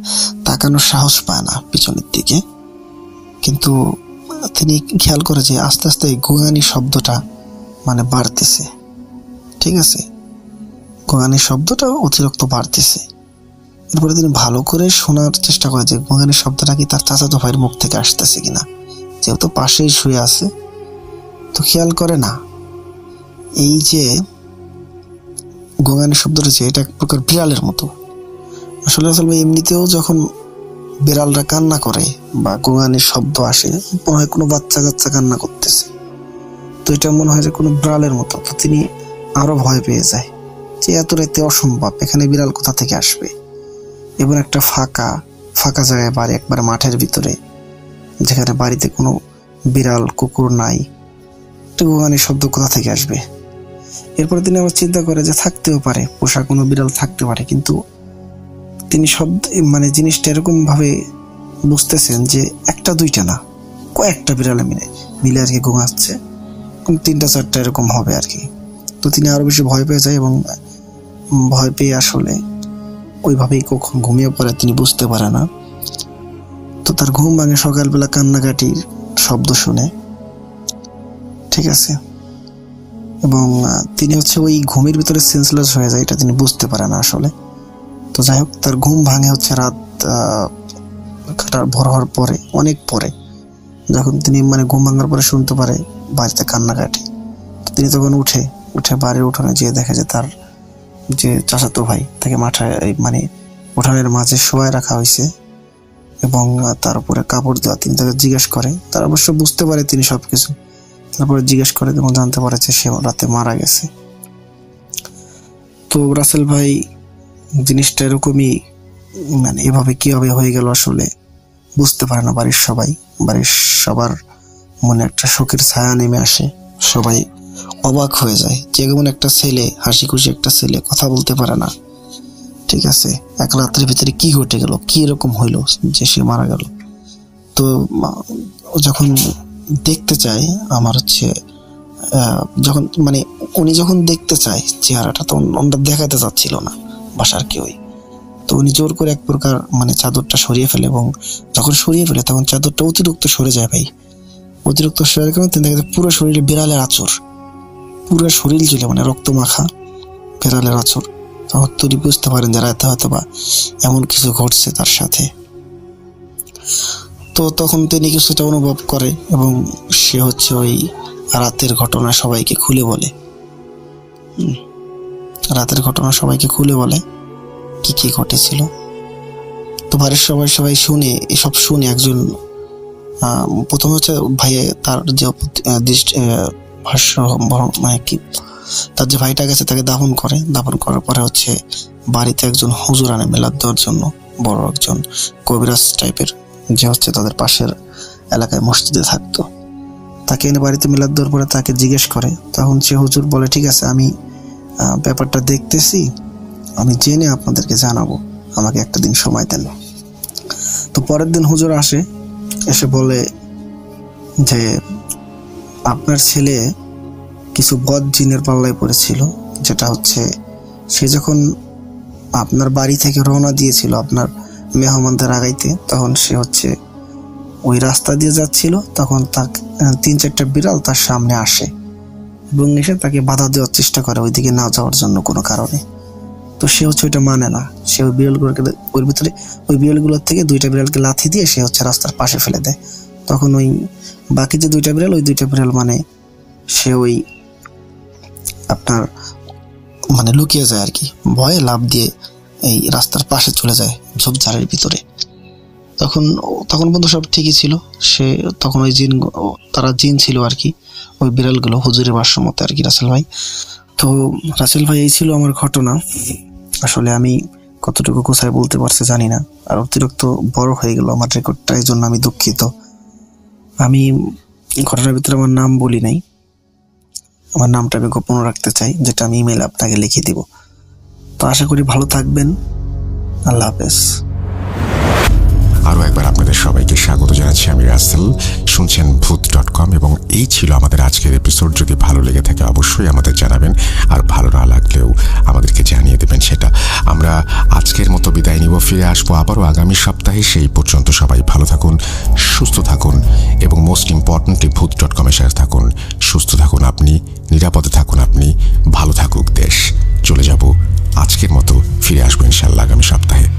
তাকানোর সাহস পায় না পিছনের দিকে। কিন্তু তিনি খেয়াল করে যে আস্তে আস্তে গোঙানির শব্দটা মানে বাড়তেছে, ঠিক আছে, গোঙানির শব্দটা অতিরিক্ত বাড়তেছে। এরপরে তিনি ভালো করে শোনার চেষ্টা করে যে গোঙানির শব্দটা কি তার চাচাতো ভাইয়ের মুখ থেকে আসতেছে কিনা, যেহেতু পাশেই শুয়ে আছে। তো খেয়াল করে না, এই যে গোঙানির শব্দটা আছে এটা এক প্রকার বিড়ালের মতো। আসলে এমনিতেও যখন বিড়ালরা কান্না করে বা গোঙানির শব্দ আসে, মনে হয় কোনো বাচ্চা কাচ্চা কান্না করতেছে, তো এটা মনে হয় যে কোনো বিড়ালের মতো। তো তিনি আরো ভয় পেয়ে যায় যে এত রাতে অসম্ভব, এখানে বিড়াল কোথা থেকে আসবে, এবং একটা ফাঁকা ফাঁকা জায়গায় বাড়ি, একবারে মাঠের ভিতরে, যেখানে বাড়িতে কোনো বিড়াল কুকুর নাই, গোঙানির শব্দ কোথা থেকে আসবে। এরপরে তিনি আবার চিন্তা করে যে থাকতেও পারে, পোষা কোনো বিড়াল থাকতে পারে, কিন্তু তিনি শব্দ মানে জিনিসটা এরকম ভাবে বুঝতেছেন যে একটা দুইটা না, কয়েকটা বিড়ালে মিলে আর কি গোঙাচ্ছে, 3-4টা এরকম হবে আর কি। তো তিনি আরো বেশি ভয় পেয়ে যায়, এবং ভয় পেয়ে আসলে ওইভাবেই কখন ঘুমিয়ে পড়ে তিনি বুঝতে পারে না। তো তার ঘুম ভাঙে সকালবেলা কান্নাকাটির শব্দ শুনে, ঠিক আছে, এবং তিনি হচ্ছে ওই ঘুমের ভিতরে সেন্সলেস হয়ে যায়, এটা তিনি বুঝতে পারে না আসলে। তো যাই হোক, তার ঘুম ভাঙে হচ্ছে রাত কাটার ভোর হওয়ার পরে, অনেক পরে, যখন তিনি মানে ঘুম ভাঙার পরে শুনতে পারে বাড়িতে কান্নাকাটি। তিনি তখন উঠে বাড়ির উঠোনে যেয়ে দেখে যে তার যে চাচাতো ভাই তাকে মাথায় মানে উঠানের মাঝে শোয়ায় রাখা হয়েছে, এবং তার উপরে কাপড় দেওয়া। তিনি তাকে জিজ্ঞেস করে, তার অবশ্য বুঝতে পারে তিনি সবকিছু, তারপরে জিজ্ঞেস করে এবং জানতে পারে যে সে রাতে মারা গেছে। তো রাসেল ভাই জিনিসটা এরকমই মানে এভাবে কিভাবে হয়ে গেল আসলে বুঝতে পারে না। বাড়ির সবার মনে একটা শোকের ছায়া নেমে আসে, সবাই অবাক হয়ে যায় যে এমন একটা ছেলে, হাসি খুশি একটা ছেলে, কথা বলতে পারে না, ঠিক আছে, এক রাত্রের ভিতরে কি ঘটে গেল, কি এরকম হইলো যে সে মারা গেল। তো যখন দেখতে চায়, আমার হচ্ছে যখন মানে উনি যখন দেখতে চায় চেহারাটা, তখন ওনারা দেখাতে চাচ্ছিল না বাসার কেউই। তো উনি জোর করে এক প্রকার মানে চাদরটা সরিয়ে ফেলে, এবং যখন সরিয়ে ফেলে তখন চাদরটা অতিরিক্ত সরে যায় ভাই। অতিরিক্ত সরে কারণে তিনি দেখে পুরো শরীরে বিড়ালের আঁচড়, পুরো শরীর জুড়ে মানে রক্ত মাখা বিড়ালের আঁচড়। তখন তিনি বুঝতে পারেন যে রাতে হয়তো বা এমন কিছু ঘটছে তার সাথে। তো তখন তিনি কিছুটা অনুভব করে, এবং সে হচ্ছে ওই রাতের ঘটনা সবাইকে খুলে বলে, কি কি ঘটেছিল। তো বাড়ির সবাই শুনে, এসব শুনে একজন প্রথমে হচ্ছে ভাইয়া তার যে ভাষ্য মানে কি, তার যে ভাইটা গেছে তাকে দাফন করার পরে হচ্ছে বাড়িতে একজন হুজুর আনে মিলাদ দেওয়ার জন্য, বড় একজন কবিরাজ টাইপের, যে হচ্ছে তাদের পাশের এলাকায় মসজিদে থাকতো। তাকে এনে বাড়িতে মিলাদ দেওয়ার পরে তাকে জিজ্ঞেস করে, তখন সে হুজুর বলে ঠিক আছে, আমি ব্যাপারটা দেখতেছি, আমি জেনে আপনাদেরকে জানাবো, আমাকে একটা দিন সময় দেন। তো পরের দিন হুজুর এসে বলে যে আপনার ছেলে কিছু বদ জিনের পাল্লায় পড়েছিল, যেটা হচ্ছে সে যখন আপনার বাড়ি থেকে রওনা দিয়েছিল আপনার মেহমানদের আগাইতে, তখন সে হচ্ছে ওই রাস্তা দিয়ে যাচ্ছিল, তখন তার 3-4টা বিড়াল তার সামনে আসে এবং এসে তাকে বাধা দেওয়ার চেষ্টা করে ওইদিকে না যাওয়ার জন্য কোনো কারণে। তো সে হচ্ছে ওইটা মানে না, সে ওই বিড়ালগুলোকে ওই বিড়ালগুলোর থেকে 2টা বিড়ালকে লাথি দিয়ে সে হচ্ছে রাস্তার পাশে ফেলে দেয়। তখন ওই বাকি যে 2টা বিড়াল, ওই 2টা বিড়াল মানে সে ওই আপনার মানে লুকিয়ে যায় আর কি, ভয়ে লাফ দিয়ে এই রাস্তার পাশে চলে যায় ঝোপঝাড়ের ভিতরে। তখন পর্যন্ত সব ঠিকই ছিল। সে তখন ওই তারা জিন ছিল আর কি, ওই বিড়ালগুলো হুজুরের ভাষ্য মতে আর কি রাসেল ভাই। তো রাসেল ভাই এই ছিল আমার ঘটনা। আসলে আমি কতটুকু কোথায় বলতে পারছে জানি না, আর অতিরিক্ত বড় হয়ে গেল আমার রেকর্ডটা, এই জন্য আমি দুঃখিত। আমি ঘটনার ভিতরে আমার নাম বলি নাই, আমার নামটা আমি গোপন রাখতে চাই, যেটা আমি ইমেল আপনাকে লিখে দিব। তো আশা করি ভালো থাকবেন। আল্লাহ হাফেজ। আরও একবার আপনাদের সবাইকে স্বাগত জানাচ্ছি, আমি রাসেল। শুনছেন ভূত.com এবং এই ছিল আমাদের আজকের এপিসোড। যদি ভালো লেগে থাকে অবশ্যই আমাদের জানাবেন, আর ভালো না লাগলেও আমাদেরকে জানিয়ে দেবেন সেটা। আমরা আজকের মতো বিদায় নিব, ফিরে আসবো আবারও আগামী সপ্তাহে। সেই পর্যন্ত সবাই ভালো থাকুন, সুস্থ থাকুন এবং মোস্ট ইম্পর্টেন্টলি ভূত.com এর সাথে থাকুন। সুস্থ থাকুন আপনি, নিরাপদে থাকুন আপনি, ভালো থাকুক দেশ। চলে যাব আজকের মতো, ফিরে আসবো ইনশাল্লাহ আগামী সপ্তাহে।